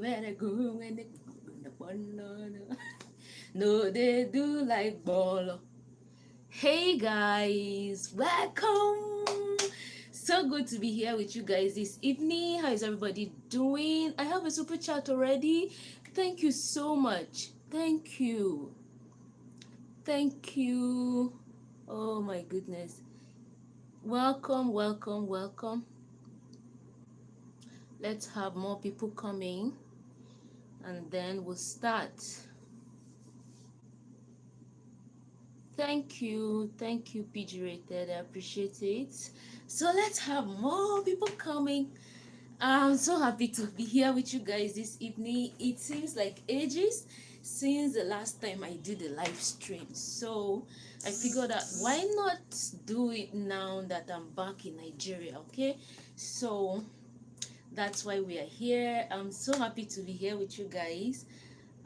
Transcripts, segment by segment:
better go when they no, they do like ball. Hey guys, welcome. So good to be here with you guys this evening. How is everybody doing? I have a super chat already. Thank you so much. Thank you. Thank you. Oh my goodness. Welcome, welcome, welcome. Let's have more people coming and then we'll start. Thank you, PG Rated. I appreciate it. So let's have more people coming. I'm so happy to be here with you guys this evening. It seems like ages since the last time I did a live stream. So I figured out why not do it now that I'm back in Nigeria, okay? So that's why we are here. I'm so happy to be here with you guys.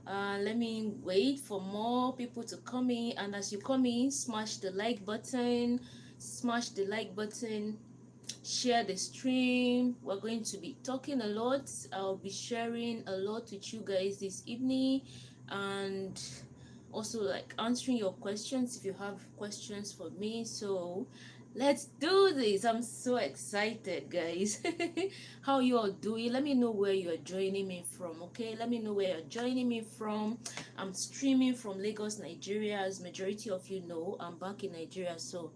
Let me wait for more people to come in, and as you come in, smash the like button, share the stream. We're going to be talking a lot. I'll be sharing a lot with you guys this evening, and also like answering your questions if you have questions for me. So let's do this. I'm so excited, guys. How you all doing? Let me know where you are joining me from, okay? Let me know where you're joining me from. I'm streaming from Lagos, Nigeria. As majority of you know, I'm back in Nigeria, so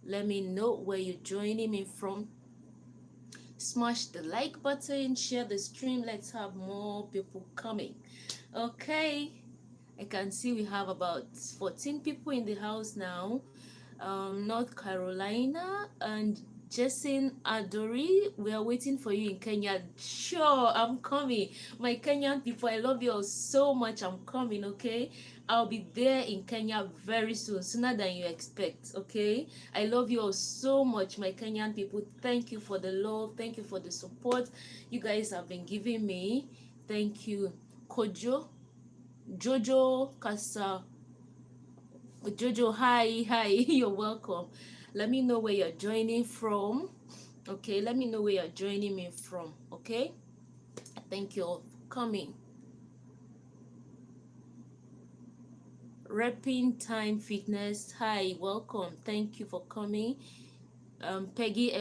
let me know where you're joining me from. Smash the like button, share the stream. Let's have more people coming, okay? I can see we have about 14 people in the house now. North Carolina and Jason Adori, we are waiting for you in Kenya. Sure, I'm coming. My Kenyan people, I love you all so much. I'm coming, okay? I'll be there in Kenya very soon, sooner than you expect, okay? I love you all so much, my Kenyan people. Thank you for the love. Thank you for the support you guys have been giving me. Thank you. Jojo Kasa. Jojo, hi, you're welcome. Let me know where you're joining from. Okay, let me know where you're joining me from. Okay, thank you all for coming. Repping Time Fitness, hi, welcome. Thank you for coming. Peggy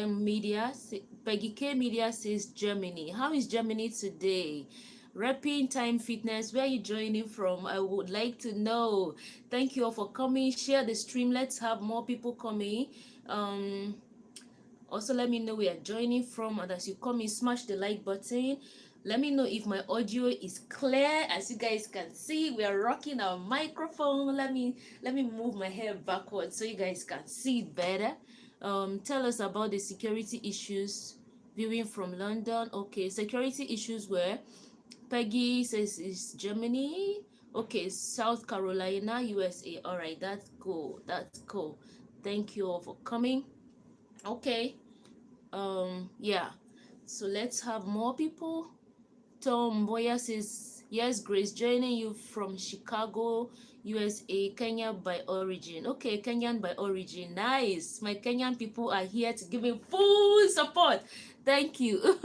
K Media says Germany. How is Germany today? Repping Time Fitness, where are you joining from? I would like to know. Thank you all for coming. Share the stream. Let's have more people coming. Also let me know where you're joining from, and as you come in, smash the like button. Let me know if my audio is clear. As you guys can see, we are rocking our microphone. Let me move my hair backwards so you guys can see it better. Tell us about the security issues viewing from London. Okay, security issues where Peggy says it's Germany. Okay, South Carolina, USA. All right, that's cool. That's cool. Thank you all for coming. Okay. Yeah. So let's have more people. Tom Boya says, yes, Grace, joining you from Chicago, USA, Kenya by origin. Okay, Kenyan by origin. Nice. My Kenyan people are here to give me full support. Thank you.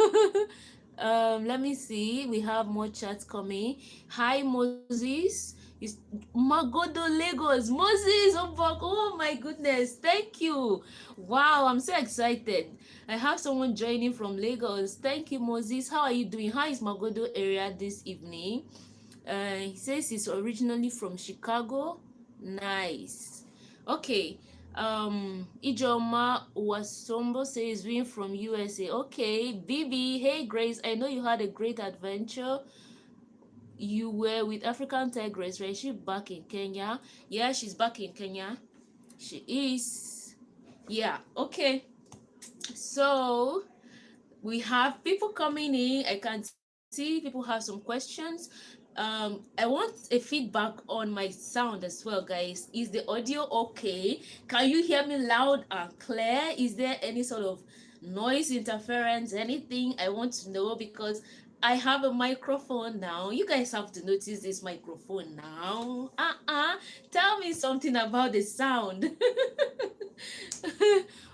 Let me see. We have more chats coming. Hi, Moses. It's Magodo Lagos. Moses, oh my goodness. Thank you. Wow, I'm so excited. I have someone joining from Lagos. Thank you, Moses. How are you doing? How is Magodo area this evening? He says he's originally from Chicago. Nice. Okay. Ijoma Wasombo says being from USA. Okay. Bibi, hey Grace, I know you had a great adventure. You were with African Tigress, right? Is she back in Kenya? Yeah, she's back in Kenya. She is. Yeah, okay. So we have people coming in. I can see people have some questions. I want a feedback on my sound as well, guys. Is the audio okay? Can you hear me loud and clear? Is there any sort of noise interference, anything? I want to know, because I have a microphone now. You guys have to notice this microphone now. Tell me something about the sound.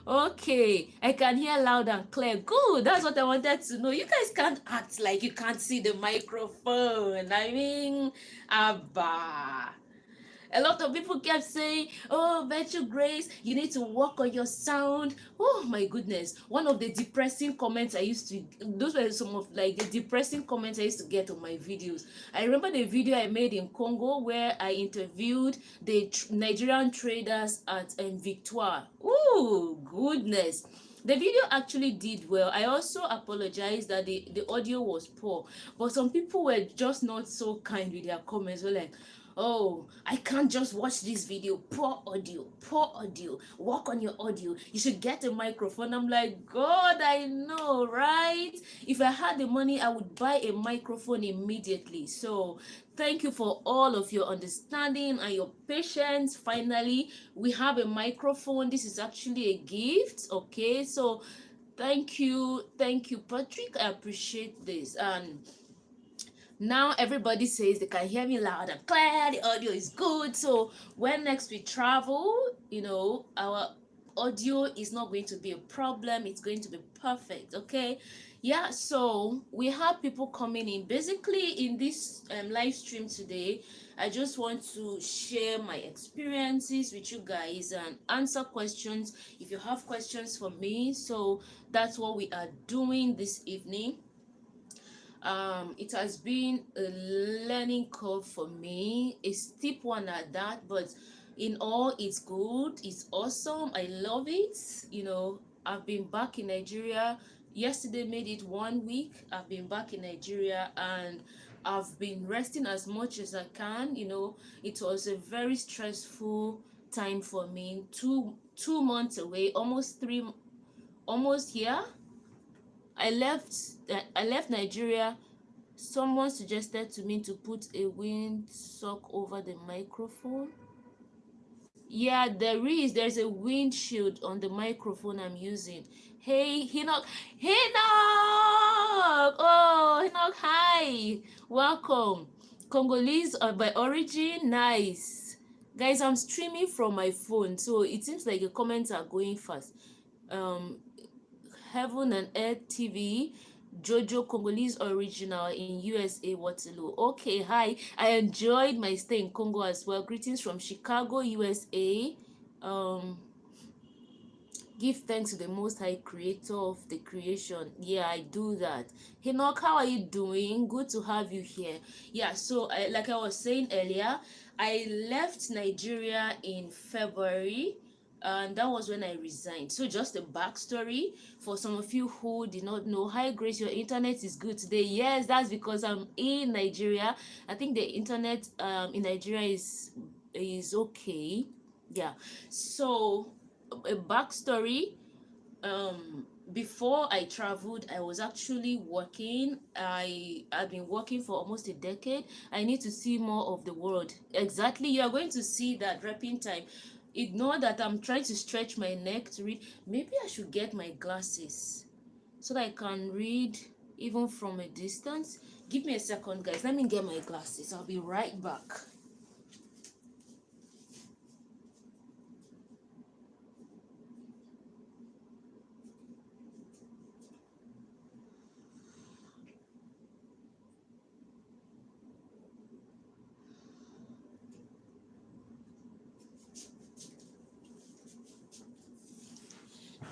Okay, I can hear loud and clear. Good. That's what I wanted to know. You guys can't act like you can't see the microphone. I mean, abba. A lot of people kept saying, oh, Virtue Grace, you need to work on your sound. Oh my goodness. One of the depressing comments I used to, those were some of like the depressing comments I used to get on my videos. I remember the video I made in Congo where I interviewed the Nigerian traders at Victoire. Oh goodness. The video actually did well. I also apologize that the audio was poor, but some people were just not so kind with their comments. Were like, oh, I can't just watch this video. Poor audio. Work on your audio. You should get a microphone. I'm like, God, I know, right? If I had the money, I would buy a microphone immediately. So thank you for all of your understanding and your patience. Finally, we have a microphone. This is actually a gift. Okay, so thank you, Patrick. I appreciate this. And now everybody says they can hear me loud and clear, the audio is good. So when next we travel, our audio is not going to be a problem, it's going to be perfect. Okay, yeah, so we have people coming in. Basically in this live stream today, I just want to share my experiences with you guys and answer questions if you have questions for me. So that's what we are doing this evening. It has been a learning curve for me, a steep one at that, but in all, it's good, it's awesome, I love it. I've been back in Nigeria. Yesterday made it 1 week. I've been back in Nigeria and I've been resting as much as I can. It was a very stressful time for me. Two months away, almost here. I left Nigeria. Someone suggested to me to put a windsock over the microphone. Yeah, there's a windshield on the microphone I'm using. Hey, Enoch! Oh, Enoch, hi! Welcome. Congolese by origin, nice. Guys, I'm streaming from my phone, so it seems like the comments are going fast. Heaven and Earth TV, Jojo, Congolese original in USA, Waterloo. Okay, hi. I enjoyed my stay in Congo as well. Greetings from Chicago, USA. Give thanks to the Most High Creator of the creation. Yeah, I do that. Enoch, how are you doing? Good to have you here. Yeah, so like I was saying earlier, I left Nigeria in February, and that was when I resigned. So just a backstory for some of you who did not know. Hi Grace, your internet is good today. Yes, that's because I'm in Nigeria. I think the internet in Nigeria is okay. Yeah, so a backstory. Before I traveled, I was actually working. I've been working for almost a decade. I need to see more of the world. Exactly, you are going to see that repping time. Ignore that I'm trying to stretch my neck to read. Maybe I should get my glasses so that I can read even from a distance. Give me a second, guys. Let me get my glasses. I'll be right back.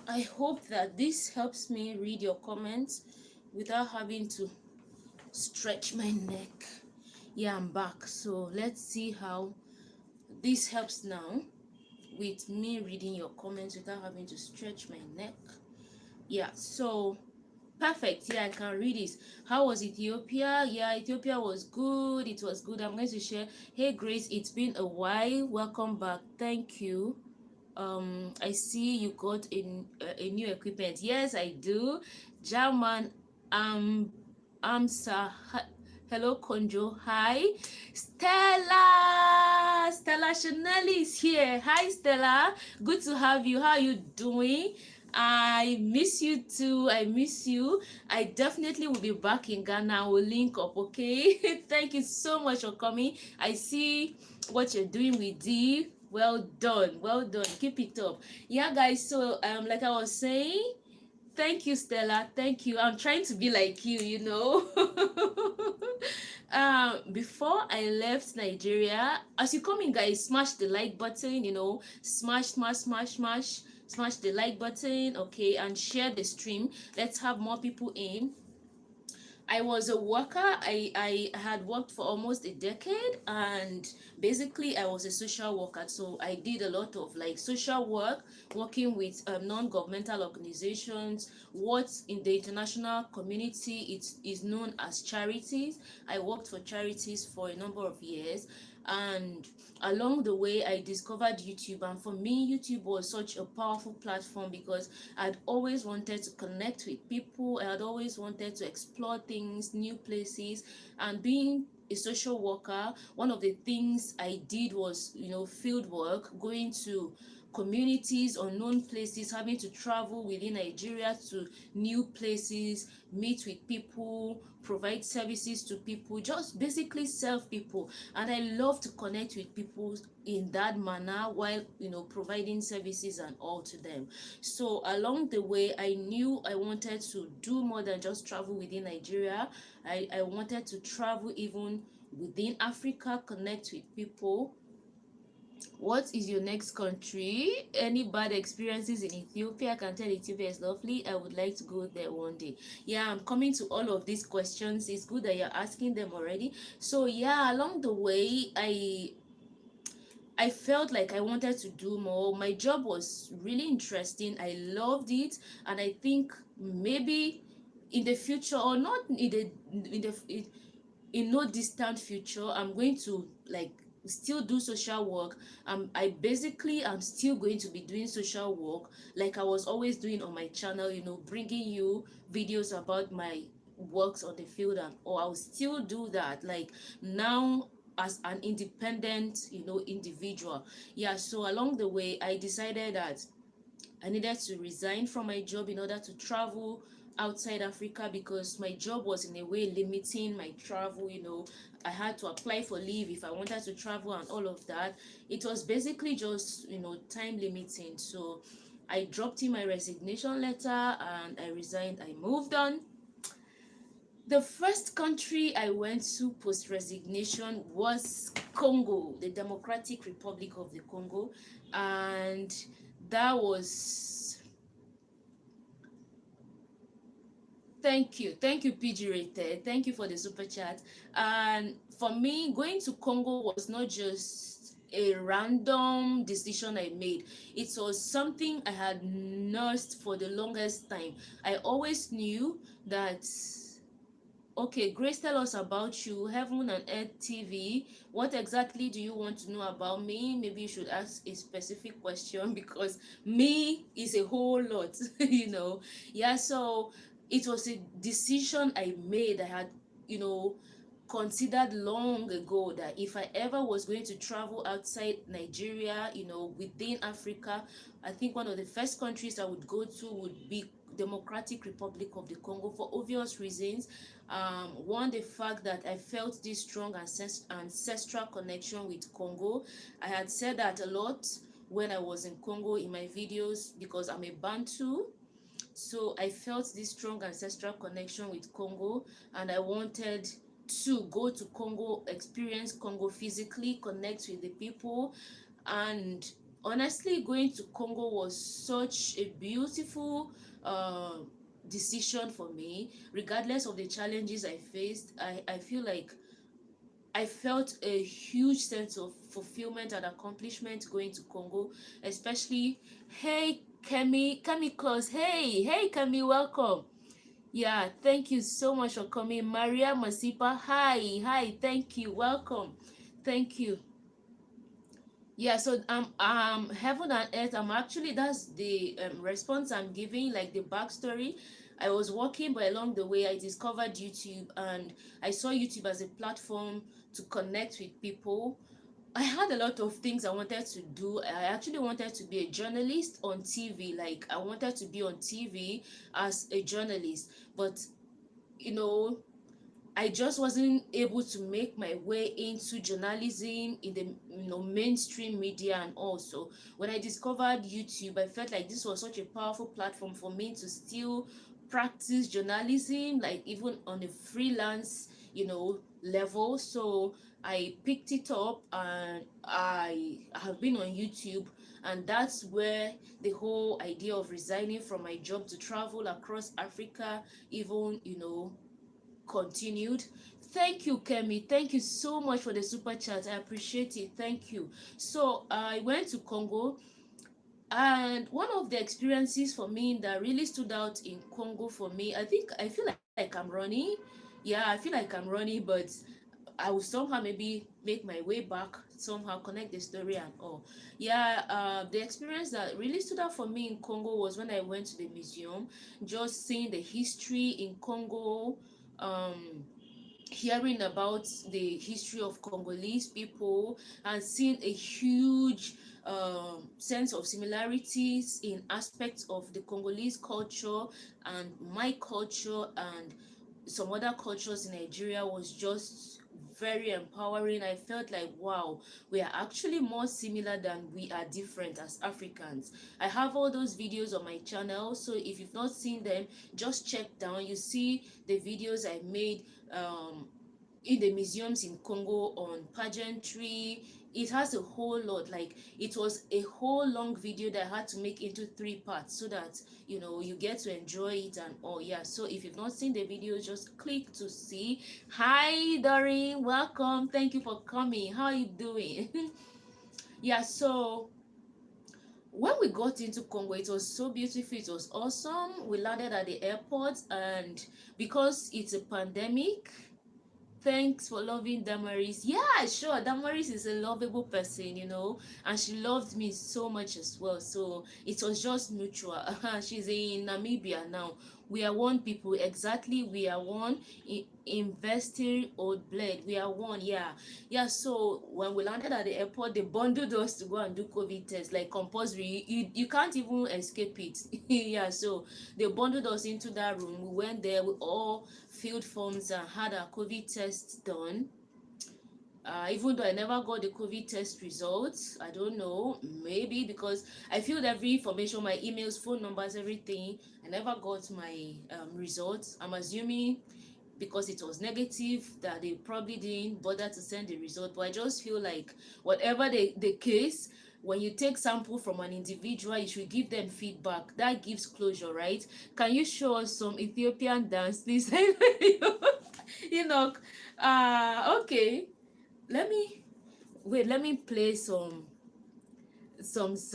I hope that this helps me read your comments without having to stretch my neck. Yeah, I'm back. So let's see how this helps now with me reading your comments without having to stretch my neck. Yeah, so perfect. Yeah, I can read this. How was Ethiopia? Yeah, Ethiopia was good. It was good. I'm going to share. Hey Grace, it's been a while. Welcome back. Thank you. I see you got a new equipment. Yes, I do. German. Sir. Hello, Conjo. Hi, Stella Chanel is here. Hi, Stella. Good to have you. How are you doing? I miss you too. I miss you. I definitely will be back in Ghana. We'll link up, okay? Thank you so much for coming. I see what you're doing with Dee. Well done, well done. Keep it up. Yeah, guys. So like I was saying, thank you, Stella. Thank you. I'm trying to be like you, you know. Before I left Nigeria, as you come in, guys, smash the like button, you know, smash the like button, okay, and share the stream. Let's have more people in. I was a worker. I had worked for almost a decade, and basically I was a social worker. So I did a lot of like social work, working with non-governmental organizations. What in the international community it is known as charities. I worked for charities for a number of years, and along the way I discovered YouTube. And for me, YouTube was such a powerful platform because I'd always wanted to connect with people. I had always wanted to explore things, new places, and being a social worker, one of the things I did was, you know, field work, going to communities, unknown places, having to travel within Nigeria to new places, meet with people, provide services to people, just basically serve people. And I love to connect with people in that manner while, you know, providing services and all to them. So along the way, I knew I wanted to do more than just travel within Nigeria. I wanted to travel even within Africa, connect with people. What is your next country? Any bad experiences in Ethiopia? I can tell Ethiopia is lovely. I would like to go there one day. Yeah, I'm coming to all of these questions. It's good that you're asking them already. So yeah, along the way, I felt like I wanted to do more. My job was really interesting. I loved it, and I think maybe in the future, or not in no distant future, I'm going to like still do social work. I basically am still going to be doing social work like I was always doing on my channel, you know, bringing you videos about my works on the field, and or I'll still do that like now as an independent, you know, individual. Yeah, so along the way I decided that I needed to resign from my job in order to travel outside Africa because my job was in a way limiting my travel, you know. I had to apply for leave if I wanted to travel and all of that. It was basically just, you know, time limiting. So I dropped in my resignation letter and I resigned. I moved on. The first country I went to post resignation was Congo, the Democratic Republic of the Congo, and that was, thank you, PG Rated, thank you for the super chat. And for me, going to Congo was not just a random decision I made. It was something I had nursed for the longest time. I always knew that, okay, Grace, tell us about you. Heaven and Earth TV. What exactly do you want to know about me? Maybe you should ask a specific question because me is a whole lot, you know. Yeah, so it was a decision I made. I had, you know, considered long ago that if I ever was going to travel outside Nigeria, you know, within Africa, I think one of the first countries I would go to would be Democratic Republic of the Congo for obvious reasons. One, the fact that I felt this strong ancestral connection with Congo. I had said that a lot when I was in Congo in my videos because I'm a Bantu. So I felt this strong ancestral connection with Congo, and I wanted to go to Congo, experience Congo physically, connect with the people. And honestly, going to Congo was such a beautiful uh, decision for me. Regardless of the challenges I faced, I feel like I felt a huge sense of fulfillment and accomplishment going to Congo, especially, hey, Kemi Claus, hey, Kemi, welcome. Yeah, thank you so much for coming. Maria Masipa, hi, thank you, welcome, thank you. Yeah, so Heaven and Earth, I'm actually, that's the response I'm giving, like the backstory. I was working, but along the way I discovered YouTube, and I saw YouTube as a platform to connect with people. I had a lot of things I wanted to do. I actually wanted to be a journalist on TV. Like I wanted to be on TV as a journalist. But you know, I just wasn't able to make my way into journalism in the mainstream media. And also when I discovered YouTube, I felt like this was such a powerful platform for me to still practice journalism, like even on a freelance level. So I picked it up and I have been on YouTube, and that's where the whole idea of resigning from my job to travel across Africa even continued. Thank you, Kemi. Thank you so much for the super chat. I appreciate it. Thank you. So I went to Congo, and one of the experiences for me that really stood out in Congo for me, I feel like I'm running. Yeah, I feel like I'm running, but I will somehow maybe make my way back, somehow connect the story and all. Yeah, the experience that really stood out for me in Congo was when I went to the museum, just seeing the history in Congo, um, hearing about the history of Congolese people, and seeing a huge sense of similarities in aspects of the Congolese culture and my culture and some other cultures in Nigeria was just very empowering. I felt like, wow, we are actually more similar than we are different as Africans. I have all those videos on my channel, so if you've not seen them, just check down. You see the videos I made in the museums in Congo on pageantry. It has a whole lot. Like, it was a whole long video that I had to make into 3 parts so that you get to enjoy it and all. Yeah, so if you've not seen the video, just click to see. Hi Doreen, welcome. Thank you for coming. How are you doing? Yeah, so when we got into Congo, it was so beautiful, it was awesome. We landed at the airport, and because it's a pandemic, thanks for loving Damaris. Yeah, sure. Damaris is a lovable person, and she loved me so much as well. So it was just mutual. She's in Namibia now. We are one people, exactly. We are one. Investing old blade. We are one. Yeah, yeah. So when we landed at the airport, they bundled us to go and do COVID test, like compulsory. You can't even escape it. Yeah. So they bundled us into that room. We went there. We all filled forms and had our COVID test done. Even though I never got the COVID test results, I don't know, maybe because I filled every information, my emails, phone numbers, everything. I never got my results. I'm assuming because it was negative that they probably didn't bother to send the result. But I just feel like whatever the case, when you take sample from an individual, you should give them feedback. That gives closure, right? Can you show us some Ethiopian dance, please? Enoch. Okay. Let me let me play some songs.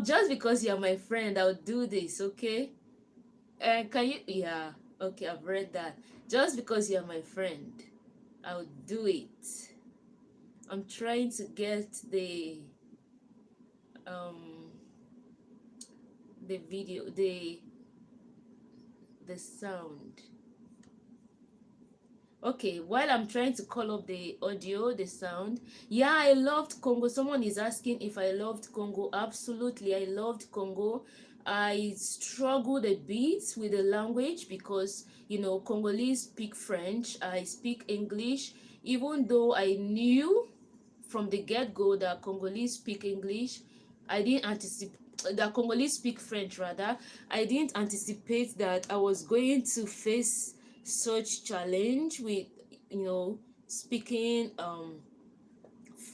Just because you're my friend, I'll do this, okay? Can you? Yeah, okay, I've read that. Just because you're my friend, I'll do it. I'm trying to get um the video, the sound. Okay, while I'm trying to call up the audio, the sound. Yeah, I loved Congo. Someone is asking if I loved Congo. Absolutely, I loved Congo. I struggled a bit with the language because, Congolese speak French. I speak English. Even though I knew from the get-go that Congolese speak English, I didn't anticipate that Congolese speak French rather. I didn't anticipate that I was going to face such challenge with speaking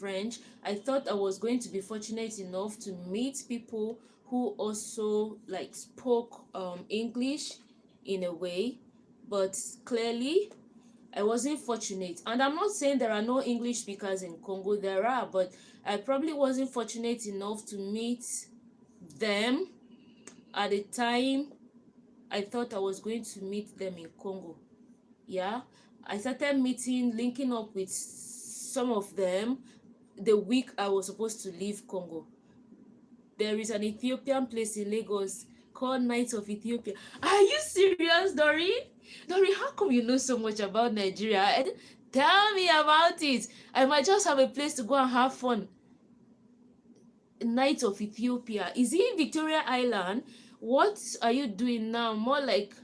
French. I thought I was going to be fortunate enough to meet people who also like spoke English in a way, but clearly I wasn't fortunate. And I'm not saying there are no English speakers in Congo, there are, but I probably wasn't fortunate enough to meet them at the time I thought I was going to meet them in Congo. Yeah, I started linking up with some of them the week I was supposed to leave Congo. There is an Ethiopian place in Lagos called Nights of Ethiopia. Are you serious, Dory? Dory, how come you know so much about Nigeria? Tell me about it. I might just have a place to go and have fun. Nights of Ethiopia. Is it in Victoria Island? What are you doing now? More like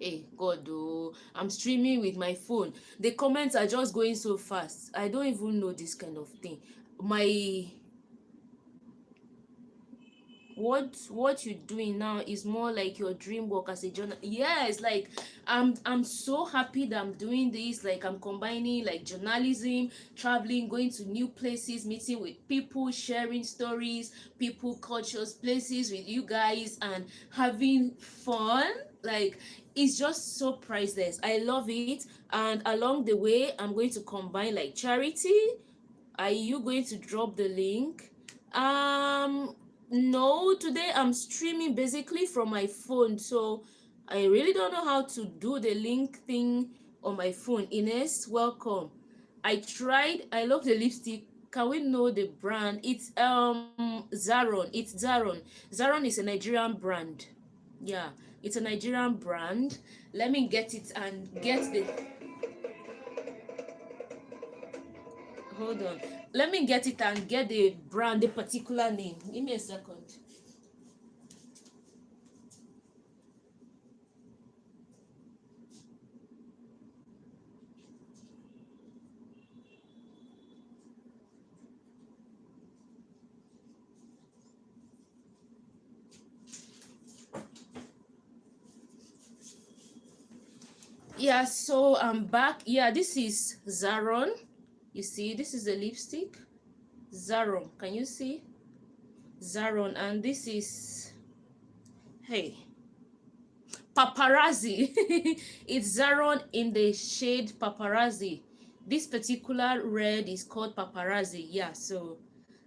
Hey God, oh, I'm streaming with my phone. The comments are just going so fast. I don't even know this kind of thing. My what you're doing now is more like your dream work as a journal. Yes, like I'm so happy that I'm doing this. Like I'm combining like journalism, traveling, going to new places, meeting with people, sharing stories, people, cultures, places with you guys, and having fun. Like it's just so priceless. I love it. And along the way I'm going to combine like charity. Are you going to drop the link? No, today I'm streaming basically from my phone, so I really don't know how to do the link thing on my phone. Ines, welcome. I tried. I love the lipstick. Can we know the brand? It's Zaron. It's Zaron. Zaron is a Nigerian brand. Yeah, it's a Nigerian brand. Let me get it and get the hold on, let me get it and get the brand, the particular name. Give me a second. Yeah, so I'm back. Yeah, this is Zaron. You see, this is the lipstick. Zaron, can you see? Zaron, and this is, hey, paparazzi. It's Zaron in the shade paparazzi. This particular red is called paparazzi. Yeah, so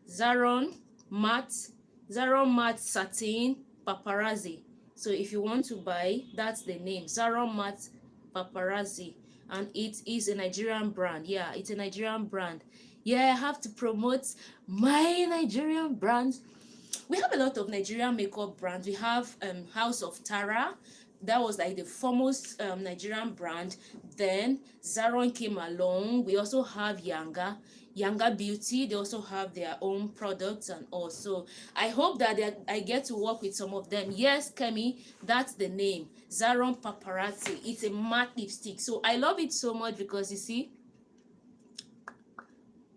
Zaron matte, Zaron matte satin paparazzi. So if you want to buy, that's the name, Zaron matte paparazzi, and it is a Nigerian brand. Yeah, it's a Nigerian brand. Yeah, I have to promote my Nigerian brand. We have a lot of Nigerian makeup brands. We have House of Tara. That was like the foremost Nigerian brand. Then Zaron came along. We also have Yanga Beauty. They also have their own products, and also I hope that I get to work with some of them. Yes, Kemi, that's the name, Zaron Paparazzi. It's a matte lipstick, so I love it so much because you see,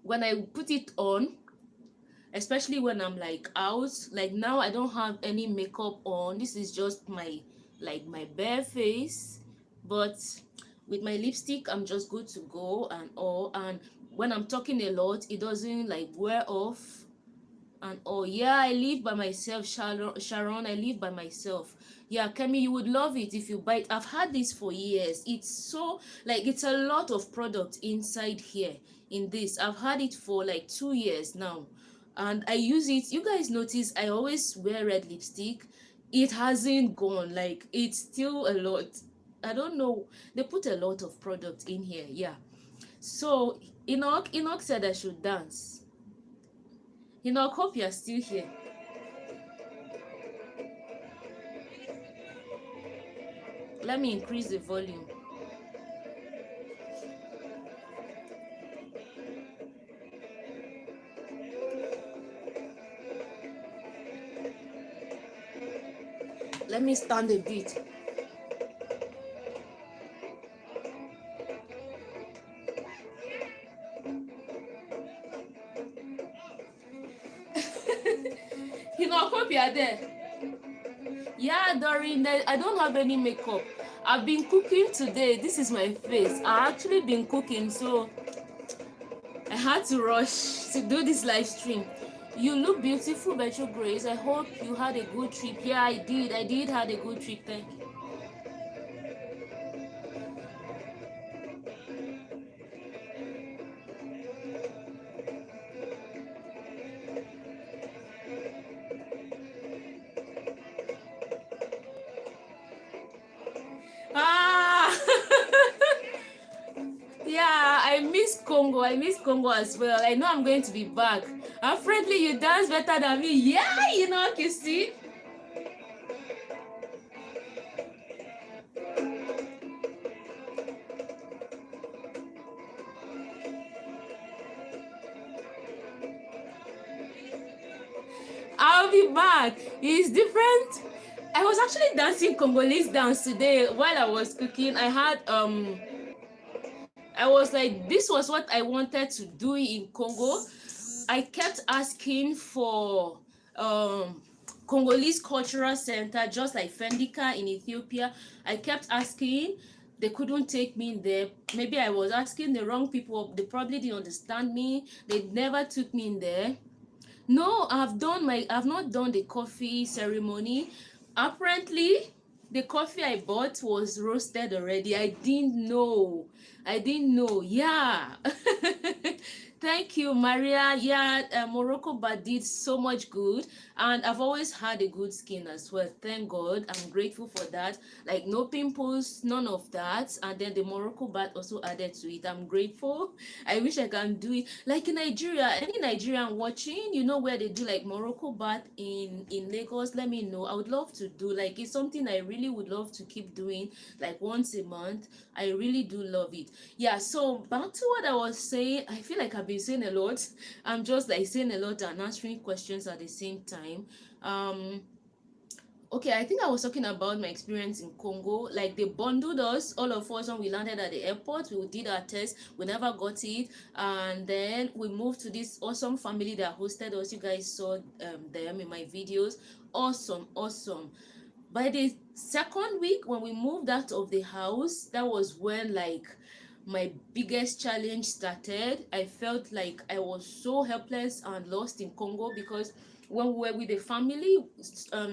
when I put it on, especially when I'm like out, like now I don't have any makeup on. This is just my like my bare face, but with my lipstick I'm just good to go and all. And when I'm talking a lot, it doesn't like wear off and oh. Yeah, I live by myself, Sharon. I live by myself. Yeah, Kemi, you would love it if you buy it. I've had this for years. It's so like it's a lot of product inside here in this. I've had it for like 2 years now, and I use it. You guys notice I always wear red lipstick. It hasn't gone. Like it's still a lot. I don't know, they put a lot of product in here. Yeah, so Enoch said I should dance. Hope you're still here. Let me increase the volume. Let me stand a bit. Hope you're there. Yeah, Doreen, I don't have any makeup. I've been cooking today. This is my face. I actually been cooking, so I had to rush to do this live stream. You look beautiful, Betro Grace. I hope you had a good trip. Yeah, I did. I did had a good trip. Thank you. Ah, yeah, I miss Congo. I miss Congo as well. I know I'm going to be back. And friendly, you dance better than me. Yeah, you see. I'll be back. It's different. I was actually dancing Congolese dance today while I was cooking. I had I was like, this was what I wanted to do in Congo. I kept asking for Congolese cultural center, just like Fendika in Ethiopia. I kept asking. They couldn't take me in there. Maybe I was asking the wrong people. They probably didn't understand me. They never took me in there. No, I've not done the coffee ceremony. Apparently, the coffee I bought was roasted already. I didn't know. I didn't know. Yeah. Thank you, Maria. Yeah, Morocco but did so much good, and I've always had a good skin as well. Thank God. I'm grateful for that. Like no pimples, none of that. And then the Morocco bath also added to it. I'm grateful. I wish I can do it. Like in Nigeria, any Nigerian watching, you know where they do like Morocco bath in Lagos, let me know. I would love to do, like, it's something I really would love to keep doing, like once a month. I really do love it. Yeah, so back to what I was saying. I feel like I've been saying a lot. I'm just like saying a lot and answering questions at the same time. Okay, I think I was talking about my experience in Congo. Like they bundled us, all of us, when we landed at the airport. We did our test, we never got it, and then we moved to this awesome family that hosted us. You guys saw them in my videos. Awesome, awesome. By the second week, when we moved out of the house, that was when like my biggest challenge started. I felt like I was so helpless and lost in Congo because when we were with the family,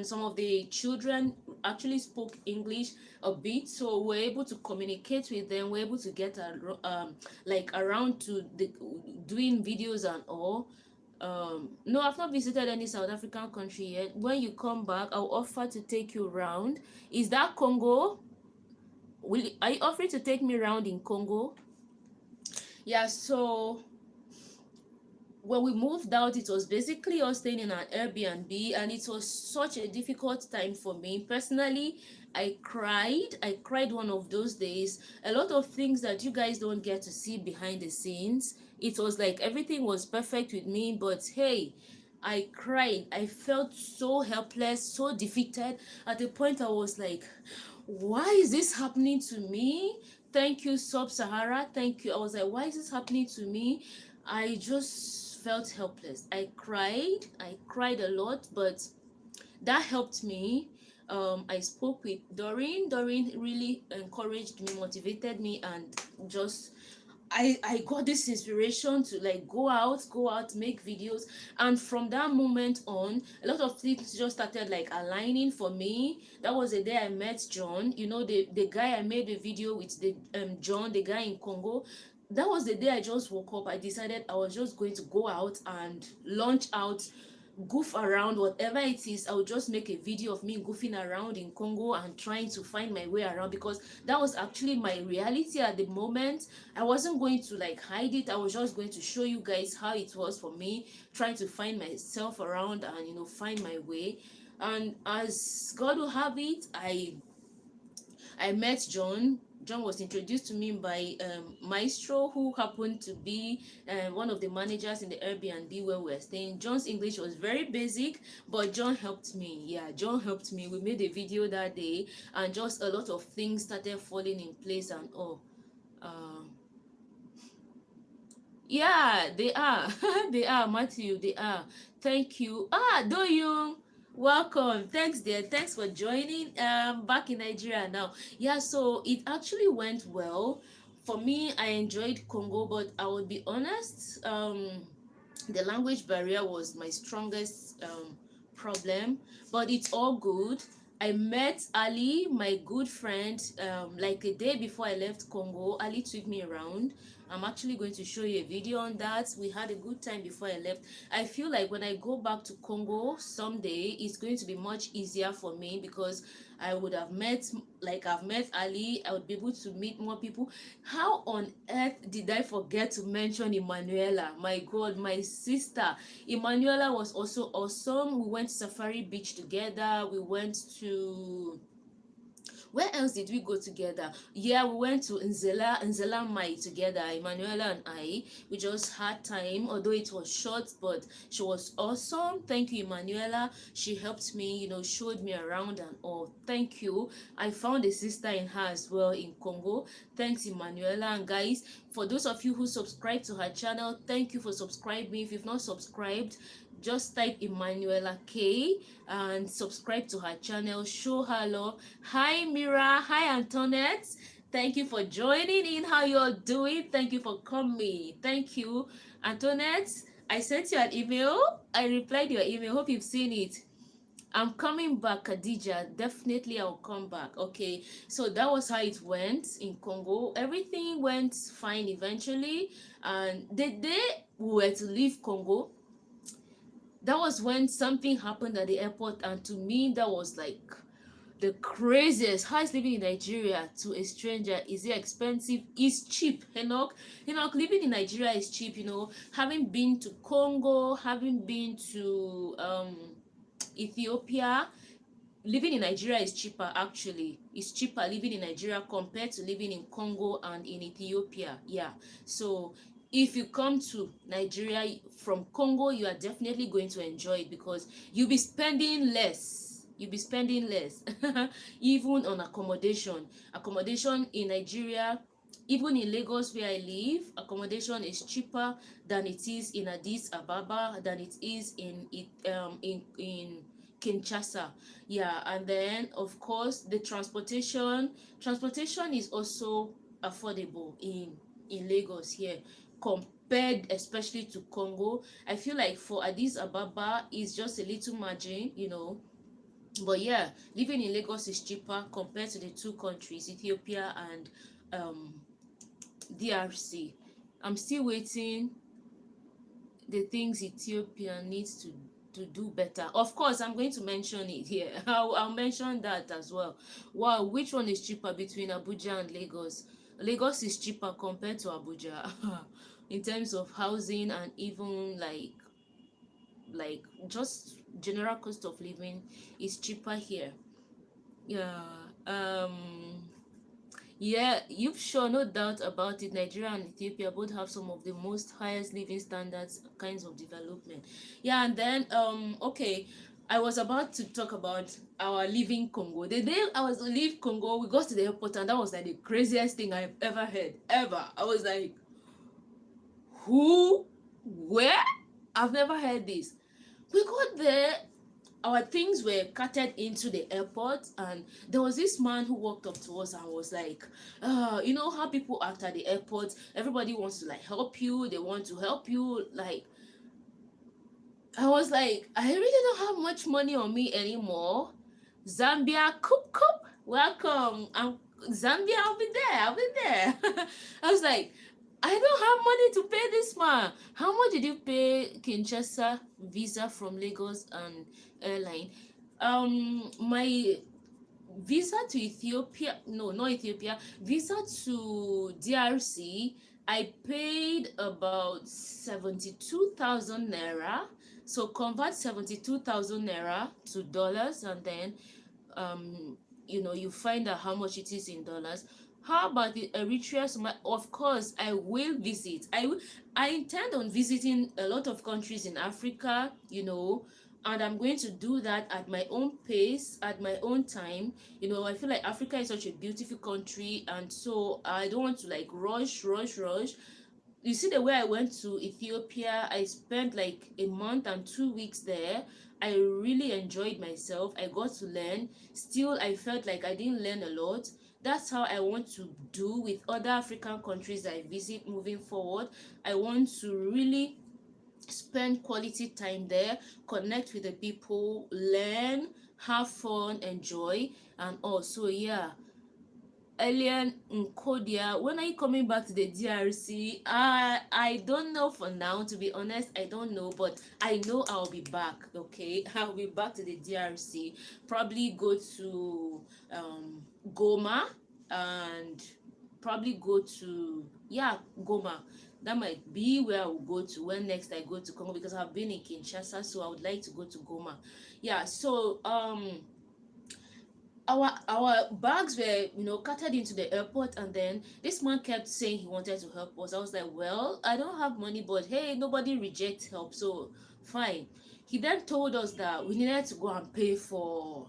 some of the children actually spoke English a bit, so we're able to communicate with them. We're able to get like around to the doing videos and all. No, I've not visited any South African country yet. When you come back, I'll offer to take you around. Is that Congo? Are you offering to take me around in Congo? Yeah, so when we moved out, it was basically us staying in an Airbnb, and it was such a difficult time for me personally. I cried one of those days. A lot of things that you guys don't get to see behind the scenes. It was like everything was perfect with me, but hey, I cried. I felt so helpless, so defeated. At the point I was like, why is this happening to me? Thank you, Sub-Sahara. Thank you. I was like, why is this happening to me? I just felt helpless. I cried a lot, but that helped me. I spoke with Doreen. Doreen really encouraged me, motivated me, and just I got this inspiration to like go out, make videos. And from that moment on, a lot of things just started like aligning for me. That was the day I met John, you know, the guy I made the video with, the John, the guy in Congo. That was the day I just woke up. I decided I was just going to go out and launch out, goof around, whatever it is. I would just make a video of me goofing around in Congo and trying to find my way around, because that was actually my reality at the moment. I wasn't going to like hide it. I was just going to show you guys how it was for me, trying to find myself around and, you know, find my way. And as God will have it, I met John. John was introduced to me by Maestro, who happened to be one of the managers in the Airbnb where we were staying. John's English was very basic, but John helped me. Yeah, John helped me. We made a video that day, and just a lot of things started falling in place and all. Yeah, they are. They are, Matthew. They are. Thank you. Doyoung. Welcome. Thanks, dear. Thanks for joining. Back in Nigeria now. Yeah, so it actually went well. For me, I enjoyed Congo, but I would be honest, the language barrier was my strongest problem, but it's all good. I met Ali, my good friend, like a day before I left Congo. Ali took me around. I'm actually going to show you a video on that. We had a good time before I left. I feel like when I go back to Congo someday, it's going to be much easier for me, because I would have met, like I've met Ali. I would be able to meet more people. How on earth did I forget to mention Emanuela? My God, my sister. Emanuela was also awesome. We went to Safari Beach together. Where else did we go together? Yeah, we went to Nzela Mai together, Emanuela and I. We just had time, although it was short, but she was awesome. Thank you, Emanuela. She helped me, showed me around and all. Thank you. I found a sister in her as well in Congo. Thanks, Emanuela. And guys, for those of you who subscribe to her channel, thank you for subscribing. If you've not subscribed, just type Emanuela K and subscribe to her channel. Show her love. Hi Mira. Hi Antoinette. Thank you for joining in. How you're doing? Thank you for coming. Thank you, Antoinette. I sent you an email. I replied your email. Hope you've seen it. I'm coming back, Khadija. Definitely I'll come back. Okay, so that was how it went in Congo. Everything went fine eventually, and the day we were to leave Congo, that was when something happened at the airport, and to me that was like the craziest. How is living in Nigeria to a stranger? Is it expensive? It's cheap. Enoch, living in Nigeria is cheap. Having been to Congo, having been to Ethiopia, living in Nigeria is cheaper. Actually, it's cheaper living in Nigeria compared to living in Congo and in Ethiopia. Yeah, so if you come to Nigeria from Congo, you are definitely going to enjoy it because you'll be spending less. Even on accommodation in Nigeria, even in Lagos where I live, accommodation is cheaper than it is in Addis Ababa, than it is in Kinshasa. Yeah, and then of course the transportation is also affordable in Lagos here, compared especially to Congo. I feel like for Addis Ababa is just a little margin. But yeah, living in Lagos is cheaper compared to the two countries, Ethiopia and DRC. I'm still waiting the things Ethiopia needs to do better. Of course, I'm going to mention it here. I'll mention that as well. Wow, which one is cheaper between Abuja and Lagos? Lagos is cheaper compared to Abuja in terms of housing and even like just general cost of living is cheaper here. Yeah. Yeah, you've sure, no doubt about it. Nigeria and Ethiopia both have some of the most highest living standards, kinds of development. Yeah, and then okay, I was about to talk about our leaving Congo. The day I was to leave Congo, we got to the airport, and that was like the craziest thing I've ever heard. Ever. I was like, who? Where? I've never heard this. We got there, our things were carted into the airport, and there was this man who walked up to us and was like, you know how people act at the airport, everybody wants to like help you, they want to help you. Like, I was like, I really don't have much money on me anymore. Zambia, coop, welcome. Zambia, I'll be there. I was like, I don't have money to pay this man. How much did you pay Kinshasa visa from Lagos and airline? My visa to Ethiopia, no, not Ethiopia, visa to DRC, I paid about 72,000 naira. So convert 72,000 naira to dollars, and then you find out how much it is in dollars. How about the Eritrea? Of course, I will visit. I intend on visiting a lot of countries in Africa, and I'm going to do that at my own pace, at my own time. I feel like Africa is such a beautiful country, and so I don't want to like rush. You see, the way I went to Ethiopia, I spent like a month and 2 weeks there. I really enjoyed myself. I got to learn. Still, I felt like I didn't learn a lot. That's how I want to do with other African countries I visit moving forward. I want to really spend quality time there, connect with the people, learn, have fun, enjoy, and also, yeah. Alien Nkodia, when are you coming back to the DRC? I don't know for now, to be honest. I don't know, but I know I'll be back. Okay, I'll be back to the DRC. Probably go to Goma, and probably go to Goma. That might be where I will go to when next I go to Congo, because I've been in Kinshasa, so I would like to go to Goma. Yeah, so our bags were, carted into the airport, and then this man kept saying he wanted to help us. I was like, well, I don't have money, but hey, nobody rejects help, so fine. He then told us that we needed to go and pay for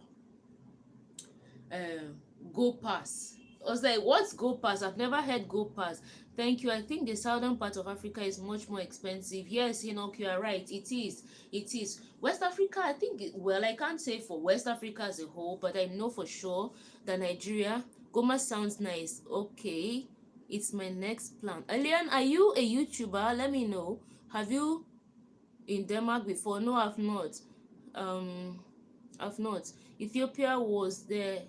um go pass. I was like, what's go pass? I've never heard go pass. Thank you. I think the southern part of Africa is much more expensive. Yes, you are right. It is West Africa. I think well, I can't say for West Africa as a whole, but I know for sure that Nigeria, goma sounds nice. Okay, it's my next plan. Alian, are you a YouTuber? Let me know. Have you in Denmark before? No, I've not. um I've not. Ethiopia, was there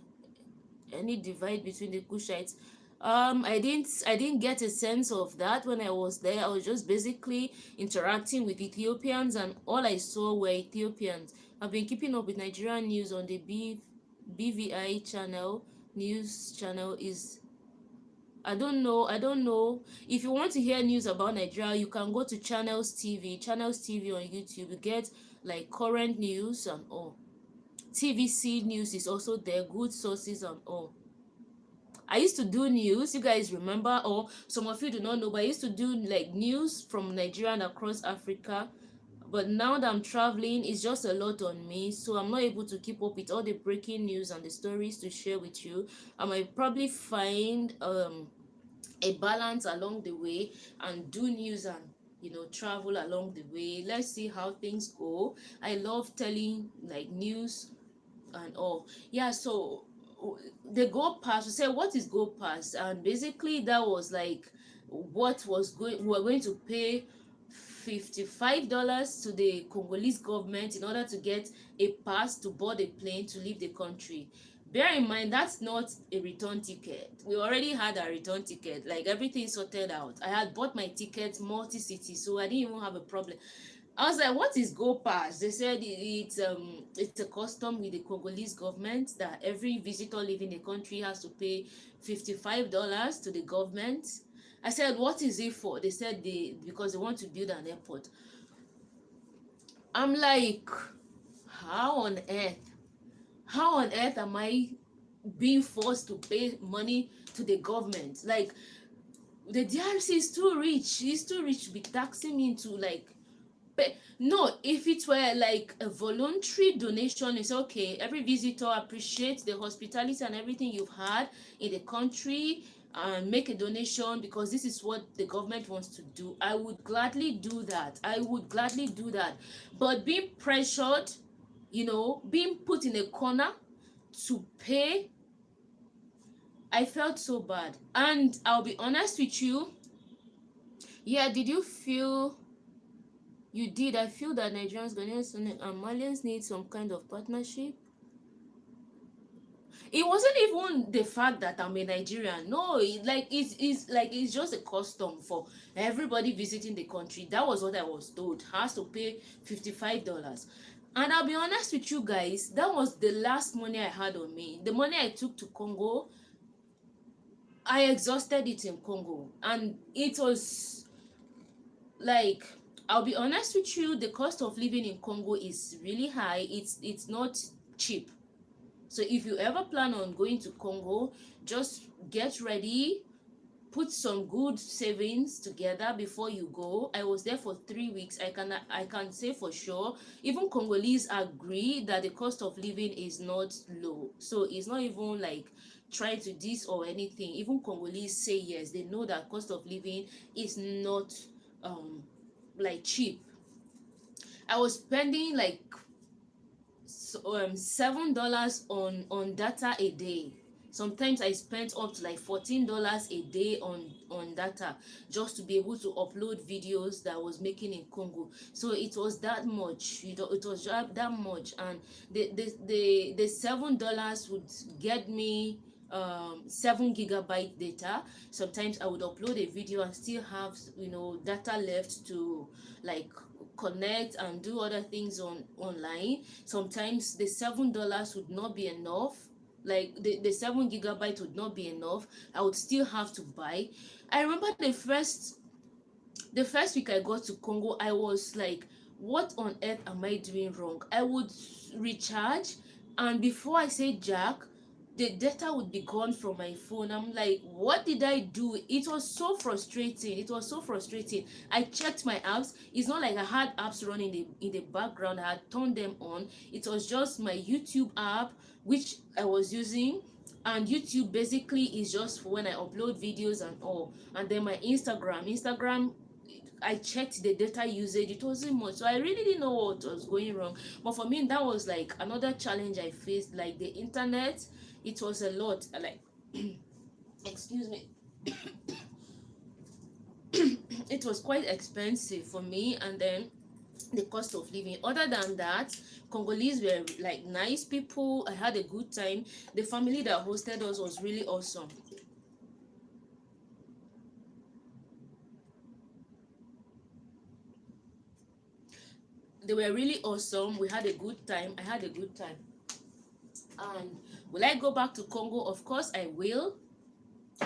any divide between the Kushites? I didn't get a sense of that when I was there. I was just basically interacting with Ethiopians, and all I saw were Ethiopians. I've been keeping up with Nigerian news on the BVI channel. News channel is, I don't know. If you want to hear news about Nigeria, you can go to Channels TV on YouTube. You get like current news and all. TVC news is also there, good sources and all. I used to do news, you guys remember, or some of you do not know, but I used to do like news from Nigeria and across Africa. But now that I'm traveling, it's just a lot on me, so I'm not able to keep up with all the breaking news and the stories to share with you. I might probably find a balance along the way and do news and travel along the way. Let's see how things go. I love telling like news and all. Yeah, so the go pass, we say what is go pass, and basically that was like what was going, we were going to pay $55 to the Congolese government in order to get a pass to board a plane to leave the country. Bear in mind, that's not a return ticket. We already had a return ticket, like everything sorted out. I had bought my ticket multi-city, so I didn't even have a problem. I was like, what is go pass? They said it's a custom with the Congolese government that every visitor leaving the country has to pay $55 to the government. I said, what is it for? They said because they want to build an airport. I'm like, how on earth am I being forced to pay money to the government? Like, the DRC is too rich. He's too rich to be taxing me into like. But no, if it were like a voluntary donation, it's okay. Every visitor appreciates the hospitality and everything you've had in the country, and make a donation because this is what the government wants to do. I would gladly do that. But being pressured, being put in a corner to pay, I felt so bad. And I'll be honest with you. Yeah, did you feel? You did. I feel that Nigerians, Ghanaians, and Malians need some kind of partnership. It wasn't even the fact that I'm a Nigerian. No, it's just a custom for everybody visiting the country. That was what I was told. Has to pay $55. And I'll be honest with you guys, that was the last money I had on me. The money I took to Congo, I exhausted it in Congo, and it was like, I'll be honest with you, the cost of living in Congo is really high. It's not cheap. So if you ever plan on going to Congo, just get ready, put some good savings together before you go. I was there for 3 weeks. I can say for sure, even Congolese agree that the cost of living is not low. So it's not even like try to diss or anything. Even Congolese say yes, they know that cost of living is not like cheap. I was spending like $7 on data a day. Sometimes I spent up to like $14 a day on data just to be able to upload videos that I was making in Congo. So it was that much, it was that much, and the $7 would get me 7 GB data. Sometimes I would upload a video and still have data left to like connect and do other things online. Sometimes the $7 would not be enough, like the 7 GB would not be enough. I would still have to buy. I remember the first week I got to Congo, I was like, what on earth am I doing wrong? I would recharge, and before I say jack, the data would be gone from my phone. I'm like, what did I do? It was so frustrating. It was so frustrating. I checked my apps. It's not like I had apps running in the background. I had turned them on. It was just my YouTube app which I was using, and YouTube basically is just for when I upload videos and all. And then my Instagram, I checked the data usage. It wasn't much, so I really didn't know what was going wrong. But for me, that was like another challenge I faced. Like the internet, it was a lot. Like, excuse me, it was quite expensive for me, and then the cost of living. Other than that, Congolese were like nice people. I had a good time. The family that hosted us was really awesome. They were really awesome. We had a good time. I had a good time. And will I go back to Congo? Of course I will.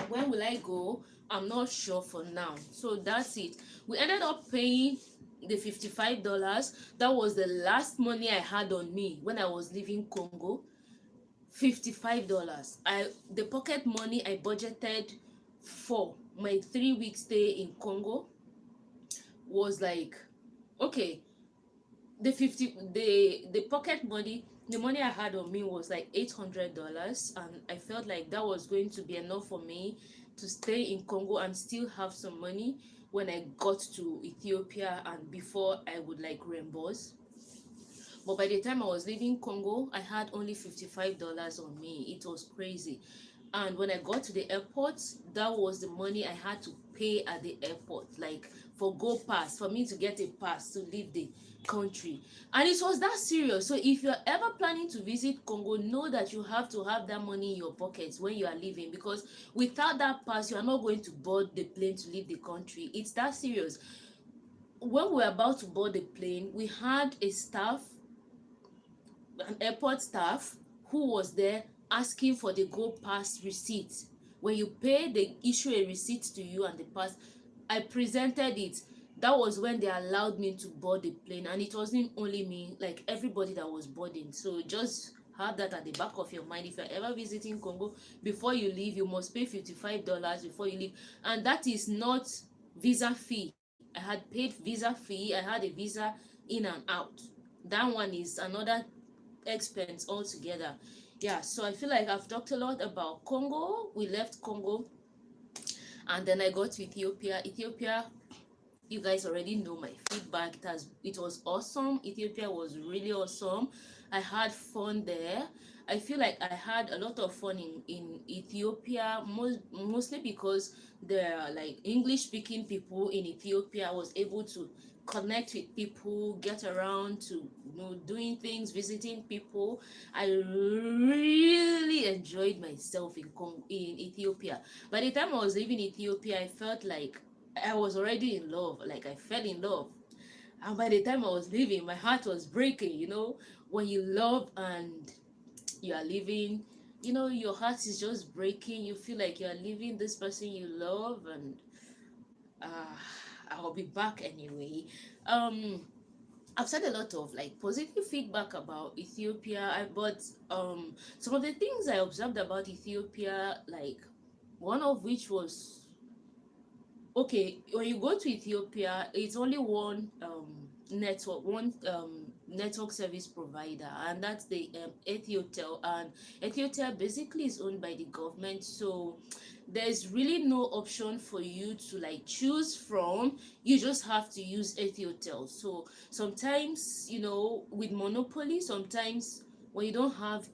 When will I go? I'm not sure for now. So that's it. We ended up paying the $55. That was the last money I had on me when I was leaving Congo. $55. The pocket money I budgeted for my 3 week stay in Congo was like, okay, the pocket money, the money I had on me was like $800, and I felt like that was going to be enough for me to stay in Congo and still have some money when I got to Ethiopia and before I would like reimburse. But by the time I was leaving Congo, I had only $55 on me. It was crazy. And when I got to the airport, that was the money I had to pay at the airport, like for go pass, for me to get a pass to leave the country. And it was that serious. So if you're ever planning to visit Congo, know that you have to have that money in your pockets when you are leaving, because without that pass, you are not going to board the plane to leave the country. It's that serious. When we were about to board the plane, we had a staff, an airport staff, who was there asking for the go pass receipt. When you pay, they issue a receipt to you and the pass. I presented it. That was when they allowed me to board the plane, and it wasn't only me, like everybody that was boarding. So just have that at the back of your mind. If you're ever visiting Congo, before you leave, you must pay $55 before you leave, and that is not visa fee. I had paid visa fee. I had a visa in and out. That one is another expense altogether. Yeah, so I feel like I've talked a lot about Congo. We left Congo, and then I got to Ethiopia. You guys already know my feedback. It was awesome. Ethiopia was really awesome. I had fun there. I feel like I had a lot of fun in Ethiopia, mostly because there are like English speaking people in Ethiopia. I was able to connect with people, get around to doing things, visiting people. I really enjoyed myself in Ethiopia. By the time I was leaving Ethiopia, I felt like I was already in love. Like I fell in love. And by the time I was leaving, my heart was breaking. When you love and you are leaving, your heart is just breaking. You feel like you're leaving this person you love, and uh, I'll be back anyway. Um, I've said a lot of like positive feedback about Ethiopia, but some of the things I observed about Ethiopia, like one of which was, okay, when you go to Ethiopia, it's only one network service provider, and that's the Ethiotel. And Ethiotel basically is owned by the government, so there's really no option for you to like choose from. You just have to use Ethiotel. So sometimes, with monopoly, sometimes when you don't have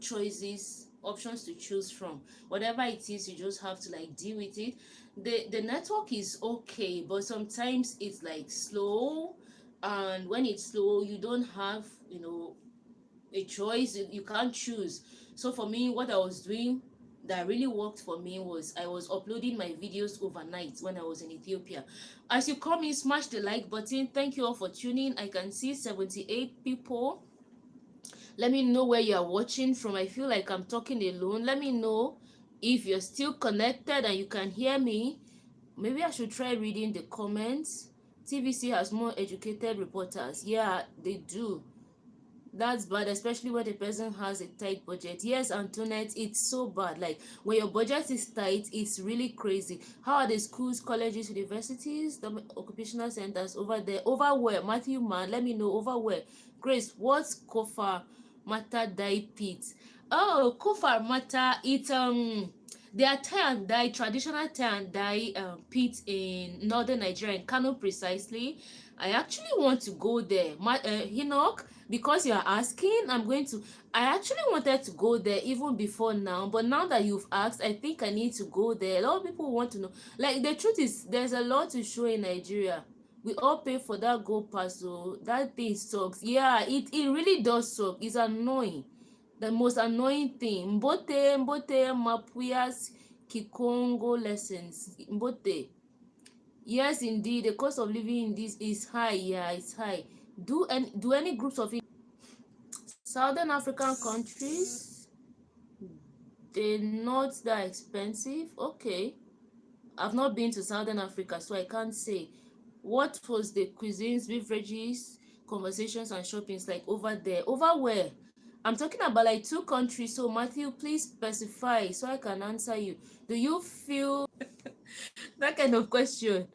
options to choose from, whatever it is, you just have to like deal with it. The network is okay, but sometimes it's like slow, and when it's slow, you don't have a choice. You can't choose. So for me, what I was doing that really worked for me was I was uploading my videos overnight when I was in Ethiopia. As you come in, smash the like button. Thank you all for tuning. I can see 78 people. Let me know where you are watching from. I feel like I'm talking alone. Let me know if you're still connected and you can hear me. Maybe I should try reading the comments. TVC has more educated reporters. Yeah, they do. That's bad, especially when the person has a tight budget. Yes, Antoinette, it's so bad. Like when your budget is tight, it's really crazy. How are the schools, colleges, universities, the occupational centers over there? Over where? Matthew, man, let me know over where. Grace, what's Kofa Mata Dye Pit? Oh, Kofa Mata, it's their tie and dye, traditional tie and dye pit in northern Nigeria, in Kano precisely. I actually want to go there. Enoch, because you are asking, I actually wanted to go there even before now, but now that you've asked, I think I need to go there. A lot of people want to know. Like, the truth is, there's a lot to show in Nigeria. We all pay for that go pass, so that thing sucks. Yeah, it really does suck. It's annoying. The most annoying thing. Mbote, Mapuyas, Kikongo lessons. Mbote. Yes, indeed, the cost of living in this is high. Yeah, it's high. Do any groups of Southern African countries, they're not that expensive? Okay. I've not been to Southern Africa, so I can't say. What was the cuisines, beverages, conversations, and shoppings like over there? Over where? I'm talking about like two countries. So Matthew, please specify so I can answer you. Do you feel that kind of question?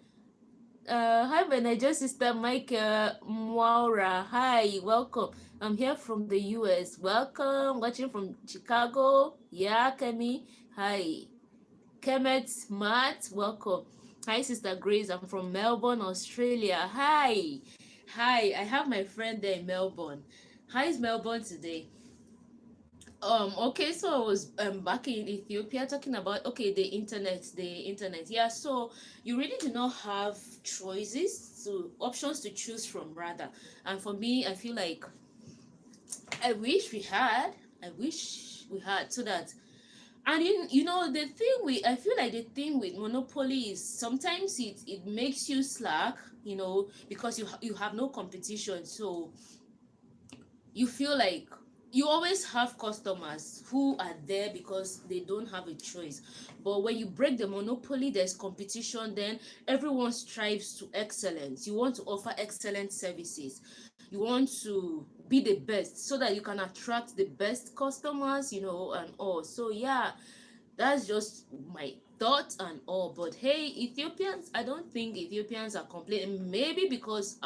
Hi, my Niger sister Michael Mwaura. Hi, welcome. I'm here from the US. Welcome. Watching from Chicago. Yeah, Kemi. Hi. Kemet Matt, welcome. Hi, Sister Grace. I'm from Melbourne, Australia. Hi. Hi. I have my friend there in Melbourne. How is Melbourne today? Okay, so I was back in Ethiopia talking about the internet. Yeah, so you really do not have options to choose from rather. And for me, I feel like I wish we had. I wish we had so that. And the thing with I feel like the thing with monopoly is sometimes it makes you slack, because you have no competition. So you feel like you always have customers who are there because they don't have a choice. But when you break the monopoly, there's competition, then everyone strives to excellence. You want to offer excellent services. You want to be the best so that you can attract the best customers, and all. So yeah, that's just my thoughts and all. But hey, Ethiopians, I don't think Ethiopians are complaining. Maybe because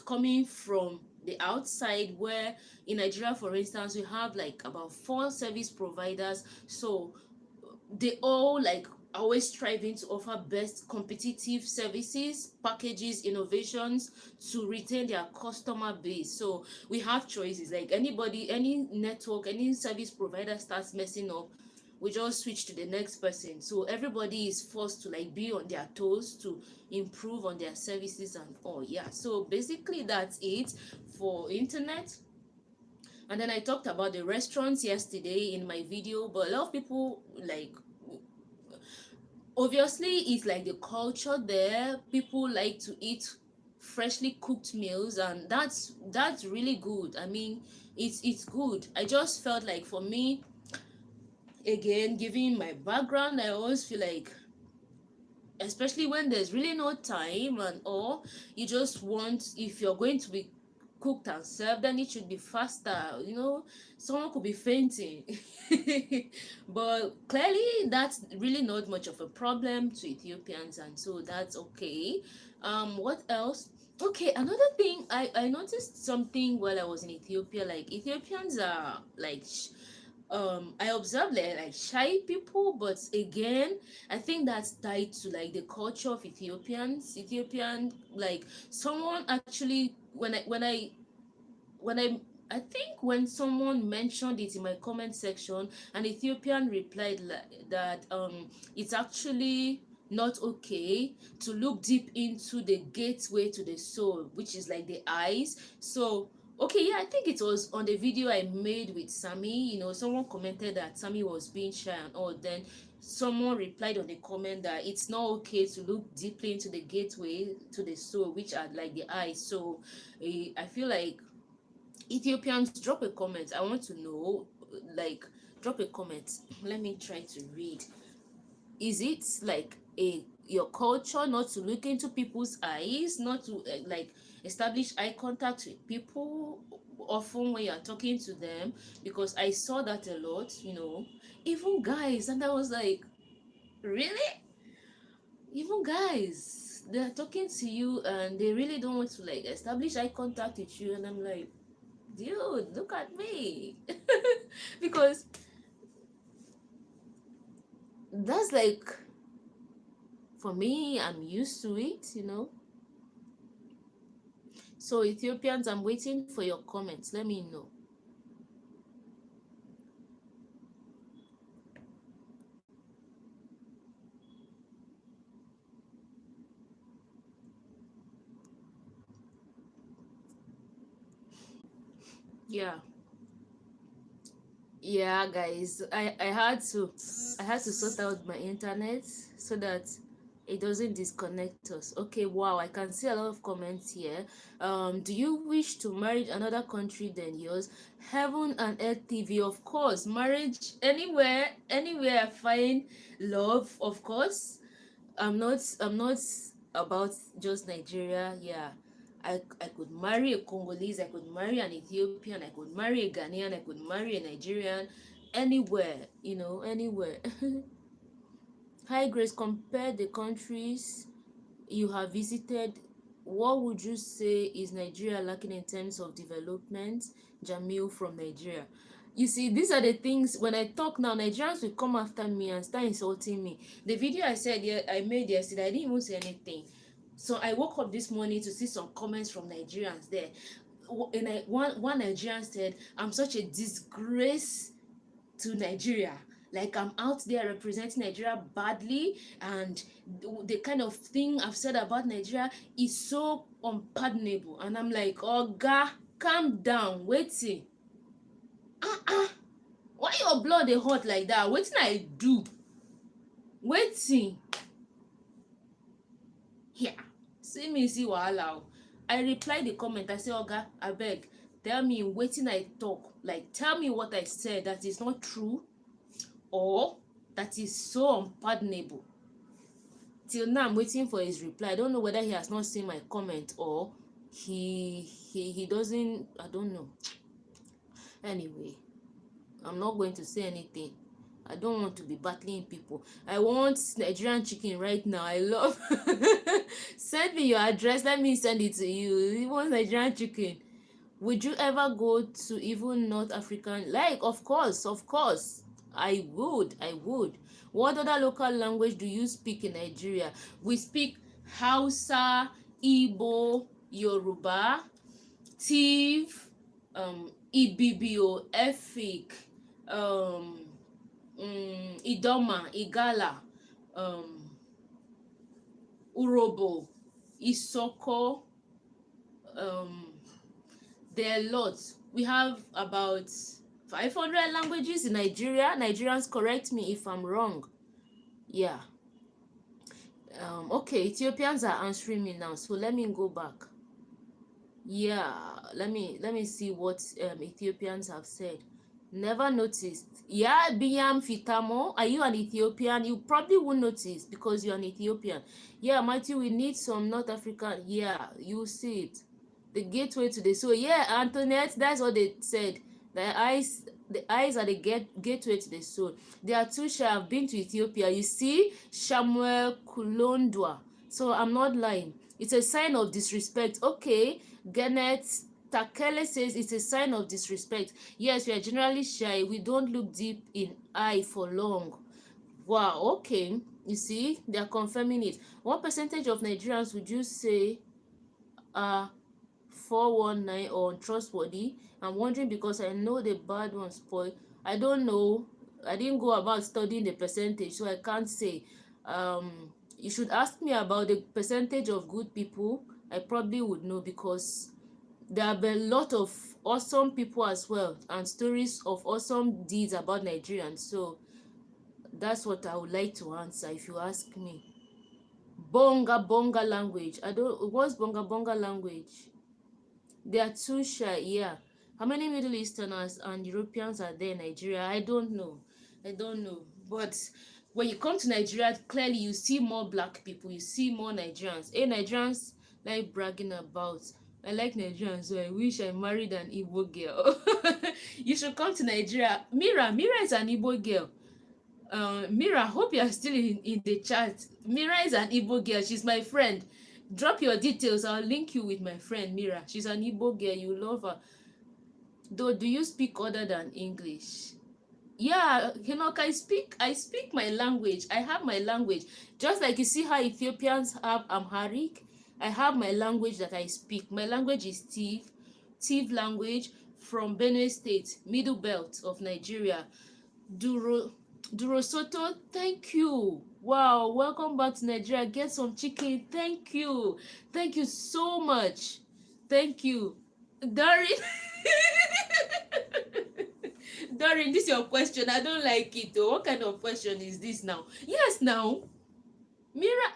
coming from the outside, where in Nigeria, for instance, we have like about 4 service providers. So they all like always striving to offer best competitive services, packages, innovations to retain their customer base. So we have choices. Like any network, any service provider starts messing up, we just switch to the next person. So everybody is forced to like be on their toes to improve on their services and all. Yeah, so basically that's it for internet. And then I talked about the restaurants yesterday in my video, but a lot of people like, obviously it's like the culture there. People like to eat freshly cooked meals, and that's really good. I mean, it's good. I just felt like, for me, again, given my background, I always feel like, especially when there's really no time and all, you just want, if you're going to be cooked and served, then it should be faster. Someone could be fainting. But clearly that's really not much of a problem to Ethiopians, and so that's okay. What else? Okay, another thing, I noticed something while I was in Ethiopia. Like, Ethiopians are like I observed like shy people, but again, I think that's tied to like the culture of Ethiopian. Like, someone actually, when I think when someone mentioned it in my comment section, an Ethiopian replied that it's actually not okay to look deep into the gateway to the soul, which is like the eyes. So okay, yeah, I think it was on the video I made with Sammy. Someone commented that Sammy was being shy and all. Then someone replied on the comment that it's not okay to look deeply into the gateway to the soul, which are like the eyes. So I feel like Ethiopians, drop a comment. I want to know, drop a comment. Let me try to read. Is it like your culture, not to look into people's eyes, not to like establish eye contact with people often when you're talking to them, because I saw that a lot, even guys, and I was like, really? Even guys, they're talking to you and they really don't want to like establish eye contact with you, and I'm like, dude, look at me. Because that's like, for me, I'm used to it. So Ethiopians, I'm waiting for your comments. Let me know. Yeah. Yeah, guys, I had to sort out my internet so that it doesn't disconnect us. Okay, wow, I can see a lot of comments here. Do you wish to marry another country than yours? Heaven and Earth TV, of course. Marriage anywhere I find love, of course. I'm not about just Nigeria. Yeah. I could marry a Congolese, I could marry an Ethiopian, I could marry a Ghanaian, I could marry a Nigerian, anywhere, anywhere. Hi Grace, compare the countries you have visited. What would you say is Nigeria lacking in terms of development? Jamil from Nigeria. You see, these are the things, when I talk now, Nigerians will come after me and start insulting me. The video I made yesterday, I didn't even say anything. So I woke up this morning to see some comments from Nigerians there. And one Nigerian said, I'm such a disgrace to Nigeria. Like, I'm out there representing Nigeria badly, and the kind of thing I've said about Nigeria is so unpardonable. And I'm like, oh God, calm down, waiting. Why your blood dey hot like that? Wetin I do? Waiting. Yeah. See me see wahala o. I reply the comment, I say, oga, abeg, tell me wetin I talk. Like, tell me what I said that is not true, or that is so unpardonable. Till now I'm waiting for his reply. I don't know whether he has not seen my comment, or he doesn't. I don't know. Anyway, I'm not going to say anything. I don't want to be battling people. I want Nigerian chicken right now. I love. Send me your address, let me send it to you. You want Nigerian chicken? Would you ever go to even North African? Like, of course, I would. What other local language do you speak in Nigeria? We speak Hausa, Igbo, Yoruba, Tiv, Ibibio, Efik, Idoma, Igala, Urobo, Isoko. There are lots. We have about 500 languages in Nigeria. Nigerians, correct me if I'm wrong. Yeah. Okay, Ethiopians are answering me now, so let me go back. Yeah, let me see what Ethiopians have said. Never noticed. Yeah, Biam Fitamo, are you an Ethiopian? You probably won't notice because you're an Ethiopian. Yeah, Matthew, we need some North African. Yeah, you see it. The gateway to the soul. Yeah, Antoinette, that's what they said. The eyes are the gateway to the soul. There are two shy. I've been to Ethiopia. You see, Samuel Kulondwa. So I'm not lying. It's a sign of disrespect. Okay, Gannett Takele says it's a sign of disrespect. Yes, we are generally shy. We don't look deep in eye for long. Wow, okay. You see, they are confirming it. What percentage of Nigerians would you say are 419 or untrustworthy? I'm wondering because I know the bad ones spoil. I don't know. I didn't go about studying the percentage, so I can't say. You should ask me about the percentage of good people. I probably would know because there have been a lot of awesome people as well, and stories of awesome deeds about Nigerians. So that's what I would like to answer if you ask me. Bonga bonga language. I don't. What's bonga bonga language? They are too shy. Yeah. How many Middle Easterners and Europeans are there in Nigeria? I don't know. But when you come to Nigeria, clearly you see more black people, you see more Nigerians. Hey, Nigerians like bragging about, I like Nigerians, so I wish I married an Igbo girl. You should come to Nigeria. Mira is an Igbo girl. Mira, hope you are still in the chat. Mira is an Igbo girl. She's my friend. Drop your details. I'll link you with my friend Mira. She's an Igbo girl. You love her. Though, do you speak other than English? Yeah, I speak my language. I have my language. Just like you see how Ethiopians have Amharic, I have my language that I speak. My language is Tiv language from Benue State, Middle Belt of Nigeria. Duro Soto, thank you. Wow, welcome back to Nigeria. Get some chicken. Thank you. Thank you so much. Thank you. Darren. Darren, this is your question. I don't like it though. What kind of question is this now? Yes, now. Mira.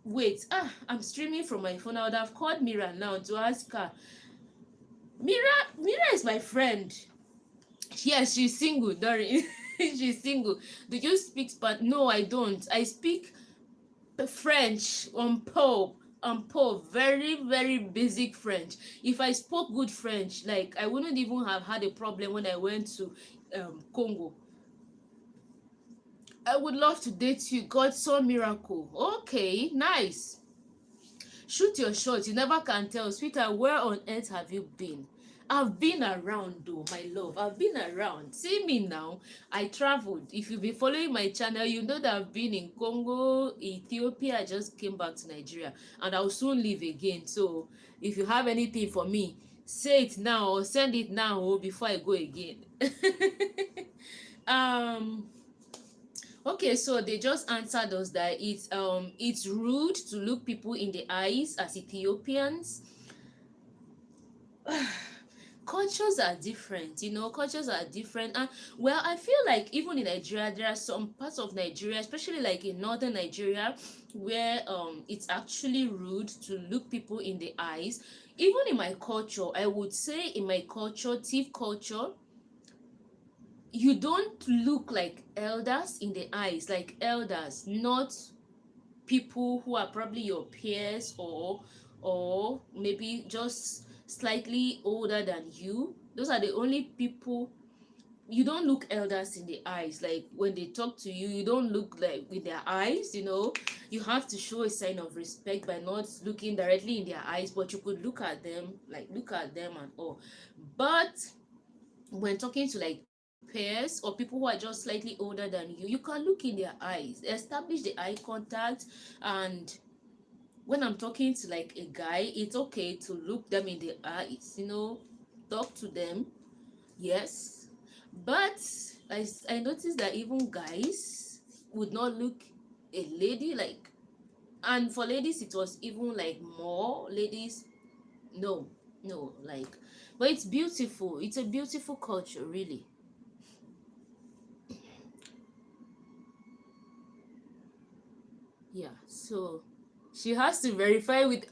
Wait, I'm streaming from my phone. I would have called Mira now to ask her. Mira is my friend. Yes, she's single, Darren. She's single. Do you speak Spanish? No, I don't. I speak French on Po, very, very basic French. If I spoke good French, like I wouldn't even have had a problem when I went to Congo. I would love to date you. God saw miracle. Okay, nice. Shoot your shot. You never can tell. Sweetheart, where on earth have you been? I've been around though, my love. I've been around. See me now. I traveled. If you've been following my channel, you know that I've been in Congo, Ethiopia. I just came back to Nigeria and I'll soon leave again. So if you have anything for me, say it now or send it now before I go again. Okay, so they just answered us that it's rude to look people in the eyes as Ethiopians. Cultures are different, cultures are different. And well, I feel like even in Nigeria, there are some parts of Nigeria, especially like in northern Nigeria, where it's actually rude to look people in the eyes. Even in my culture, I would say in my culture, Tiv culture, you don't look like elders in the eyes, like elders, not people who are probably your peers or maybe just slightly older than you. Those are the only people. You don't look elders in the eyes. Like when they talk to you, you don't look like with their eyes. You have to show a sign of respect by not looking directly in their eyes, but you could look at them and all. But when talking to like peers or people who are just slightly older than you, you can look in their eyes, establish the eye contact. And when I'm talking to like a guy, it's okay to look them in the eyes, talk to them, yes. But I noticed that even guys would not look a lady like, and for ladies it was even like more ladies, no, like, but it's beautiful. It's a beautiful culture, really. Yeah, so she has to verify with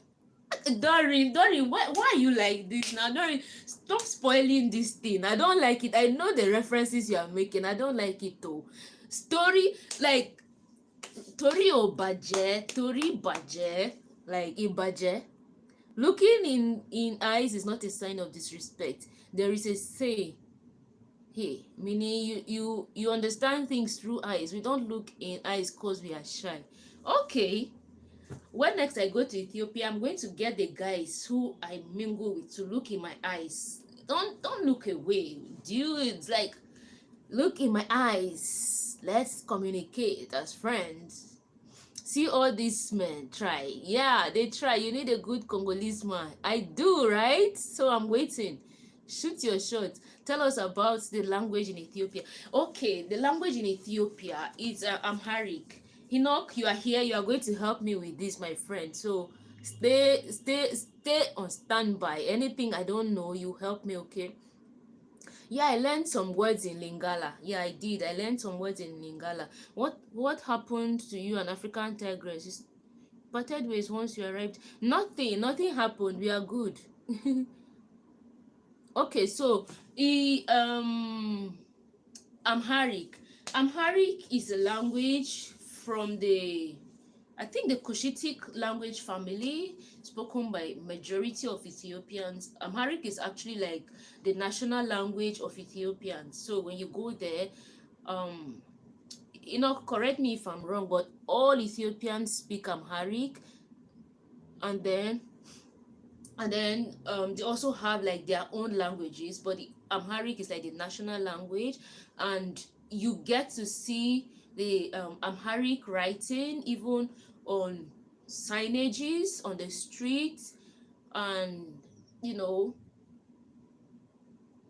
Doreen, why are you like this now? Doreen, stop spoiling this thing. I don't like it. I know the references you are making. I don't like it though. Story like Tori Baje, like Ibaje. Looking in eyes is not a sign of disrespect. There is a say. Hey, meaning you understand things through eyes. We don't look in eyes because we are shy. Okay. When next I go to Ethiopia, I'm going to get the guys who I mingle with to look in my eyes. Don't look away, dudes. Like, look in my eyes. Let's communicate as friends. See all these men try. Yeah, they try. You need a good Congolese man. I do, right? So I'm waiting. Shoot your shot. Tell us about the language in Ethiopia. Okay, the language in Ethiopia is Amharic. Enoch, you are here. You are going to help me with this, my friend. So stay on standby. Anything I don't know, you help me, okay? Yeah, I learned some words in Lingala. Yeah, I did. I learned some words in Lingala. What happened to you, an African tigress? You parted ways once you arrived. Nothing happened. We are good. Okay, so Amharic. Amharic is a language from the, I think, the Cushitic language family spoken by majority of Ethiopians. Amharic is actually like the national language of Ethiopians. So when you go there, um, correct me if I'm wrong, but all Ethiopians speak Amharic, and they also have like their own languages, but the Amharic is like the national language, and you get to see the Amharic writing even on signages on the street, and you know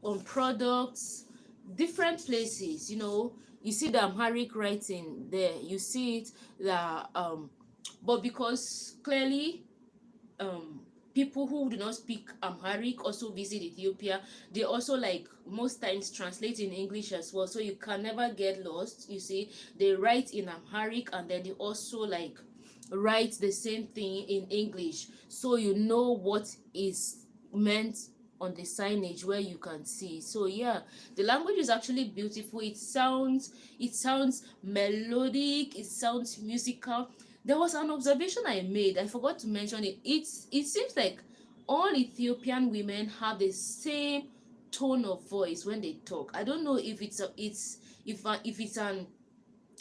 on products, different places. You see the Amharic writing there, you see it that but because clearly um people who do not speak Amharic also visit Ethiopia, they also like most times translate in English as well, so you can never get lost. You see, they write in Amharic and then they also like write the same thing in English, so you know what is meant on the signage where you can see. So yeah, the language is actually beautiful. It sounds melodic, it sounds musical. There was an observation I made, I forgot to mention it. It seems like all Ethiopian women have the same tone of voice when they talk. I don't know if it's an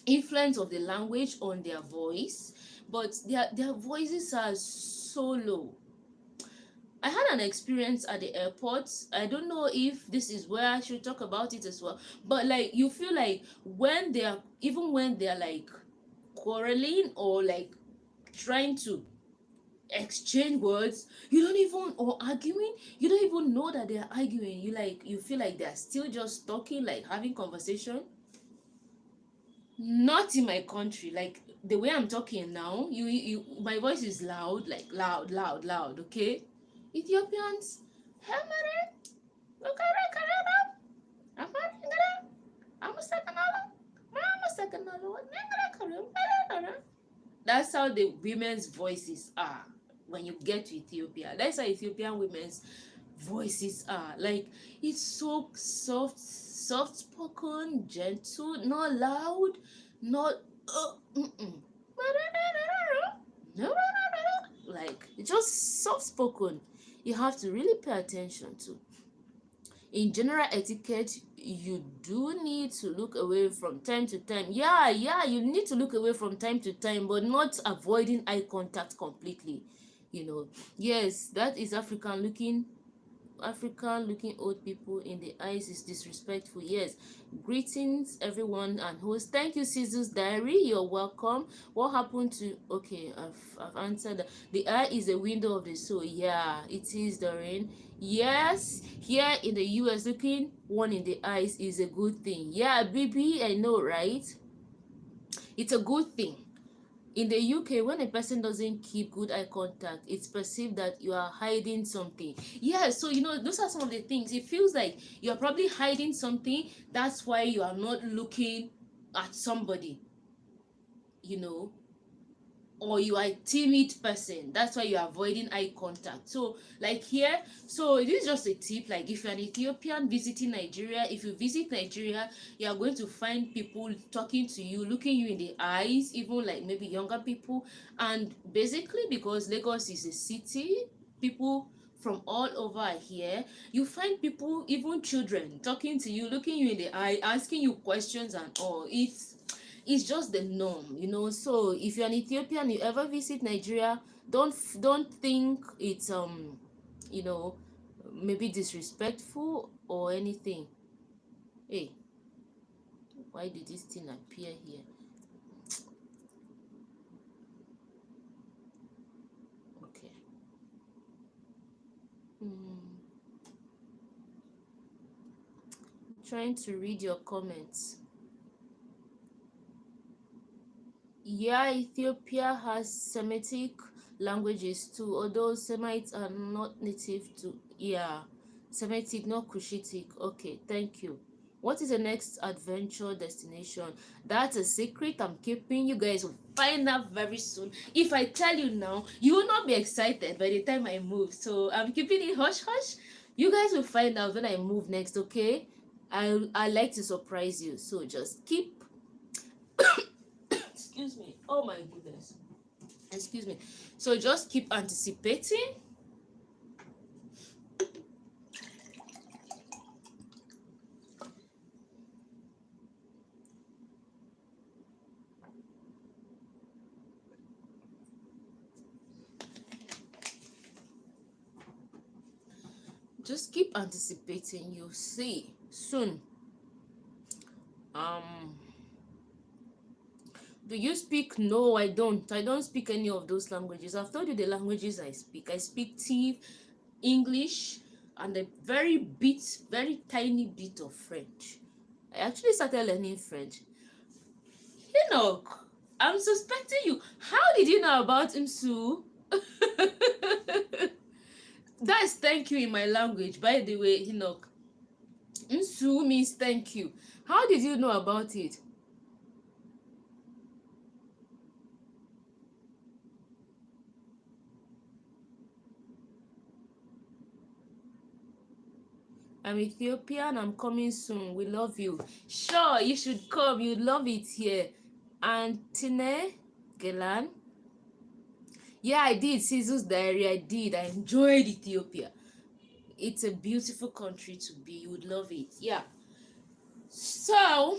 influence of the language on their voice, but their voices are so low. I had an experience at the airport. I don't know if this is where I should talk about it as well, but like you feel like when they're like quarreling or like trying to exchange words, you don't even, or arguing, you don't even know that they're arguing. You feel like they're still just talking, like having conversation. Not in my country. Like the way I'm talking now, my voice is loud, like loud, loud, loud. Okay, Ethiopians. That's how the women's voices are when you get to Ethiopia. That's how Ethiopian women's voices are. Like it's so soft, soft spoken, gentle, not loud, not like it's just soft spoken. You have to really pay attention to. In general etiquette, you do need to look away from time to time. Yeah, you need to look away from time to time, but not avoiding eye contact completely. Yes, that is African looking old people in the eyes is disrespectful. Yes. Greetings, everyone, and host. Thank you, Caesar's Diary. You're welcome. What happened to. Okay, I've answered that. The eye is a window of the soul. Yeah, it is, Doreen. Yes, here in the US, looking one in the eyes is a good thing. Yeah, baby, I know, right? It's a good thing. In the UK, when a person doesn't keep good eye contact, it's perceived that you are hiding something. Yeah, so those are some of the things. It feels like you're probably hiding something. That's why you are not looking at somebody, you know, or you are a timid person. That's why you're avoiding eye contact. So, like here, so this is just a tip. Like, if you're an Ethiopian visiting Nigeria, if you visit Nigeria, you are going to find people talking to you, looking you in the eyes, even like maybe younger people. And basically, because Lagos is a city, people from all over are here. You find people, even children, talking to you, looking you in the eye, asking you questions and all. It's just the norm. So if you're an Ethiopian, you ever visit Nigeria, don't think it's you know maybe disrespectful or anything. Hey, why did this thing appear here? Okay. I'm trying to read your comments. Yeah, Ethiopia has Semitic languages too, although Semites are not native to. Yeah, Semitic, not Cushitic. Okay, thank you. What is the next adventure destination? That's a secret I'm keeping. You guys will find out very soon. If I tell you now, you will not be excited by the time I move. So I'm keeping it hush hush. You guys will find out when I move next, okay? I like to surprise you. So just keep Excuse me. Oh my goodness. Excuse me. So just keep anticipating. Just keep anticipating. You'll see soon. Um, do you speak? No, I don't. I don't speak any of those languages. I've told you the languages I speak. I speak Tiv, English, and a very tiny bit of French. I actually started learning French. Enoch, I'm suspecting you. How did you know about Msu? That's thank you in my language, by the way, Enoch. Msu means thank you. How did you know about it? I'm Ethiopian. I'm coming soon. We love you. Sure, you should come. You love it here. Antine Gelan. Yeah, I did. Caesar's Diary. I did. I enjoyed Ethiopia. It's a beautiful country to be. You would love it. Yeah. So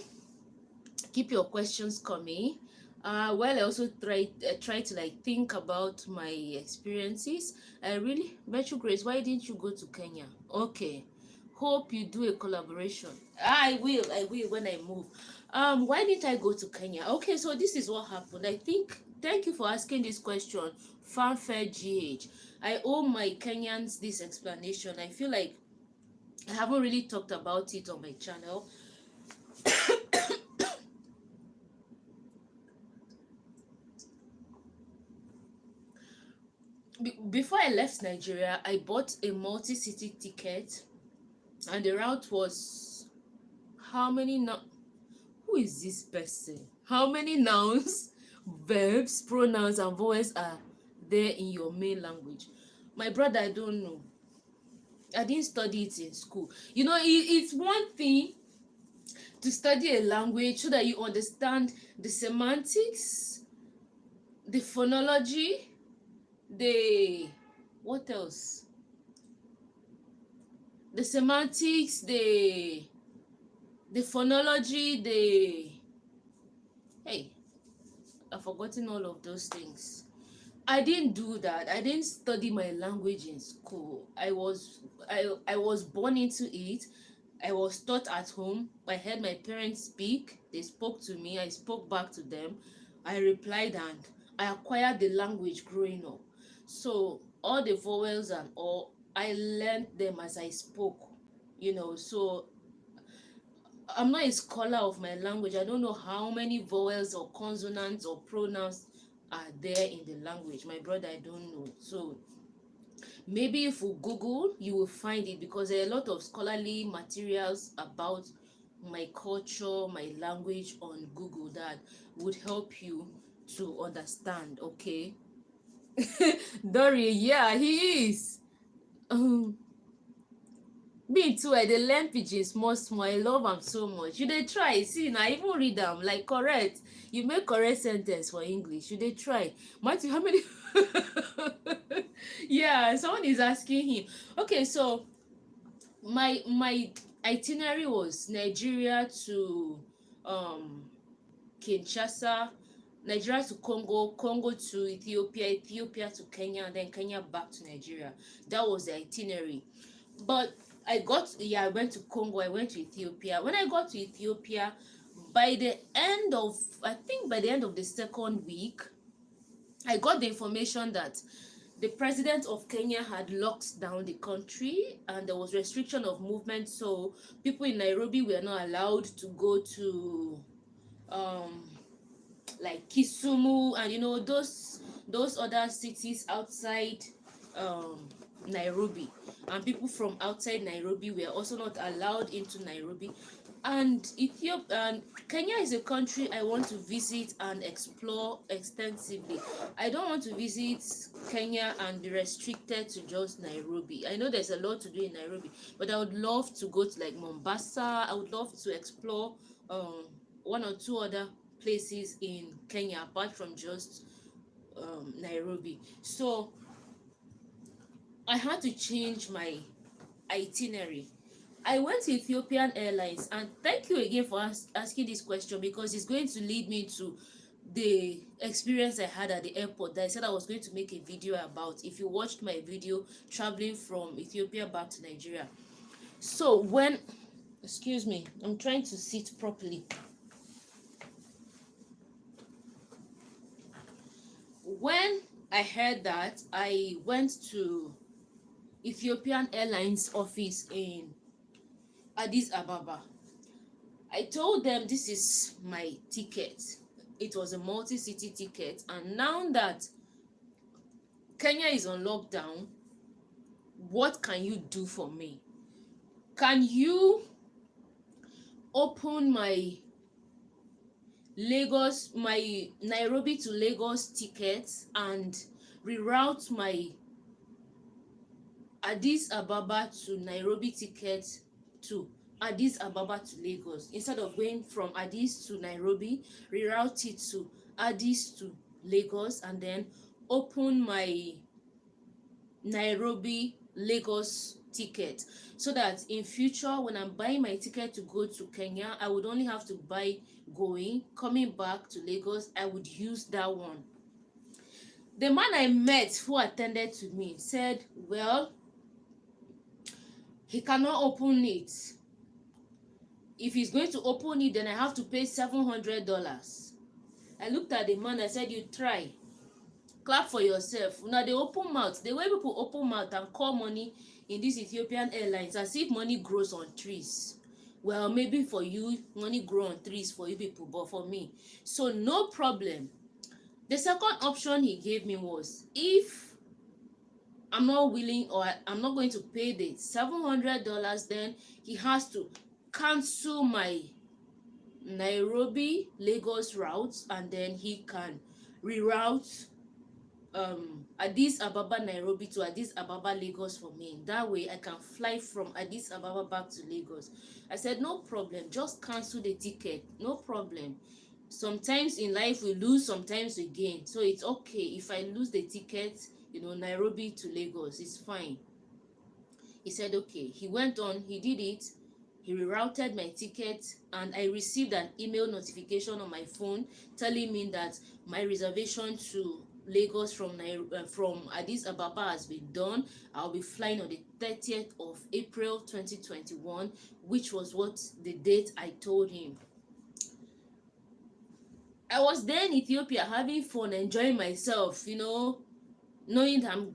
keep your questions coming. Well, I also try to like think about my experiences. I really, Virtue Grace, why didn't you go to Kenya? Okay, hope you do a collaboration. I will when I move. Why didn't I go to Kenya? Okay, so this is what happened. I think, thank you for asking this question, Fanfare GH. I owe my Kenyans this explanation. I feel like I haven't really talked about it on my channel. Before I left Nigeria, I bought a multi-city ticket, and the route was how many now? Who is this person? How many nouns, verbs, pronouns, and vowels are there in your main language? My brother, I don't know. I didn't study it in school. You know, it's one thing to study a language so that you understand the semantics, the phonology, the what else? The semantics, the phonology, hey, I've forgotten all of those things. I didn't do that. I didn't study my language in school. I was born into it. I was taught at home. I heard my parents speak. They spoke to me. I spoke back to them. I replied, and I acquired the language growing up. So all the vowels and all, I learned them as I spoke. So I'm not a scholar of my language. I don't know how many vowels or consonants or pronouns are there in the language. My brother, I don't know. So maybe if you Google, you will find it, because there are a lot of scholarly materials about my culture, my language on Google that would help you to understand, okay? Dory, yeah, he is. Me too, I dey learn pidgin small small. I love am so much. You dey try, see na, even read am like correct. You make correct sentence for English. You dey try. Matthew, how many? Yeah, someone is asking him. Okay, so my itinerary was Nigeria to Kinshasa, Nigeria to Congo, Congo to Ethiopia, Ethiopia to Kenya, and then Kenya back to Nigeria. That was the itinerary. But I went to Congo, I went to Ethiopia. When I got to Ethiopia, by the end of the second week, I got the information that the president of Kenya had locked down the country and there was restriction of movement, so people in Nairobi were not allowed to go to like Kisumu and those other cities outside Nairobi, and people from outside Nairobi were also not allowed into Nairobi. And Ethiopia and Kenya is a country I want to visit and explore extensively. I don't want to visit Kenya and be restricted to just Nairobi. I know there's a lot to do in Nairobi, but I would love to go to like Mombasa. I would love to explore one or two other places in Kenya apart from just Nairobi. So I had to change my itinerary. I went to Ethiopian Airlines, and thank you again for asking this question, because it's going to lead me to the experience I had at the airport that I said I was going to make a video about. If you watched my video traveling from Ethiopia back to Nigeria. So when, excuse me, I'm trying to sit properly. When I heard that, I went to Ethiopian Airlines office in Addis Ababa. I told them this is my ticket. It was a multi-city ticket, and now that Kenya is on lockdown, what can you do for me? Can you open my Nairobi to Lagos ticket and reroute my Addis Ababa to Nairobi ticket to Addis Ababa to Lagos, instead of going from Addis to Nairobi, reroute it to Addis to Lagos, and then open my Nairobi Lagos ticket, so that in future when I'm buying my ticket to go to Kenya, I would only have to buy coming back to Lagos, I would use that one. The man I met who attended to me said, well, he cannot open it. If he's going to open it, then I have to pay $700. I looked at the man, I said, you try. Clap for yourself. Now they open mouth. The way people open mouth and call money in this Ethiopian Airlines, as if money grows on trees. Well, maybe for you, money grows on trees for you people, but for me. So no problem. The second option he gave me was, if I'm not willing, or I'm not going to pay the $700, then he has to cancel my Nairobi Lagos route, and then he can reroute Addis Ababa Nairobi to Addis Ababa Lagos for me. That way I can fly from Addis Ababa back to Lagos. I said, no problem, just cancel the ticket, no problem. Sometimes in life we lose, sometimes we gain, so it's okay if I lose the ticket, Nairobi to Lagos, it's fine. He said okay. He went on, he did it, he rerouted my ticket, and I received an email notification on my phone telling me that my reservation to Lagos from Addis Ababa has been done. I'll be flying on the 30th of April 2021, which was what the date I told him. I was there in Ethiopia having fun, enjoying myself, knowing that I'm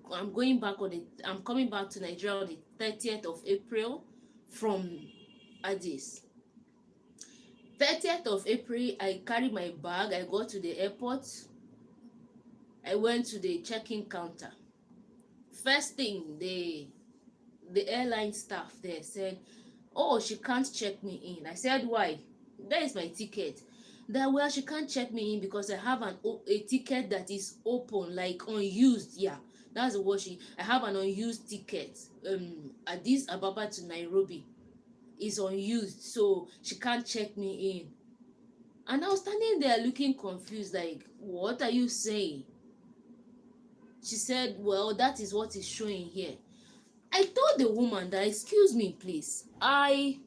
coming back to Nigeria on the 30th of April from Addis. 30th of April, I carried my bag, I got to the airport, I went to the check-in counter. First thing, the airline staff there said, oh, she can't check me in. I said, why? That is my ticket. That, well, she can't check me in because I have a ticket that is open, like unused. Yeah, that's what I have an unused ticket. Addis Ababa to Nairobi is unused, so she can't check me in. And I was standing there looking confused, like, what are you saying? She said, well, that is what is showing here. I told the woman that, excuse me, please, I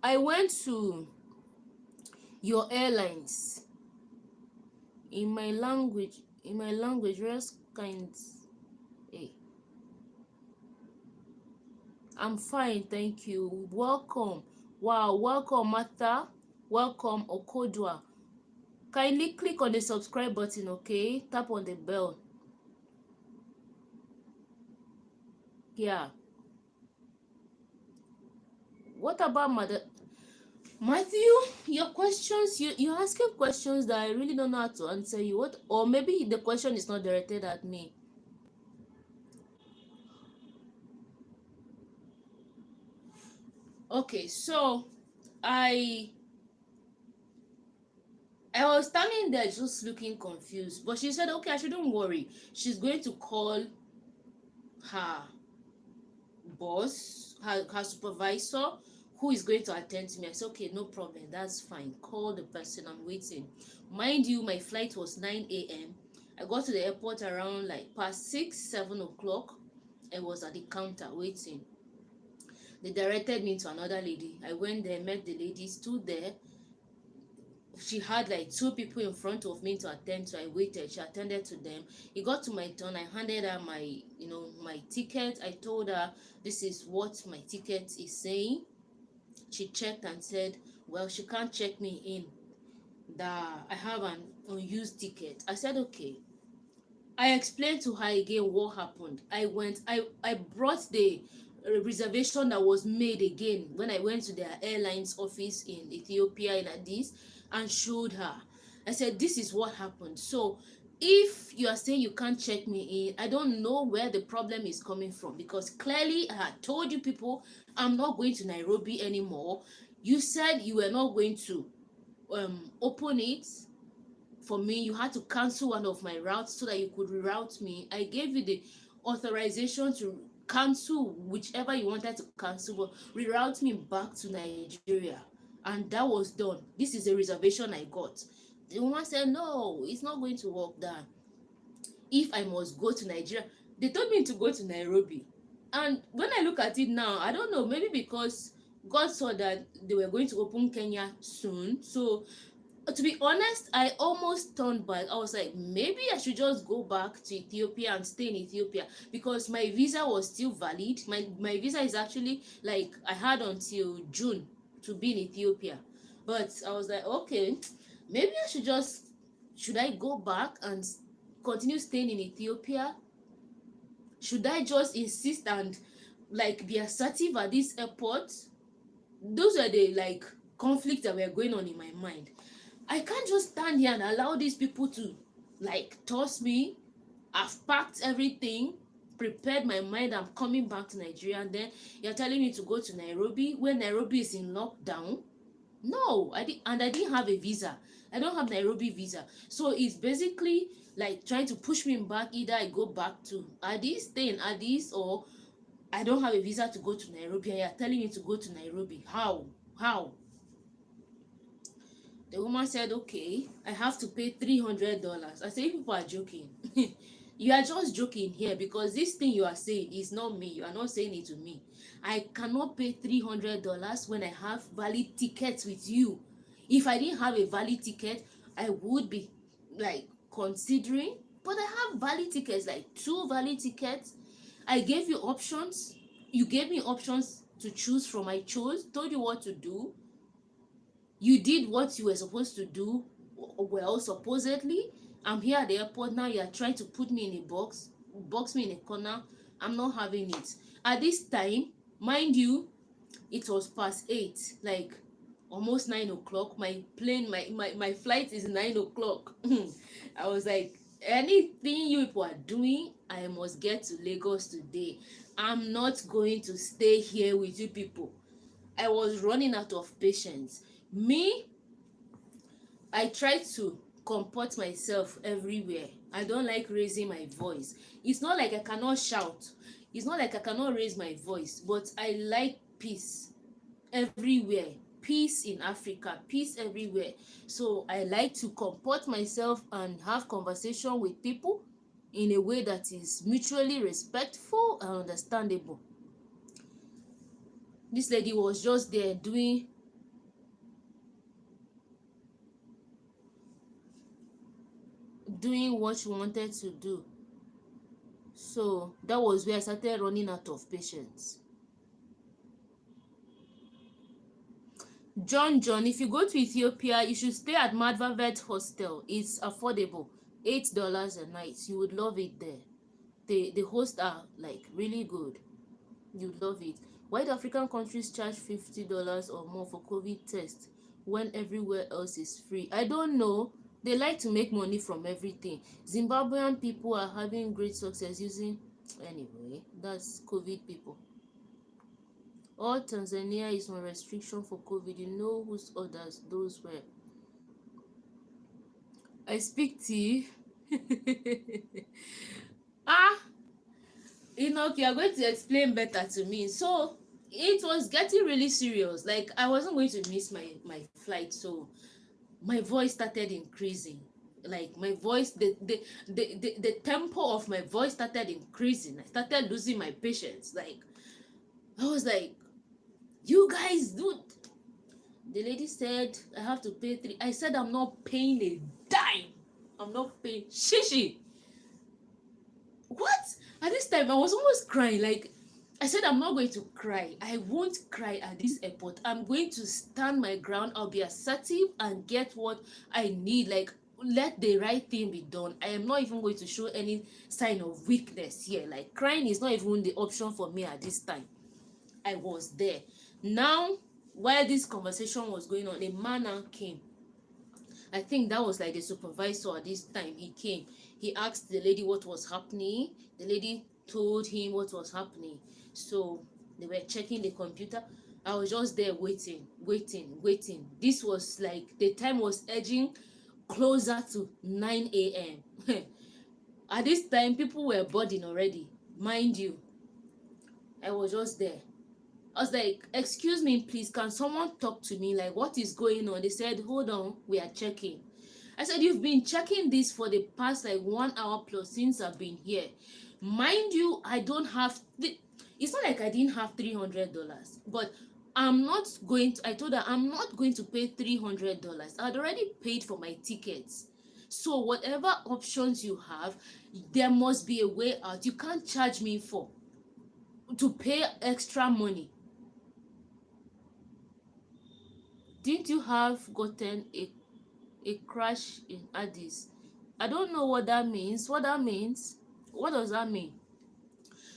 went to your airlines. In my language, just hey, I'm fine, thank you. Welcome. Wow, welcome, Martha. Welcome, Okodwa. Kindly click on the subscribe button, okay? Tap on the bell. Yeah. What about Matthew? Your questions, you're asking questions that I really don't know how to answer you. What? Or maybe the question is not directed at me. Okay, so I was standing there just looking confused, but she said, okay, I shouldn't worry. She's going to call her boss, her supervisor, who is going to attend to me? I said, okay, no problem, that's fine. Call the person, I'm waiting. Mind you, my flight was 9 a.m. I got to the airport around like past 6, 7 o'clock. I was at the counter waiting. They directed me to another lady. I went there, met the lady, stood there. She had like two people in front of me to attend to. I waited, she attended to them. It got to my turn. I handed her my, my ticket. I told her this is what my ticket is saying. She checked and said, well, she can't check me in, that I have an unused ticket. I said, okay. I explained to her again what happened. I brought the reservation that was made again when I went to their airlines office in Ethiopia, in Addis, and showed her. I said, this is what happened. So if you are saying you can't check me in, I don't know where the problem is coming from, because clearly I had told you people I'm not going to Nairobi anymore. You said you were not going to open it for me. You had to cancel one of my routes so that you could reroute me. I gave you the authorization to cancel whichever you wanted to cancel, but reroute me back to Nigeria, and that was done. This is a reservation I got. The woman said, no, it's not going to work that if I must go to Nigeria. They told me to go to Nairobi, and when I look at it now, I don't know, maybe because God saw that they were going to open Kenya soon. So to be honest, I almost turned back. I was like, maybe I should just go back to Ethiopia and stay in Ethiopia, because my visa was still valid. My visa is actually, like, I had until June to be in Ethiopia. But I was like, okay, maybe I should I go back and continue staying in Ethiopia? Should I just insist and like be assertive at this airport? Those were the like conflicts that were going on in my mind. I can't just stand here and allow these people to like toss me. I've packed everything, prepared my mind, I'm coming back to Nigeria, and then you're telling me to go to Nairobi when Nairobi is in lockdown. No, I didn't have a visa. I don't have Nairobi visa. So it's basically like trying to push me back. Either I go back to Addis, stay in Addis, or I don't have a visa to go to Nairobi, and you're telling me to go to Nairobi. How? The woman said, okay, I have to pay $300. I said, people are joking. You are just joking here, because this thing you are saying is not me. You are not saying it to me. I cannot pay $300 when I have valid tickets with you. If I didn't have a valid ticket, I would be like considering, but I have valid tickets, like 2 valid tickets. I gave you options. You gave me options to choose from. I chose, told you what to do. You did what you were supposed to do. Well, supposedly I'm here at the airport now. You are trying to put me in a box me in a corner. I'm not having it. At this time, mind you, it was past 8, like almost 9 o'clock. My flight is 9 o'clock. I was like, anything you people are doing, I must get to Lagos today. I'm not going to stay here with you people. I was running out of patience. I try to comport myself everywhere. I don't like raising my voice. It's not like I cannot shout. It's not like I cannot raise my voice, but I like peace everywhere. Peace in Africa, peace everywhere. So I like to comport myself and have conversation with people in a way that is mutually respectful and understandable. This lady was just there doing what she wanted to do. So that was where I started running out of patience. John, if you go to Ethiopia, you should stay at Madvavet Hostel. It's affordable, $8 a night. You would love it there. The hosts are like really good. You'd love it. Why do African countries charge $50 or more for COVID tests when everywhere else is free? I don't know. They like to make money from everything. Zimbabwean people are having great success using, anyway, that's COVID people. All Tanzania is on restriction for COVID. You know whose orders those were. I speak tea. Enoch, you are going to explain better to me. So it was getting really serious. Like I wasn't going to miss my flight, so my voice started increasing. Like my voice, the tempo of my voice started increasing. I started losing my patience. Like I was like, you guys do. The lady said I have to pay three. I said I'm not paying a dime. I'm not paying shishi. What? At this time I was almost crying. Like I said, I'm not going to cry. I won't cry at this airport. I'm going to stand my ground. I'll be assertive and get what I need. Like, let the right thing be done. I am not even going to show any sign of weakness here. Like, crying is not even the option for me at this time. I was there. Now, while this conversation was going on, a man now came. I think that was like the supervisor at this time. He came. He asked the lady what was happening. The lady told him what was happening. So they were checking the computer. I was just there waiting. This was like the time was edging closer to 9 a.m. At this time, people were boarding already. Mind you, I was just there. I was like, excuse me, please, can someone talk to me? Like, what is going on? They said, hold on, we are checking. I said, you've been checking this for the past like 1 hour plus since I've been here. Mind you, I don't have, it's not like I didn't have $300, but I'm not going to, I told her, I'm not going to pay $300. I'd already paid for my tickets. So whatever options you have, there must be a way out. You can't charge me to pay extra money. Didn't you have gotten a crash in Addis? I don't know what that means. What does that mean?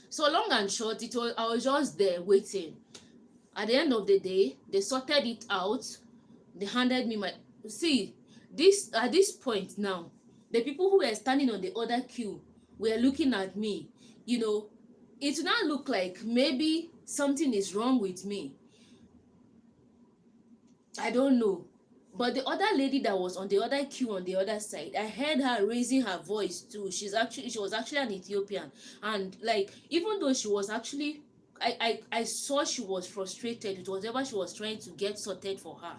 So long and short, I was just there waiting. At the end of the day, they sorted it out. They handed me my, see, this at this point now, the people who were standing on the other queue were looking at me. You know, it did not look like maybe something is wrong with me. I don't know. But the other lady that was on the other queue on the other side, I heard her raising her voice too. She was actually an Ethiopian. And like, even though she was actually, I saw she was frustrated with whatever she was trying to get sorted for her.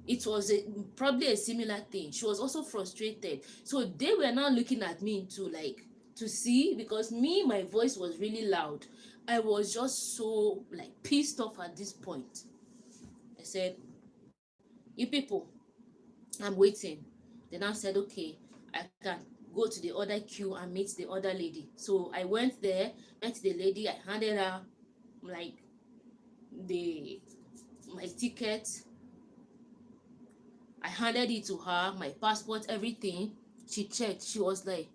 It was probably a similar thing. She was also frustrated. So they were now looking at me too, like, to see, because my voice was really loud. I was just so like pissed off at this point. I said, you people, I'm waiting. They now said, okay, I can go to the other queue and meet the other lady. So I went there, met the lady. I handed her like my ticket. I handed it to her, my passport, everything. She checked. She was like,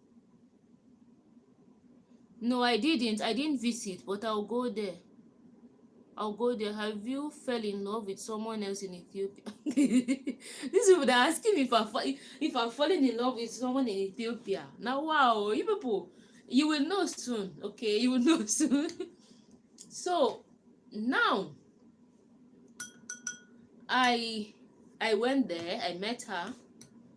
no, I didn't visit, but I'll go there. Have you fell in love with someone else in Ethiopia? These people that are asking me if I'm falling in love with someone in Ethiopia. Now, wow, you people, you will know soon, okay? You will know soon. So now, I went there. I met her.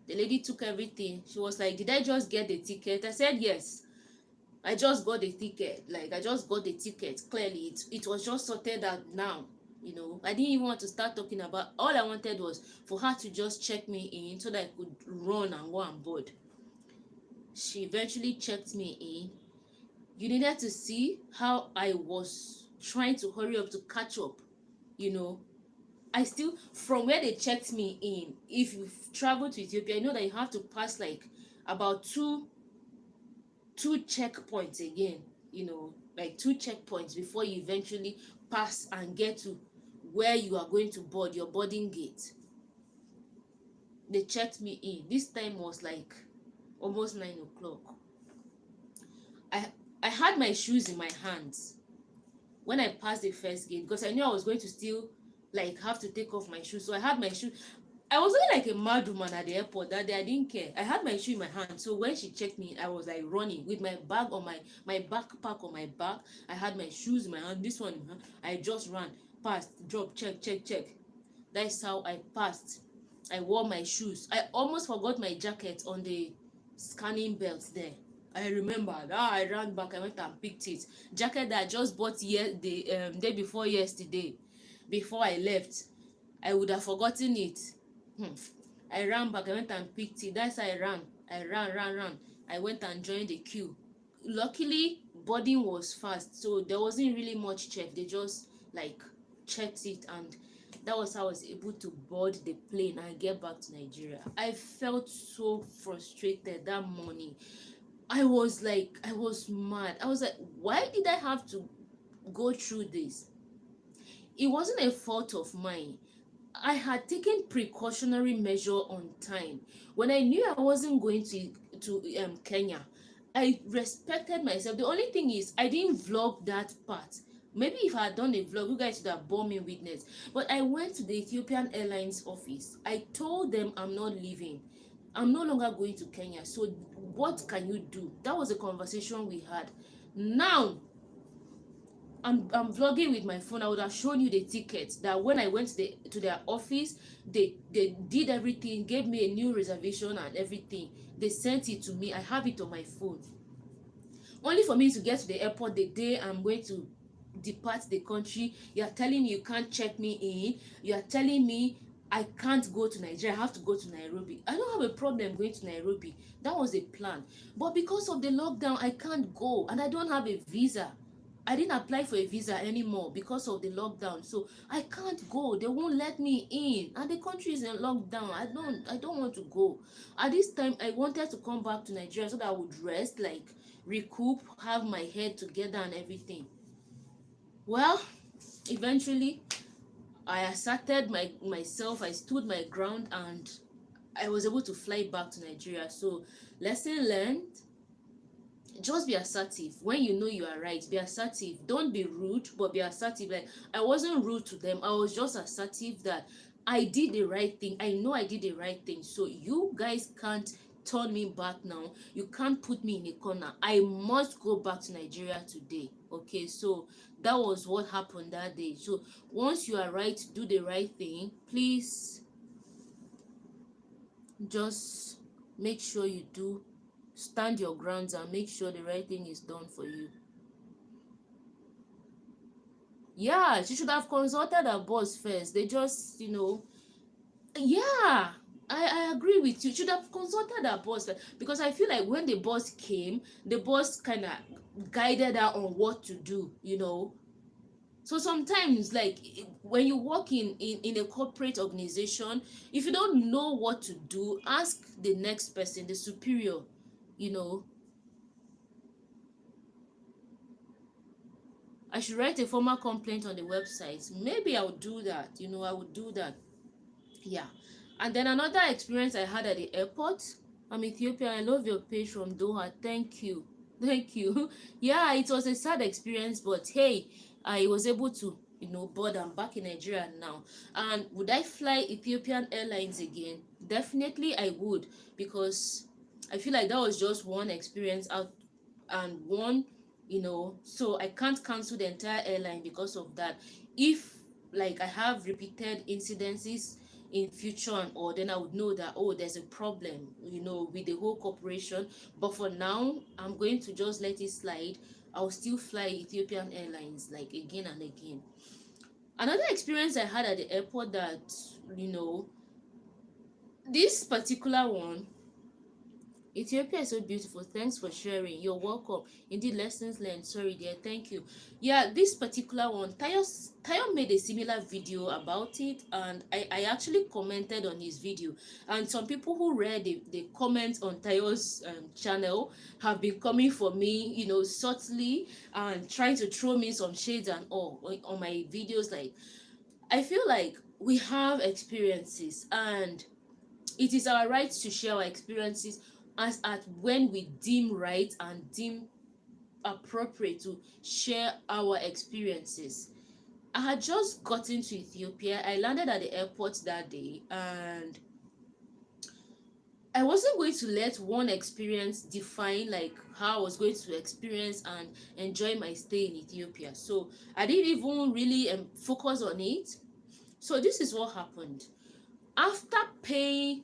The lady took everything. She was like, "Did I just get the ticket?" I said, "Yes. I just got the ticket. Like, I just got the ticket. Clearly, it was just sorted out now. You know, I didn't even want to start talking about. All I wanted was for her to just check me in so that I could run and go on board. She eventually checked me in. You needed to see how I was trying to hurry up to catch up. You know, I still, from where they checked me in, if you've traveled to Ethiopia, you know that you have to pass like about two checkpoints again, you know, like 2 checkpoints before you eventually pass and get to where you are going to board, your boarding gate. They checked me in. This time was like almost 9 o'clock. I had my shoes in my hands when I passed the first gate, because I knew I was going to still like have to take off my shoes. So I had my shoes. I was looking like a mad woman at the airport that day. I didn't care. I had my shoe in my hand. So when she checked me, I was like running with my bag on my backpack on my back. I had my shoes in my hand. This one, I just ran, passed, drop, check. That's how I passed. I wore my shoes. I almost forgot my jacket on the scanning belt there. I remember that I ran back. I went and picked it. Jacket that I just bought the day before yesterday, before I left. I would have forgotten it. Hmm. I ran back. I went and picked it. That's how I ran. I ran. I went and joined the queue. Luckily, boarding was fast, so there wasn't really much check. They just like checked it, and that was how I was able to board the plane and get back to Nigeria. I felt so frustrated that morning. I was mad. I was like, why did I have to go through this? It wasn't a fault of mine. I had taken precautionary measure on time. When I knew I wasn't going to Kenya, I respected myself. The only thing is I didn't vlog that part. Maybe if I had done a vlog, you guys would have borne me witness. But I went to the Ethiopian Airlines office. I told them I'm not leaving. I'm no longer going to Kenya. So what can you do? That was a conversation we had. Now I'm vlogging with my phone. I would have shown you the tickets that when I went to their office, they did everything, gave me a new reservation and everything. They sent it to me. I have it on my phone. Only for me to get to the airport the day I'm going to depart the country, you are telling me you can't check me in. You are telling me I can't go to Nigeria. I have to go to Nairobi. I don't have a problem going to Nairobi. That was a plan. But because of the lockdown, I can't go, and I don't have a visa. I didn't apply for a visa anymore because of the lockdown, so I can't go. They won't let me in, and the country is in lockdown. I don't want to go. At this time, I wanted to come back to Nigeria so that I would rest, like recoup, have my head together and everything. Well, eventually I asserted myself. I stood my ground, and I was able to fly back to Nigeria. So lesson learned: just be assertive. When you know you are right, be assertive. Don't be rude, but be assertive. Like, I wasn't rude to them. I was just assertive that I did the right thing. I know I did the right thing. So you guys can't turn me back now. You can't put me in a corner. I must go back to Nigeria today. Okay, so that was what happened that day. So once you are right, do the right thing. Please just make sure you do stand your grounds and make sure the right thing is done for you. Yeah, she should have consulted her boss first. They just, yeah, I agree with you. She should have consulted her boss first, because I feel like when the boss came, the boss kind of guided her on what to do. So sometimes, like, when you work in a corporate organization, if you don't know what to do, ask the next person, the superior. I should write a formal complaint on the website. Maybe I would do that. I would do that. Yeah. And then another experience I had at the airport. I'm Ethiopian. I love your page from Doha. Thank you. Thank you. Yeah, it was a sad experience, but hey, I was able to, board. I'm back in Nigeria now. And would I fly Ethiopian Airlines again? Definitely I would, because I feel like that was just one experience out and one, so I can't cancel the entire airline because of that. If like I have repeated incidences in future and all, then I would know that, oh, there's a problem, with the whole corporation. But for now, I'm going to just let it slide. I'll still fly Ethiopian Airlines, like, again and again. Another experience I had at the airport that, this particular one, Ethiopia is so beautiful. Thanks for sharing. You're welcome. Indeed, lessons learned. Sorry, dear. Thank you. Yeah, this particular one, Tayo made a similar video about it, and I actually commented on his video. And some people who read the comments on Tayo's channel have been coming for me, subtly, and trying to throw me some shades and all on my videos. Like, I feel like we have experiences, and it is our right to share our experiences as at when we deem right and deem appropriate to share our experiences. I had just gotten to Ethiopia. I landed at the airport that day, and I wasn't going to let one experience define like how I was going to experience and enjoy my stay in Ethiopia. So I didn't even really focus on it. So this is what happened. After paying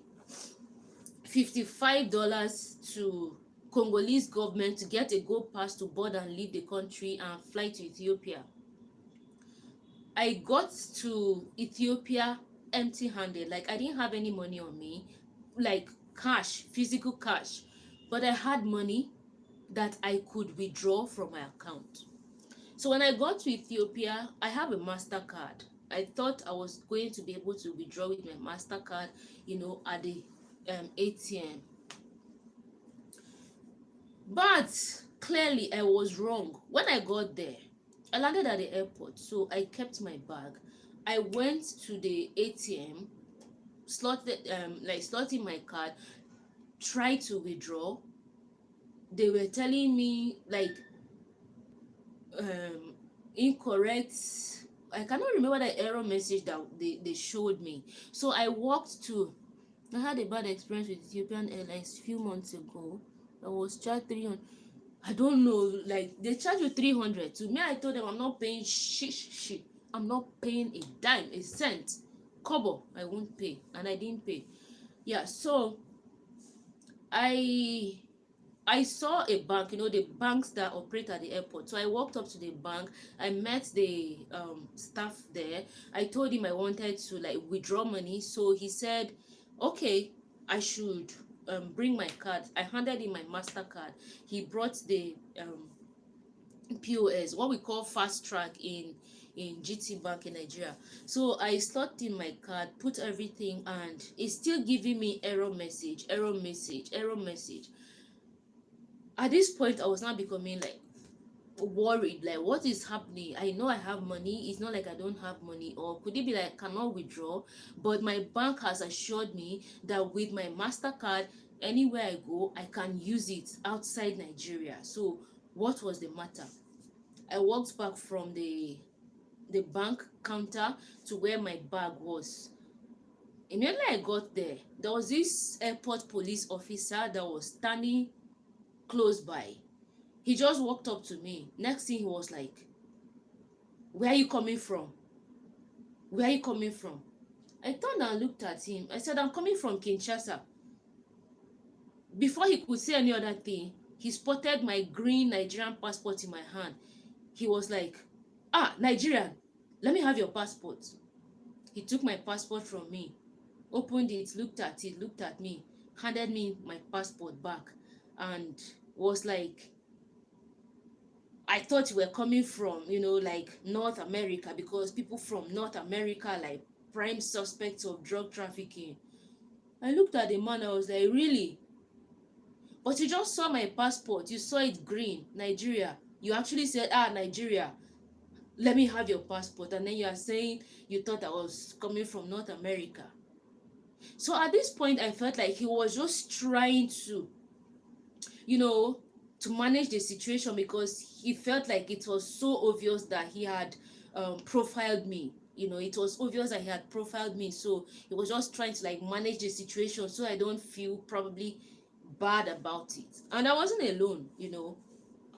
$55 to Congolese government to get a go pass to board and leave the country and fly to Ethiopia. I got to Ethiopia empty-handed. Like, I didn't have any money on me, like cash, physical cash, but I had money that I could withdraw from my account. So when I got to Ethiopia, I have a MasterCard. I thought I was going to be able to withdraw with my MasterCard, at the ATM. But clearly I was wrong. When I got there, I landed at the airport, so I kept my bag. I went to the ATM, slotting my card, tried to withdraw. They were telling me like incorrect. I cannot remember the error message that they showed me. So I had a bad experience with Ethiopian Airlines a few months ago. I was charged 300. I don't know, like they charge you 300. To me, I told them I'm not paying shit. I'm not paying a dime, a cent, kobo. I won't pay, and I didn't pay. Yeah, so I saw a bank, the banks that operate at the airport. So I walked up to the bank. I met the staff there. I told him I wanted to like withdraw money. So he said, okay, I should bring my card. I handed him my MasterCard. He brought the POS, what we call fast track in GT Bank in Nigeria. So I slot in my card, put everything, and it's still giving me error message. At this point, I was now becoming like worried, like what is happening? I know I have money. It's not like I don't have money. Or could it be like I cannot withdraw? But my bank has assured me that with my MasterCard, anywhere I go, I can use it outside Nigeria. So what was the matter? I walked back from the bank counter to where my bag was. Immediately I got there, there was this airport police officer that was standing close by. He just walked up to me. Next thing he was like, where are you coming from? I turned and looked at him. I said, I'm coming from Kinshasa. Before he could say any other thing, he spotted my green Nigerian passport in my hand. He was like, Nigerian, let me have your passport. He took my passport from me, opened it, looked at me, handed me my passport back, and was like, I thought you were coming from, like North America, because people from North America are like prime suspects of drug trafficking. I looked at the man, I was like, really? But you just saw my passport, you saw it green, Nigeria. You actually said, Nigeria, let me have your passport. And then you are saying you thought I was coming from North America. So at this point, I felt like he was just trying to, to manage the situation, because he felt like it was so obvious that he had profiled me. It was obvious that he had profiled me. So he was just trying to like manage the situation so I don't feel probably bad about it. And I wasn't alone,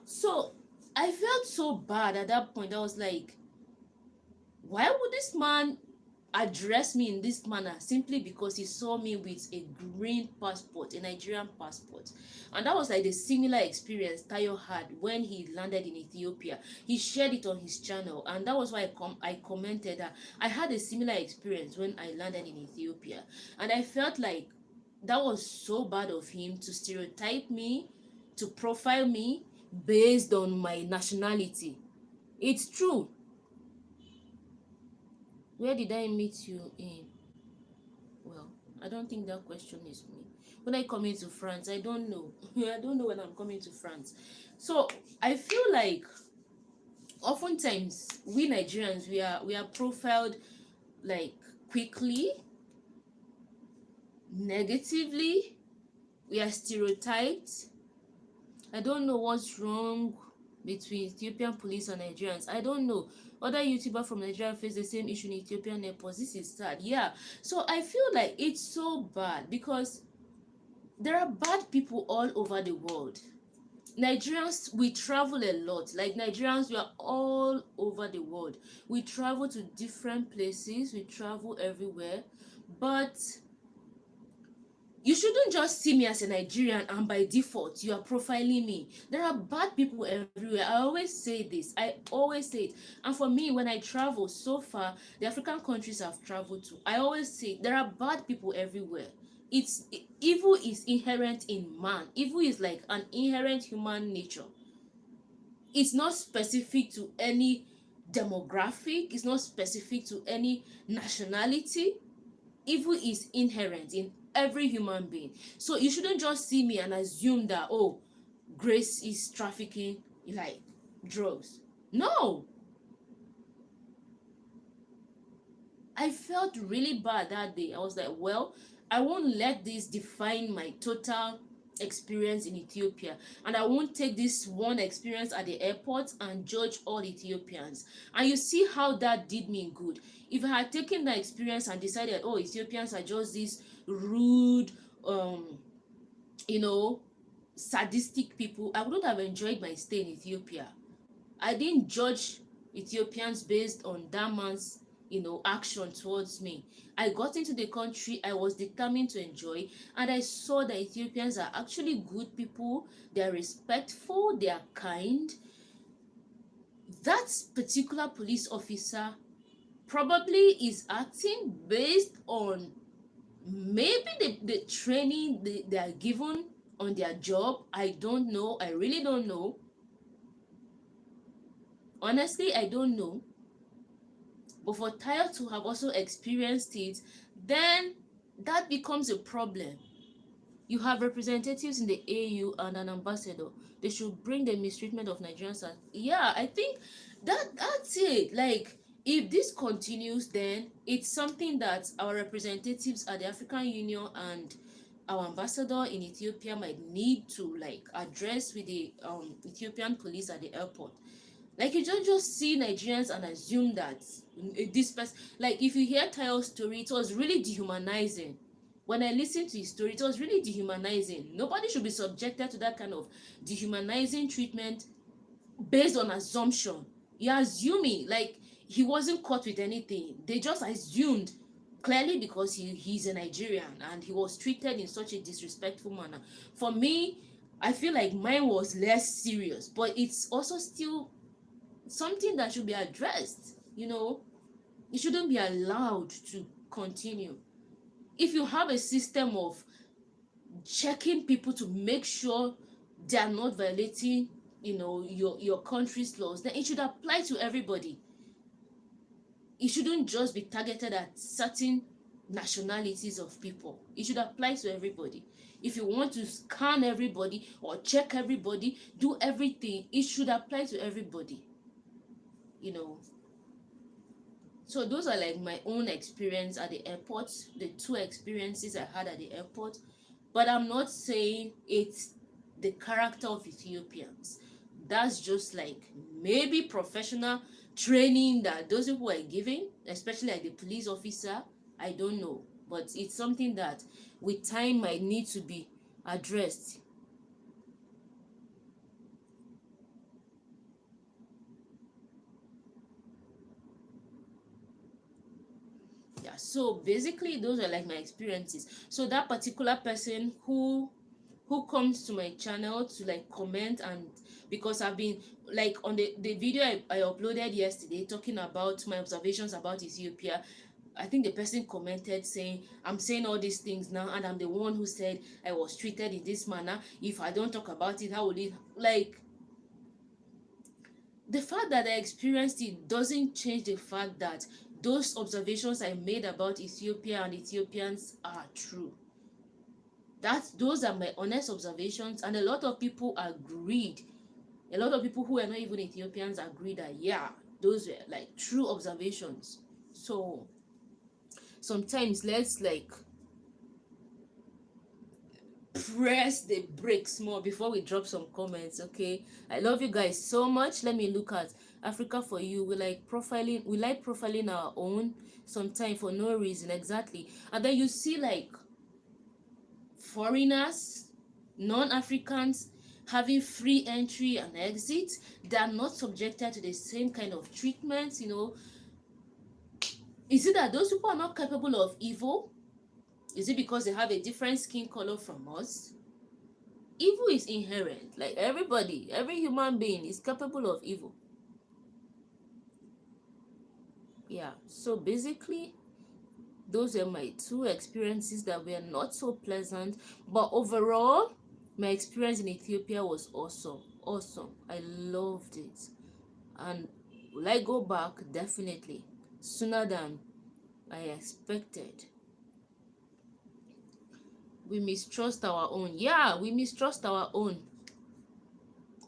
So I felt so bad at that point. I was like, why would this man address me in this manner simply because he saw me with a green passport, a Nigerian passport? And that was like the similar experience Tayo had when he landed in Ethiopia. He shared it on his channel, and that was why I commented that I had a similar experience when I landed in Ethiopia. And I felt like that was so bad of him to stereotype me, to profile me based on my nationality. It's true. Where did I meet you in? Well, I don't think that question is me. When I come into France, I don't know. I don't know when I'm coming to France. So I feel like oftentimes we Nigerians, we are profiled like quickly, negatively. We are stereotyped. I don't know what's wrong between Ethiopian police and Nigerians. I don't know. Other YouTubers from Nigeria face the same issue in Ethiopian airports. This is sad. Yeah. So I feel like it's so bad because there are bad people all over the world. Nigerians, we travel a lot. Like Nigerians, we are all over the world. We travel to different places. We travel everywhere. But You shouldn't just see me as a Nigerian and by default you are profiling me. There are bad people everywhere. I always say this. I always say it. And for me, when I travel so far, the African countries I've traveled to, I always say there are bad people everywhere. It's evil is inherent in man. Evil is like an inherent human nature. It's not specific to any demographic. It's not specific to any nationality. Evil is inherent in every human being. So you shouldn't just see me and assume that, oh, Grace is trafficking like drugs. No. I felt really bad that day. I was like, well, I won't let this define my total experience in Ethiopia, and I won't take this one experience at the airport and judge all Ethiopians. And you see how that did me good. If I had taken that experience and decided, oh, Ethiopians are just these rude, you know, sadistic people, I wouldn't have enjoyed my stay in Ethiopia. I didn't judge Ethiopians based on that man's, action towards me. I got into the country, I was determined to enjoy, and I saw that Ethiopians are actually good people. They are respectful, they are kind. That particular police officer probably is acting based on maybe the training they are given on their job. I don't know. I really don't know. Honestly, I don't know. But for Tayo to have also experienced it, then that becomes a problem. You have representatives in the AU and an ambassador. They should bring the mistreatment of Nigerians. Yeah, I think that's it. Like, if this continues, then it's something that our representatives at the African Union and our ambassador in Ethiopia might need to address with the Ethiopian police at the airport. Like, you don't just see Nigerians and assume that this person, like, if you hear Tayo's story, it was really dehumanizing. When I listened to his story, it was really dehumanizing. Nobody should be subjected to that kind of dehumanizing treatment based on assumption. You're assuming, like, he wasn't caught with anything. They just assumed, clearly because he's a Nigerian and he was treated in such a disrespectful manner. For me, I feel like mine was less serious, but it's also still something that should be addressed. It shouldn't be allowed to continue. If you have a system of checking people to make sure they are not violating your country's laws, then it should apply to everybody. It shouldn't just be targeted at certain nationalities of people. It should apply to everybody. If you want to scan everybody or check everybody, do everything, it should apply to everybody. So those are like my own experience at the airport, the two experiences I had at the airport. But I'm not saying it's the character of Ethiopians. That's just like maybe professional training that those people are giving, especially like the police officer. I don't know, but it's something that with time might need to be addressed. Yeah, so basically those are like my experiences. So that particular person who comes to my channel to like comment, and because I've been like on the video I uploaded yesterday talking about my observations about Ethiopia, I think the person commented saying, I'm saying all these things now and I'm the one who said I was treated in this manner. If I don't talk about it, how will it, like, the fact that I experienced it doesn't change the fact that those observations I made about Ethiopia and Ethiopians are true. Those are my honest observations, and a lot of people agreed. A lot of people who are not even Ethiopians agreed that yeah, those were like true observations. So sometimes let's like press the brakes more before we drop some comments. Okay, I love you guys so much. Let me look at Africa for you. We like profiling our own sometimes for no reason. Exactly. And then you see like foreigners, non-Africans having free entry and exit. They are not subjected to the same kind of treatment. Is it that those people are not capable of evil? Is it because they have a different skin color from us? Evil is inherent. Like everybody, every human being is capable of evil. Yeah, so basically, those are my two experiences that were not so pleasant, but overall, my experience in Ethiopia was awesome. Awesome. I loved it. And will I go back? Definitely. Sooner than I expected. We mistrust our own. Yeah, we mistrust our own.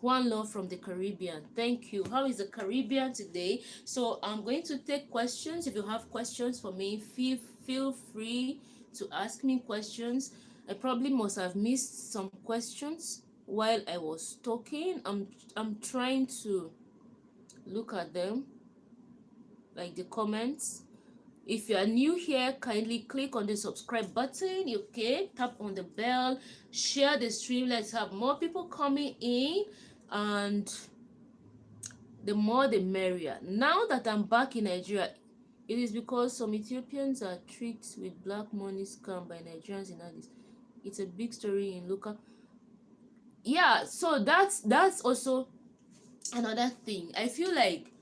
One love from the Caribbean. Thank you. How is the Caribbean today? So I'm going to take questions. If you have questions for me, feel free to ask me questions. I probably must have missed some questions while I was talking. I'm trying to look at them, like the comments. If you are new here, kindly click on the subscribe button. Okay, tap on the bell, share the stream. Let's have more people coming in, and the more the merrier. Now that I'm back in Nigeria, it is because some Ethiopians are tricked with black money scam by Nigerians in Addis. It's a big story in local. Yeah, so that's also another thing. I feel like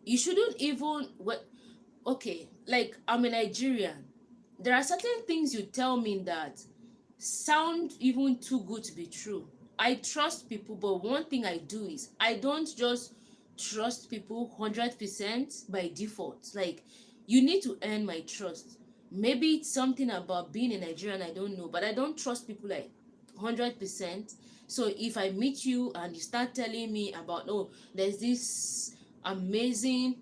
you shouldn't even what. Okay, like I'm a Nigerian. There are certain things you tell me that sound even too good to be true. I trust people, but one thing I do is I don't just trust people 100% by default. Like, you need to earn my trust. Maybe it's something about being a Nigerian, I don't know, but I don't trust people like 100%. So if I meet you and you start telling me about, oh, there's this amazing,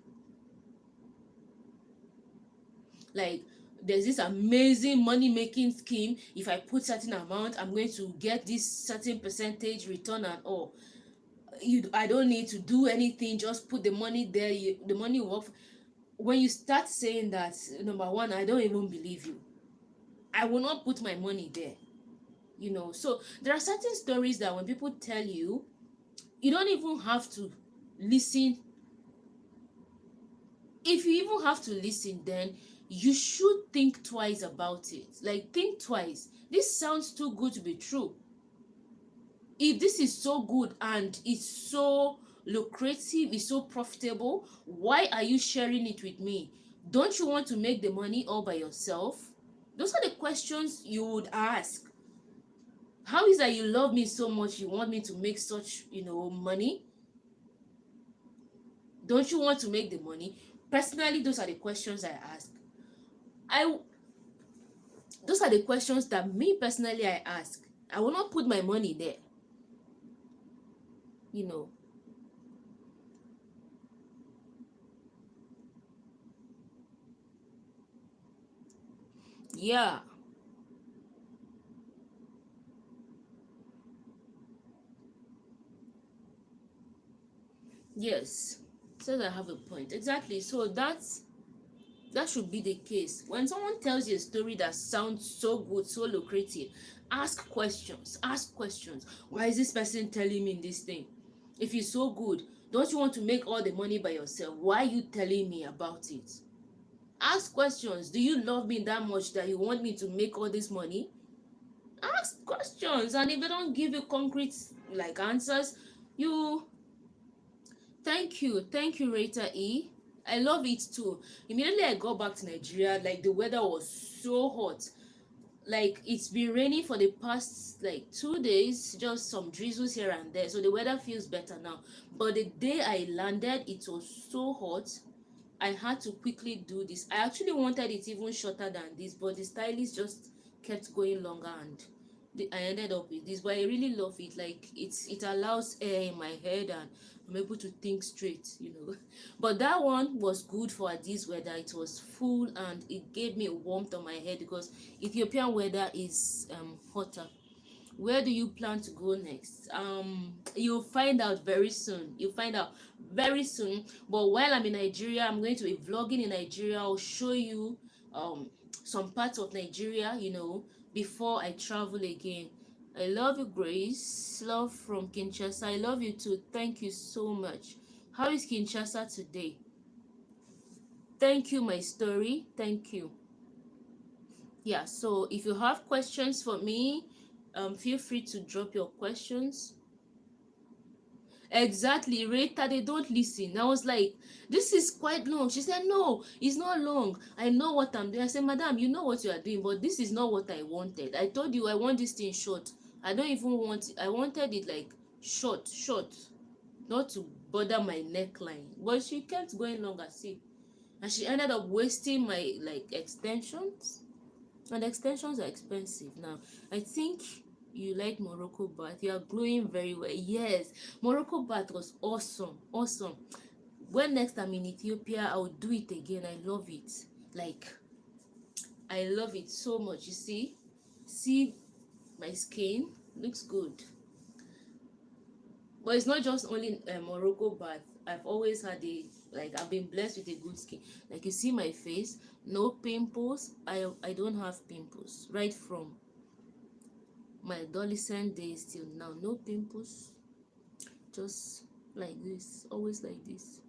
like, there's this amazing money making scheme, if I put certain amount I'm going to get this certain percentage return and all, I don't need to do anything, just put the money there, the money will work. When you start saying that, number one, I don't even believe you. I will not put my money there, so there are certain stories that when people tell you, you don't even have to listen. If you even have to listen, then you should think twice about it. Like, think twice. This sounds too good to be true. If this is so good and it's so lucrative, it's so profitable, why are you sharing it with me? Don't you want to make the money all by yourself? Those are the questions you would ask. How is that you love me so much, you want me to make such money? Don't you want to make the money? Personally, those are the questions I ask. Those are the questions that me personally I ask. I will not put my money there. you know yeah. Yes, says I have a point. Exactly. So that should be the case. When someone tells you a story that sounds so good, so lucrative, ask questions. Ask questions. Why is this person telling me this thing? If it's so good, don't you want to make all the money by yourself? Why are you telling me about it? Ask questions. Do you love me that much that you want me to make all this money? Ask questions. And if they don't give you concrete like answers, you thank you, Rita E. I love it too. Immediately I got back to Nigeria, like the weather was so hot. Like, it's been raining for the past like 2 days, just some drizzles here and there. So the weather feels better now. But the day I landed, it was so hot. I had to quickly do this. I actually wanted it even shorter than this, but the stylist just kept going longer, and I ended up with this. But I really love it. Like, it allows air in my head, and I'm able to think straight. But that one was good for this weather. It was full, and it gave me warmth on my head because Ethiopian weather is hotter. Where do you plan to go next? You'll find out very soon. You'll find out very soon. But while I'm in Nigeria, I'm going to be vlogging in Nigeria. I'll show you some parts of Nigeria, before I travel again. I love you, Grace. Love from Kinshasa. I love you too. Thank you so much. How is Kinshasa today? Thank you, my story. Thank you. Yeah, so if you have questions for me, feel free to drop your questions. Exactly, Rita, they don't listen. I was like, this is quite long. She said, no, it's not long. I know what I'm doing. I said, madam, you know what you are doing, but this is not what I wanted. I told you I want this thing short. I don't even want it. I wanted it like short, not to bother my neckline. But she kept going longer, see. And she ended up wasting my like extensions. And extensions are expensive now. I think you like Morocco bath. You are glowing very well. Yes, Morocco bath was awesome, awesome. When next I'm in Ethiopia, I will do it again. I love it. Like, I love it so much. You see my skin looks good. But it's not just only Morocco bath. I've always had I've been blessed with a good skin. Like you see my face, no pimples. I don't have pimples right from my adolescent days till now. No pimples, just like this, always like this.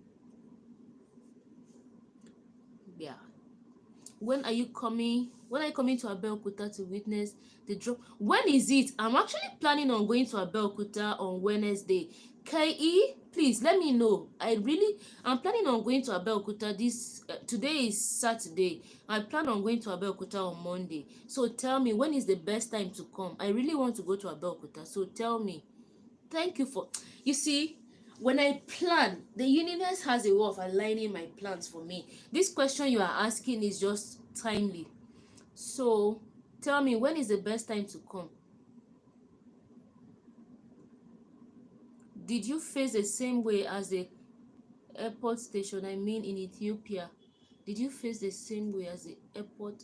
Yeah. When are you coming? When are you coming to Abeokuta to witness the drop? When is it? I'm actually planning on going to Abeokuta on Wednesday. Ke, please let me know. I'm planning on going to Abeokuta this. Today is Saturday. I plan on going to Abeokuta on Monday. So tell me, when is the best time to come? I really want to go to Abeokuta. So tell me. Thank you for, you see, when I plan, the universe has a way of aligning my plans for me. This question you are asking is just timely. So tell me, when is the best time to come? Did you face the same way as the airport station, I mean in Ethiopia? Did you face the same way as the airport?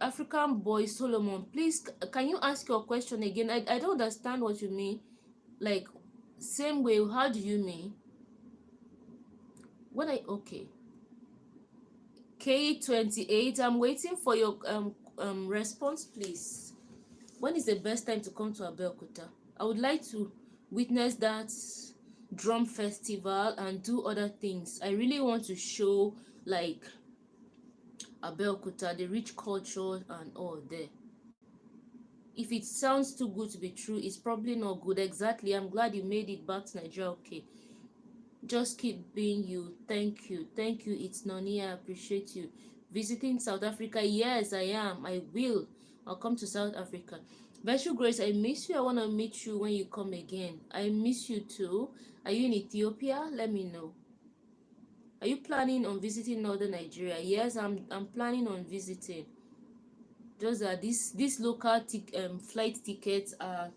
African boy Solomon, please, can you ask your question again? I don't understand what you mean. Like, same way, how do you mean? Okay. K28, I'm waiting for your response, please. When is the best time to come to Abeokuta? I would like to witness that drum festival and do other things. I really want to show like Abeokuta, the rich culture and all there. If it sounds too good to be true, it's probably not good. Exactly. I'm glad you made it back to Nigeria. Okay. Just keep being you. Thank you. Thank you. It's Noni. I appreciate you. Visiting South Africa. Yes, I am. I will. I'll come to South Africa. Virtual Grace, I miss you. I want to meet you when you come again. I miss you too. Are you in Ethiopia? Let me know. Are you planning on visiting Northern Nigeria? Yes, I'm planning on visiting. Just that these local flight tickets are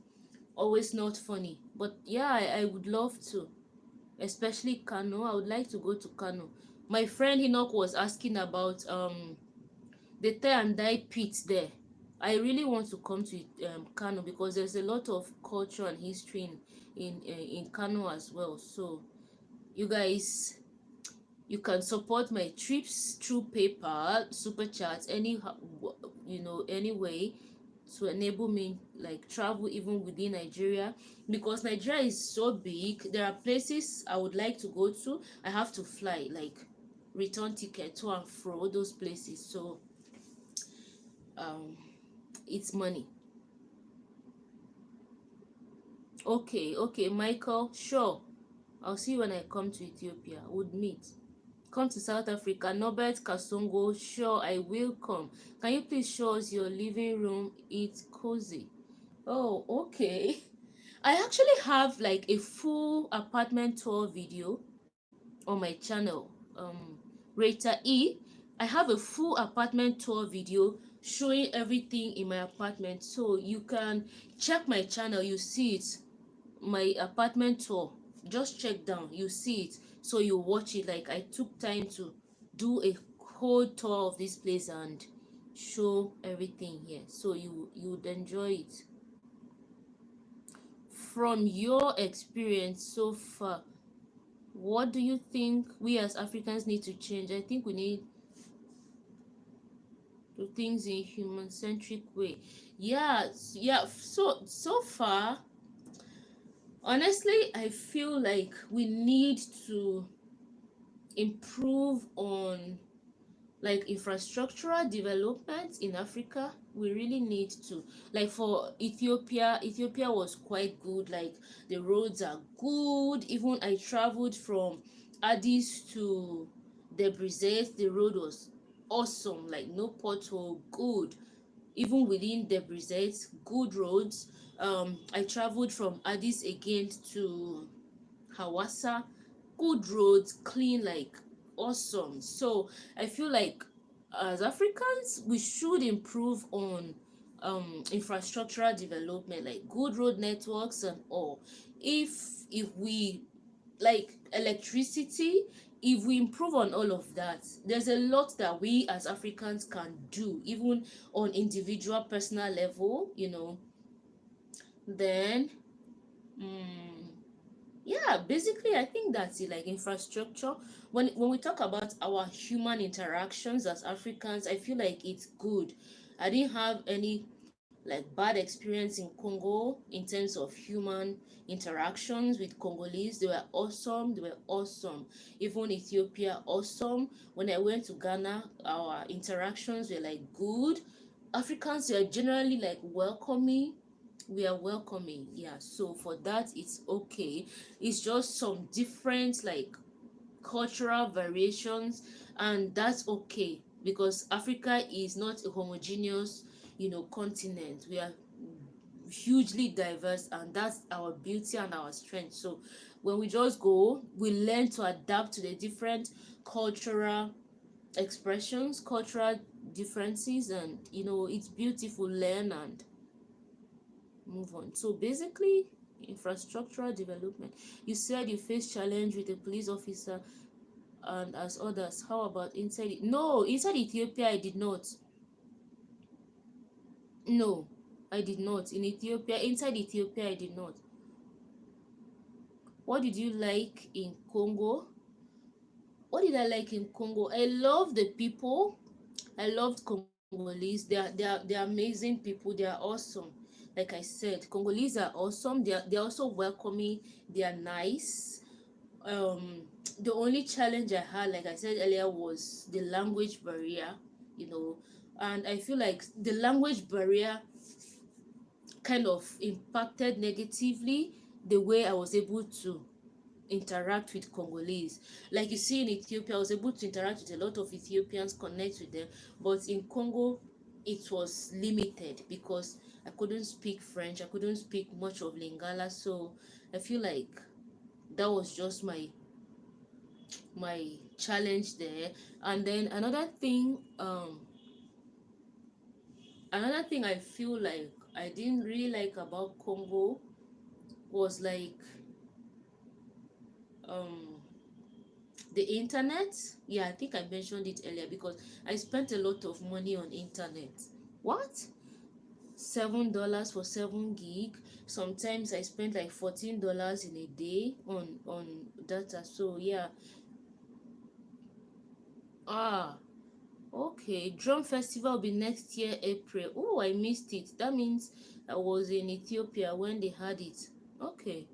always not funny. But yeah, I would love to. Especially Kano. I would like to go to Kano. My friend Enoch was asking about the tie and dye pit there. I really want to come to Kano because there's a lot of culture and history in Kano as well. So you guys, you can support my trips through PayPal, super chats, any way to enable me like travel even within Nigeria, because Nigeria is so big. There are places I would like to go to. I have to fly, like return ticket to and fro those places. So um it's money. Okay, Michael, sure, I'll see you when I come to Ethiopia. Would meet. Come to South Africa. Norbert Kasongo, sure, I will come. Can you please show us your living room? It's cozy. Oh, okay. I actually have like a full apartment tour video on my channel. Rita E. I have a full apartment tour video showing everything in my apartment. So you can check my channel, you see it. My apartment tour. Just check down, you see it. So you watch it. Like I took time to do a whole tour of this place and show everything here. So you would enjoy it. From your experience so far, what do you think we as Africans need to change? I think we need to do things in human-centric way. Yeah. So far, honestly, I feel like we need to improve on like infrastructural development in Africa. We really need to, like for Ethiopia was quite good. Like the roads are good. Even I traveled from Addis to Debrecen, the road was awesome, like no pothole, good. Even within Debrecen, good roads. I traveled from Addis again to Hawassa, good roads, clean, like awesome. So I feel like as Africans, we should improve on infrastructural development, like good road networks and all. If if we like electricity, if we improve on all of that, there's a lot that we as Africans can do, even on individual personal level, then mm, yeah, basically I think that's it. Like infrastructure, when we talk about our human interactions as Africans, I feel like it's good. I didn't have any like bad experience in Congo in terms of human interactions with Congolese. They were awesome, they were awesome. Even Ethiopia, awesome. When I went to Ghana, our interactions were like good. Africans are generally like welcoming, we are welcoming, yeah, so for that it's okay. It's just some different like cultural variations, and that's okay because Africa is not a homogeneous, continent. We are hugely diverse, and that's our beauty and our strength. So when we just go, we learn to adapt to the different cultural expressions, cultural differences, and it's beautiful. Learn and move on. So basically, infrastructural development. You said you face challenge with a police officer and as others. How about inside no, inside Ethiopia I did not. No, I did not. In Ethiopia, inside Ethiopia I did not. What did you like in Congo? What did I like in Congo? I love the people. I loved Congolese. They are amazing people. They are awesome. Like I said, Congolese are awesome. They're also welcoming. They are nice. The only challenge I had, like I said earlier, was the language barrier. You know, and I feel like the language barrier kind of impacted negatively the way I was able to interact with Congolese. Like you see in Ethiopia, I was able to interact with a lot of Ethiopians, connect with them, but in Congo, it was limited because I couldn't speak French, I couldn't speak much of Lingala, so I feel like that was just my challenge there. And then another thing I feel like I didn't really like about Congo was like um the internet. Yeah, I think I mentioned it earlier because I spent a lot of money on internet. What? $7 for 7 gig. Sometimes I spent like $14 in a day on data. So yeah. Ah, okay. Drum festival will be next year April. Oh, I missed it. That means I was in Ethiopia when they had it. Okay,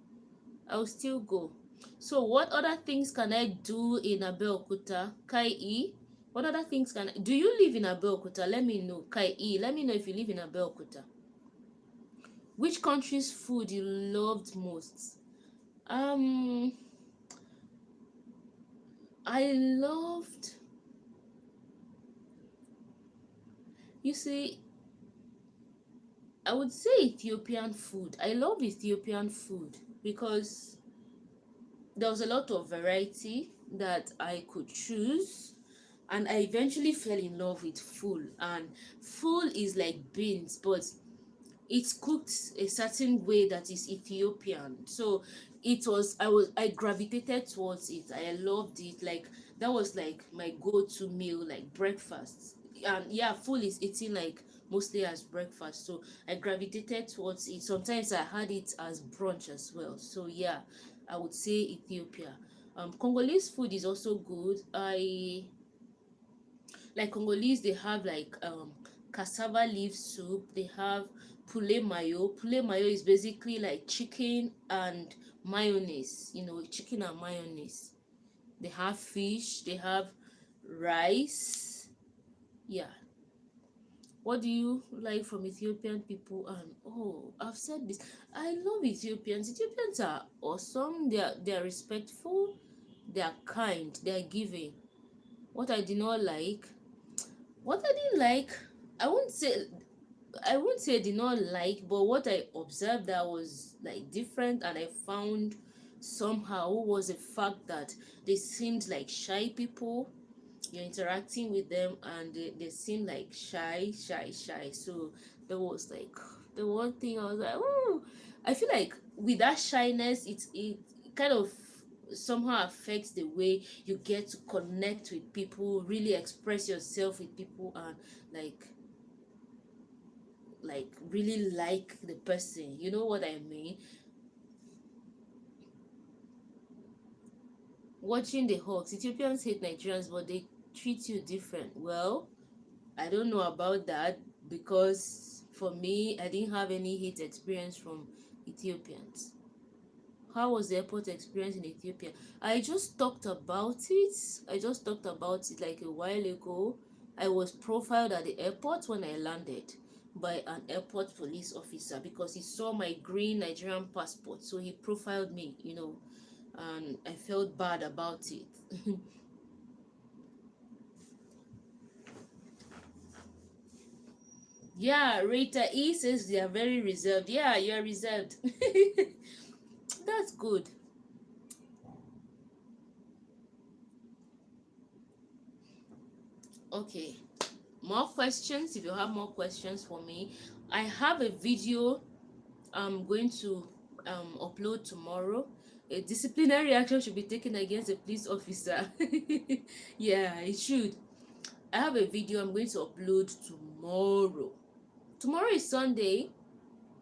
I'll still go. So what other things can I do in Abeokuta? Kai E? What other things do you live in Abeokuta? Let me know. Kai E, let me know if you live in Abeokuta. Which country's food you loved most? Um, I loved, you see, I would say Ethiopian food. I love Ethiopian food because there was a lot of variety that I could choose, and I eventually fell in love with full. And full is like beans, but it's cooked a certain way that is Ethiopian. So I gravitated towards it. I loved it. Like that was like my go-to meal, like breakfast. And yeah, full is eating like mostly as breakfast. So I gravitated towards it. Sometimes I had it as brunch as well. So yeah, I would say Ethiopia. Congolese food is also good. I like Congolese, they have like cassava leaf soup. They have poulet mayo. Poulet mayo is basically like chicken and mayonnaise. Chicken and mayonnaise. They have fish. They have rice. Yeah. What do you like from Ethiopian people? And oh, I've said this. I love Ethiopians. Ethiopians are awesome. They are respectful. They are kind. They are giving. What I did not like, what I didn't like, I won't say I did not like, but what I observed that was like different and I found somehow was the fact that they seemed like shy people. You're interacting with them and they seem like shy. So there was like the one thing I was like, oh, I feel like with that shyness, it kind of somehow affects the way you get to connect with people, really express yourself with people, and like really like the person. You know what I mean? Watching the Hawks, Ethiopians hate Nigerians, but they treat you different. Well, I don't know about that because for me, I didn't have any hate experience from Ethiopians. How was the airport experience in Ethiopia? I just talked about it. I just talked about it like a while ago. I was profiled at the airport when I landed by an airport police officer because he saw my green Nigerian passport. So he profiled me, and I felt bad about it. Yeah, Rita E says they are very reserved. Yeah, you are reserved. That's good. Okay. More questions. If you have more questions for me, I have a video I'm going to upload tomorrow. A disciplinary action should be taken against a police officer. Yeah, it should. I have a video I'm going to upload tomorrow. Tomorrow is Sunday.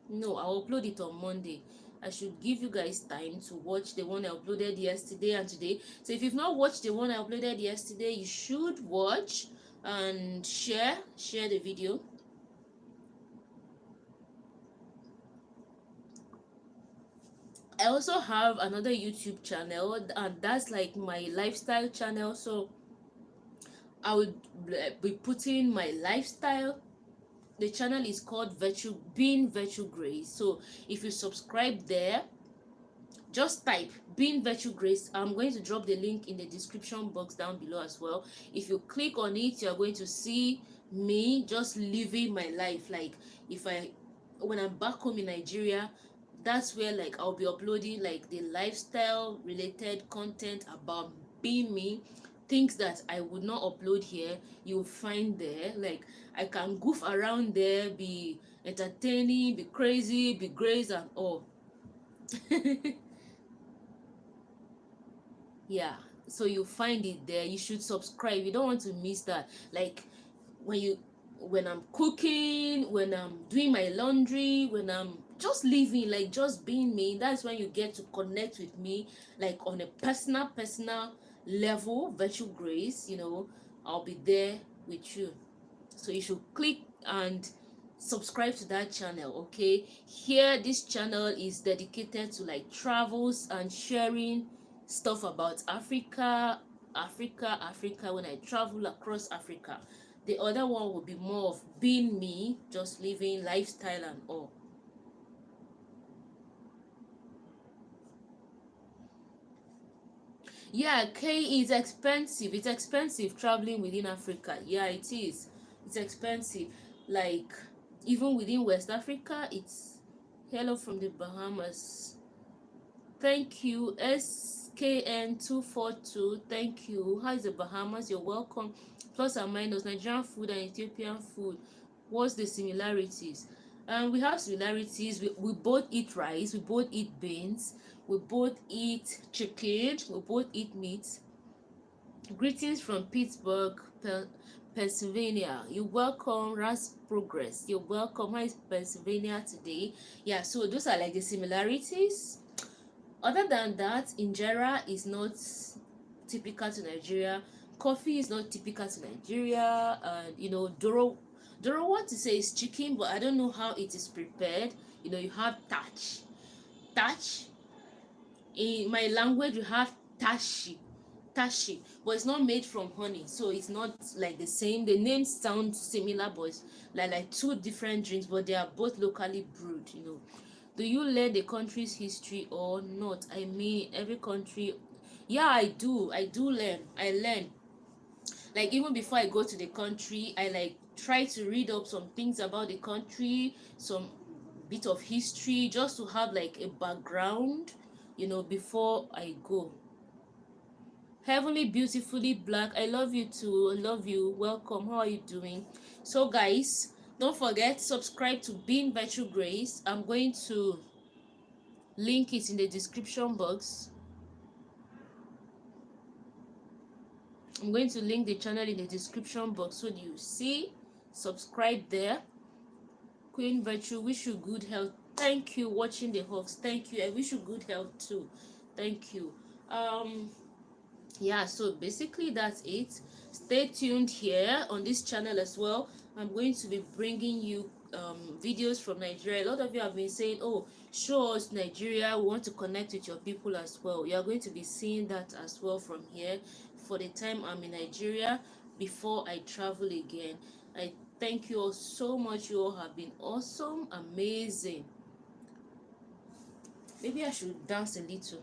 No, I'll upload it on Monday. I should give you guys time to watch the one I uploaded yesterday and today. So if you've not watched the one I uploaded yesterday, you should watch and share the video. I also have another YouTube channel, and that's like my lifestyle channel. So I would be putting my lifestyle. The channel is called Virtue Grace. So if you subscribe there, just type being virtue grace. I'm going to drop the link in the description box down below as well. If you click on it, you're going to see me just living my life. Like if I when I'm back home in Nigeria, that's where like I'll be uploading like the lifestyle related content about being me. Things that I would not upload here, you'll find there. Like I can goof around there, be entertaining, be crazy, be grace and all. Yeah, so you find it there. You should subscribe. You don't want to miss that. Like when you when I'm cooking, when I'm doing my laundry, when I'm just living, like just being me, that's when you get to connect with me like on a personal level. Virtual grace, I'll be there with you. So you should click and subscribe to that channel. Okay, here this channel is dedicated to like travels and sharing stuff about Africa when I travel across Africa. The other one will be more of being me, just living lifestyle and all. Yeah, K is expensive. It's expensive traveling within Africa. Yeah, it is. It's expensive. Like even within West Africa, it's hello from the Bahamas. Thank you, SKN242. Thank you. How is the Bahamas? You're welcome. Plus and minus Nigerian food and Ethiopian food. What's the similarities? We have similarities. We both eat rice. We both eat beans. We both eat chicken. We both eat meat. Greetings from Pittsburgh, Pennsylvania. You're welcome, Ras Progress. You're welcome. How is Pennsylvania today? Yeah, so those are like the similarities. Other than that, injera is not typical to Nigeria. Coffee is not typical to Nigeria. And doro what to say is chicken, but I don't know how it is prepared. You have touch. In my language, you have tashi. tashi, but it's not made from honey, so it's not like the same. The names sound similar, but it's like two different drinks, but they are both locally brewed, you know. Do you learn the country's history or not? I mean, every country, yeah, I do learn. I learn, like, even before I go to the country, I like try to read up some things about the country, some bit of history, just to have like a background, you know, before I go. Heavenly Beautifully Black, I love you too. I love you. Welcome. How are you doing? So guys, don't forget, subscribe to Being Virtue Grace. I'm going to link it in the description box. I'm going to link the channel in the description box so you see. Subscribe there. Queen Virtue, wish you good health. Thank you. Watching the Hawks, thank you. I wish you good health too. Thank you. Yeah, so basically that's it. Stay tuned here on this channel as well. I'm going to be bringing you videos from Nigeria. A lot of you have been saying, oh, show us Nigeria, we want to connect with your people as well. You are going to be seeing that as well from here for the time I'm in Nigeria before I travel again. I thank you all so much. You all have been awesome, amazing. Maybe I should dance a little.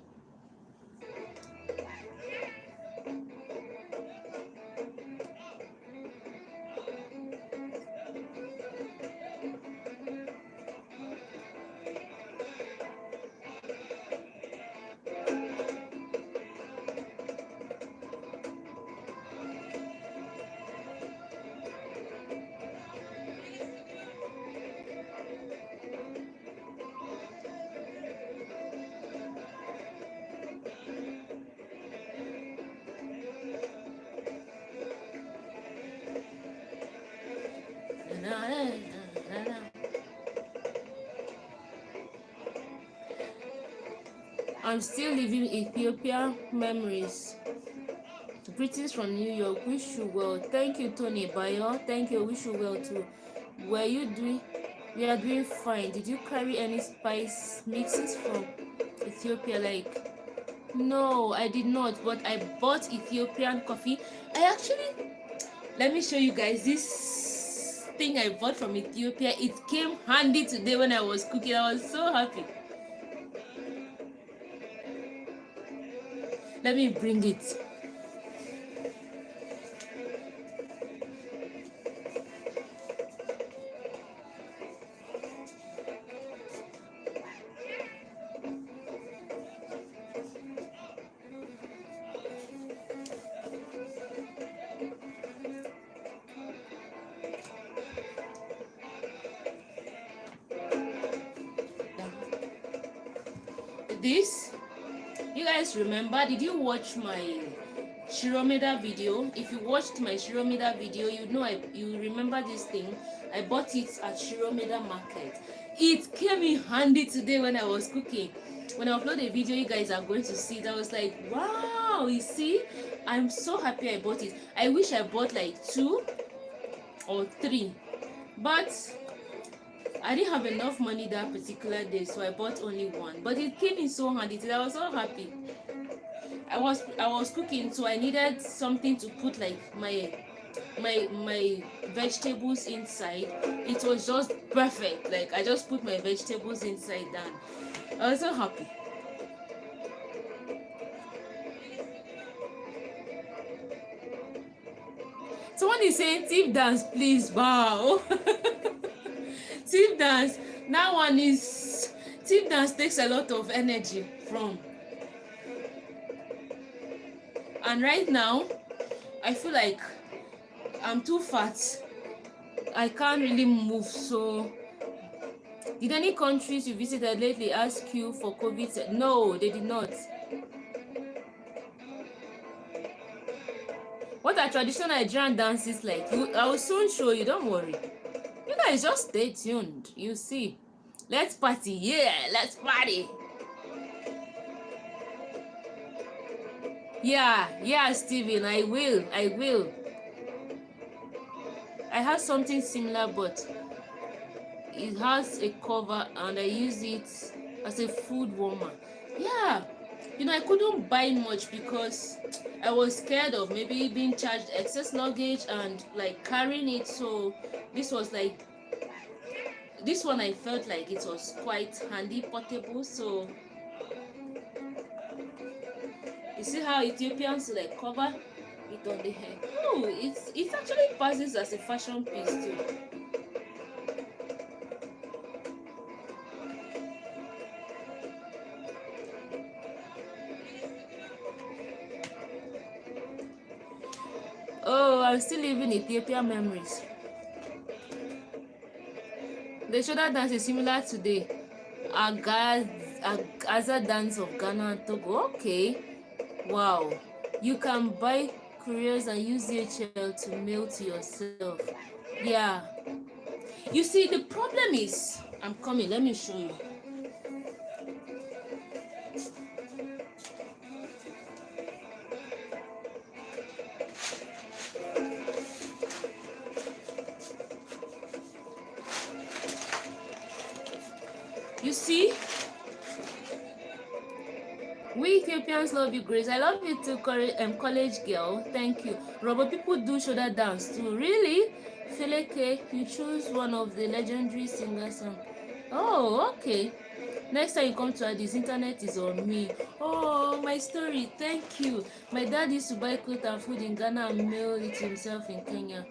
I'm still living Ethiopia memories. Greetings from New York. Wish you well. Thank you, Tony Bayo. Thank you. Wish you well too. Were you doing? We are doing fine. Did you carry any spice mixes from Ethiopia? Like, no, I did not. But I bought Ethiopian coffee. I actually, let me show you guys this thing I bought from Ethiopia. It came handy today when I was cooking. I was so happy. Let me bring it. This, you guys remember, did you watch my Shiromeda video? If you watched my Shiromeda video, you know, you remember this thing. I bought it at Shiromeda market. It came in handy today when I was cooking. When I upload a video, you guys are going to see it. I was like, wow, you see, I'm so happy I bought it. I wish I bought like 2 or 3, but I didn't have enough money that particular day, so I bought only 1. But it came in so handy today. I was so happy. I was cooking, so I needed something to put like my vegetables inside. It was just perfect. Like, I just put my vegetables inside and I was so happy. Someone is saying tip dance, please. Wow. Tip dance. That one is, tip dance takes a lot of energy from. And right now, I feel like I'm too fat. I can't really move. So, did any countries you visited lately ask you for COVID? No, they did not. What are traditional Nigerian dances like? I will soon show you. Don't worry. You guys just stay tuned. You see. Let's party. Yeah, let's party. Yeah, Steven, I will. I have something similar, but it has a cover and I use it as a food warmer. Yeah, You know, I couldn't buy much because I was scared of maybe being charged excess luggage and like carrying it. So this was like, this one I felt like it was quite handy, portable. So you see how Ethiopians like cover it on the head. Oh, it actually passes as a fashion piece too. Oh, I'm still living Ethiopian memories. The shoulder dance is similar to the Agaza dance of Ghana and Togo. Okay. Wow. You can buy couriers and use DHL to mail to yourself. Yeah. You see, the problem is, I'm coming, let me show you. You see, we Ethiopians love you, Grace. I love you too, college girl. Thank you. Robert, people do shoulder dance too. Really? Feleke, you choose one of the legendary singers. Oh, okay. Next time you come to Addis, internet is on me. Oh, my story. Thank you. My dad used to buy clothes and food in Ghana and mail it himself in Kenya.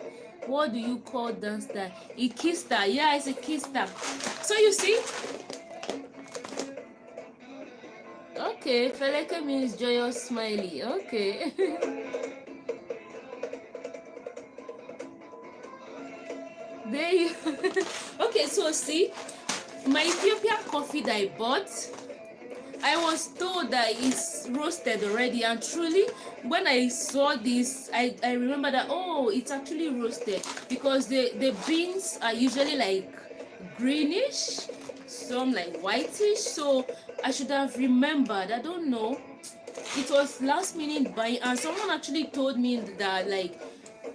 What do you call dance style? A kista. Yeah, it's a kista. So you see. Okay, Feleke means joyous, smiley. Okay. There you. Okay, so see, my Ethiopian coffee that I bought, I was told that it's roasted already, and truly, when I saw this, I remember that, oh, it's actually roasted, because the beans are usually like greenish, some like whitish, so I should have remembered. I don't know, it was last minute buying, and someone actually told me that like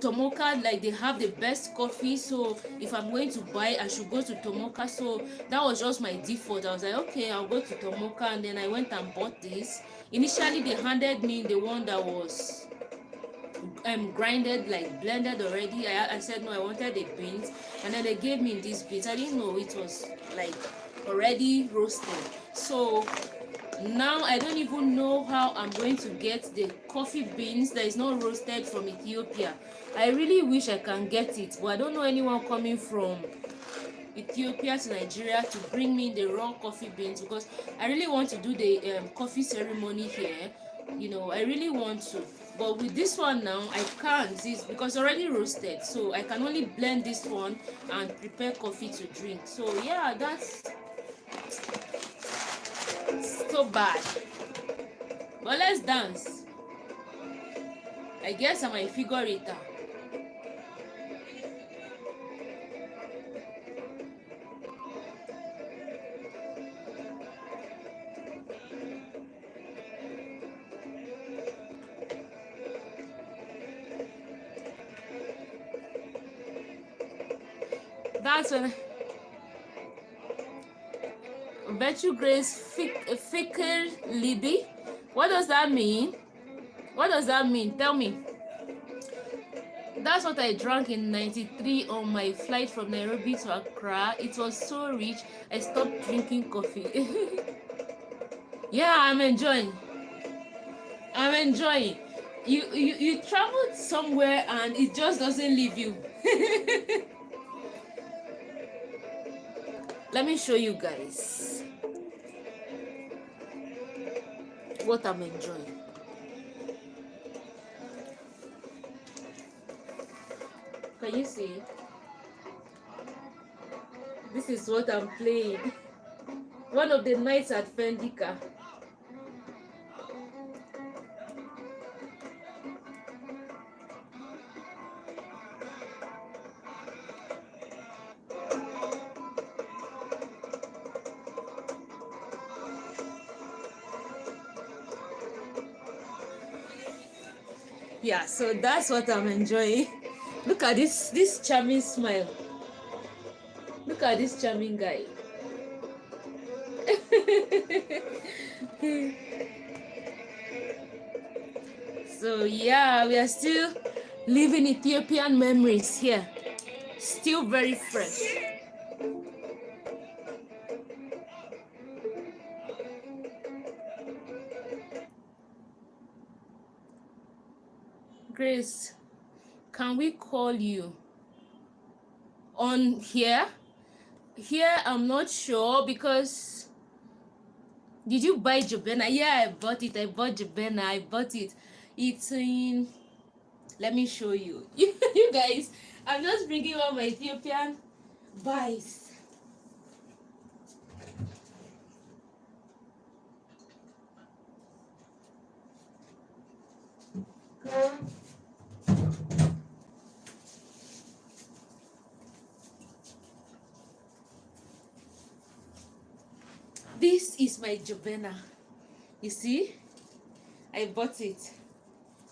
Tomoka, like they have the best coffee, so if I'm going to buy, I should go to Tomoka. So that was just my default. I was like, okay, I'll go to Tomoka, and then I went and bought this. Initially they handed me the one that was grinded, like blended already. I said no, I wanted the beans, and then they gave me these beans. I didn't know it was like already roasted. So now I don't even know how I'm going to get the coffee beans that is not roasted from Ethiopia. I really wish I can get it, but I don't know anyone coming from Ethiopia to Nigeria to bring me the raw coffee beans, because I really want to do the coffee ceremony here. You know, I really want to, but with this one now I can't, this because already roasted, so I can only blend this one and prepare coffee to drink. So yeah, that's so bad, but let's dance. I guess I might figure it out. That's when Virtue Grace Fikir Libby. What does that mean? What does that mean? Tell me. That's what I drank in '93 on my flight from Nairobi to Accra. It was so rich, I stopped drinking coffee. Yeah, I'm enjoying. I'm enjoying. You traveled somewhere and it just doesn't leave you. Let me show you guys what I'm enjoying. Can you see? This is what I'm playing. One of the nights at Fendika. Yeah, so that's what I'm enjoying. Look at this charming smile. Look at this charming guy. So yeah, we are still living Ethiopian memories here. Still very fresh. Grace, can we call you on here? Here, I'm not sure because did you buy Jabena? Yeah, I bought it. I bought Jabena. I bought it. It's in. Let me show you. You guys, I'm just bringing all my Ethiopian buys. This is my Jabena. You see, I bought it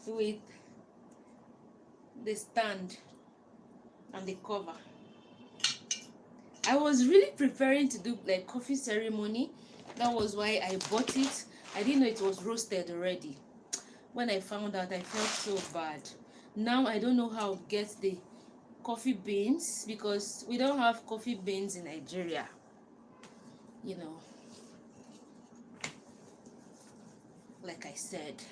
with the stand and the cover. I was really preparing to do like coffee ceremony. That was why I bought it. I didn't know it was roasted already. When I found out, I felt so bad. Now I don't know how to get the coffee beans because we don't have coffee beans in Nigeria. You know, like I said.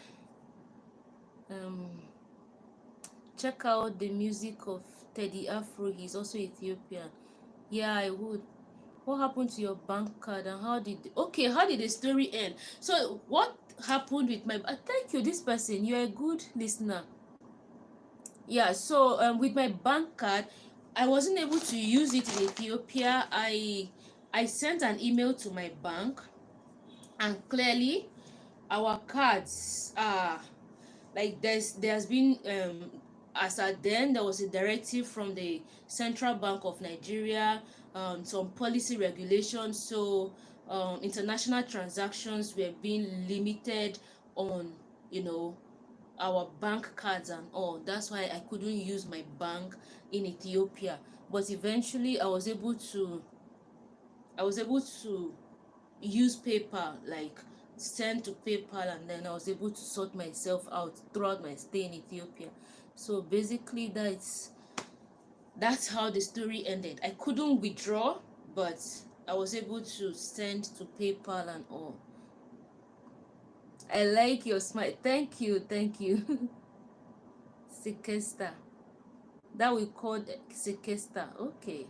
Check out the music of Teddy Afro. He's also Ethiopian. Yeah, I would. What happened to your bank card and how did the story end? So what happened with my thank you, this person, you're a good listener. Yeah, so with my bank card, I wasn't able to use it in Ethiopia. I sent an email to my bank, and clearly our cards are like there's been as at then there was a directive from the Central Bank of Nigeria, some policy regulations, so international transactions were being limited on, you know, our bank cards and all. That's why I couldn't use my bank in Ethiopia, but eventually I was able to use PayPal, like send to PayPal, and then I was able to sort myself out throughout my stay in Ethiopia. So basically that's how the story ended. I couldn't withdraw, but I was able to send to PayPal and all. I like your smile. Thank you. Sekesta. That we called Sekesta. Okay.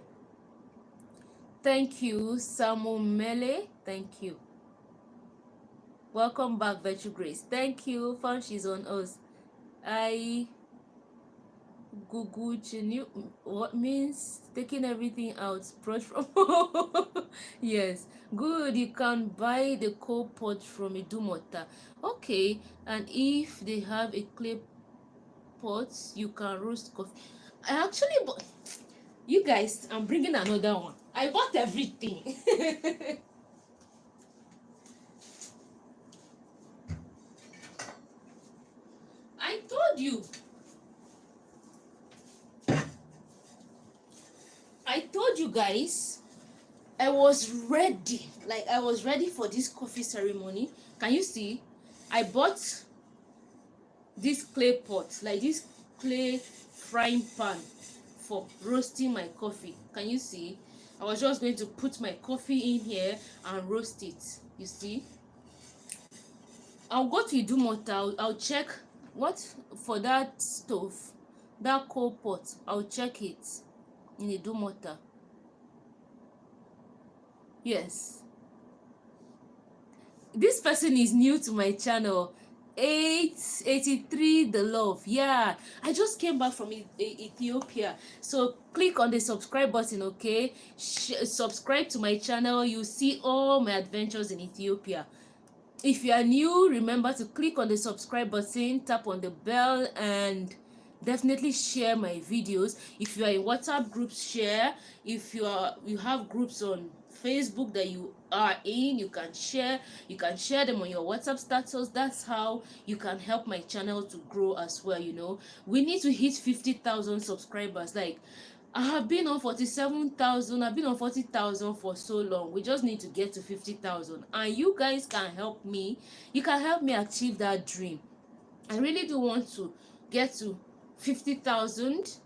Thank you, Samu Mele. Thank you. Welcome back, Virtue Grace. Thank you. Fun, she's on us. I Google you what means taking everything out brought from yes, good. You can buy the coal pot from Idumota. Okay, and if they have a clay pot, you can roast coffee. I actually bought, you guys, I'm bringing another one. I bought everything. I told you. I told you guys I was ready. Like I was ready for this coffee ceremony. Can you see? I bought this clay pot, like this clay frying pan for roasting my coffee. Can you see? I was just going to put my coffee in here and roast it. You see? I'll go to Idumota. I'll check what for that stove, that coal pot. I'll check it in Idumota. Yes, this person is new to my channel. 883 the love. Yeah, I just came back from Ethiopia, so click on the subscribe button. Okay, subscribe to my channel. You see all my adventures in Ethiopia. If you are new, remember to click on the subscribe button, tap on the bell, and definitely share my videos. If you are in WhatsApp groups, share. If you have groups on Facebook that you are in, you can share them on your WhatsApp status. That's how you can help my channel to grow as well. You know, we need to hit 50,000 subscribers. Like, I have been on 47,000. I've been on 40,000 for so long. We just need to get to 50,000, and you guys can help me. You can help me achieve that dream. I really do want to get to 50,000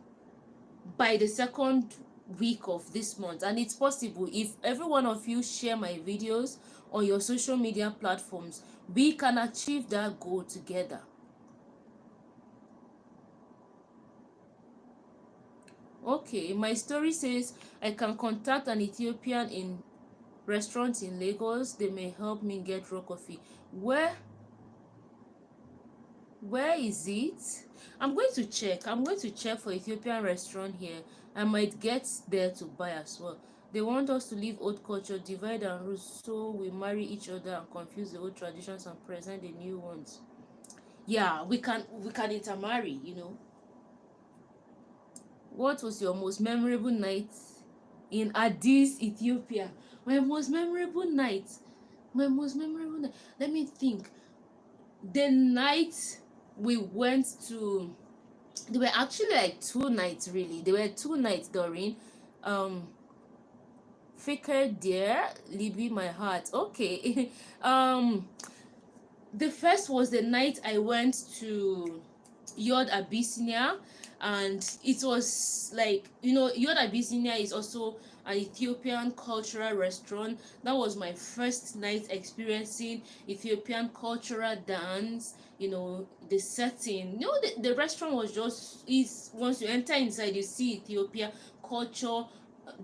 by the second week of this month, and it's possible if every one of you share my videos on your social media platforms. We can achieve that goal together. Okay, my story says I can contact an Ethiopian in restaurant in Lagos. They may help me get raw coffee. Where is it? I'm going to check. I'm going to check for Ethiopian restaurant here. I might get there to buy as well. They want us to leave old culture, divide and rule, so we marry each other and confuse the old traditions and present the new ones. Yeah, we can intermarry, you know. What was your most memorable night in Addis, Ethiopia? My most memorable night. My most memorable night. Let me think. The night we went to, there were actually like 2 nights really. There were 2 nights, Doreen. Faker dear, Libby my heart. Okay. The first was the night I went to Yod Abyssinia, and it was like, you know, Yod Abyssinia is also an Ethiopian cultural restaurant. That was my first night experiencing Ethiopian cultural dance. You know, the setting, you know, the restaurant was just, is once you enter inside you see Ethiopia culture,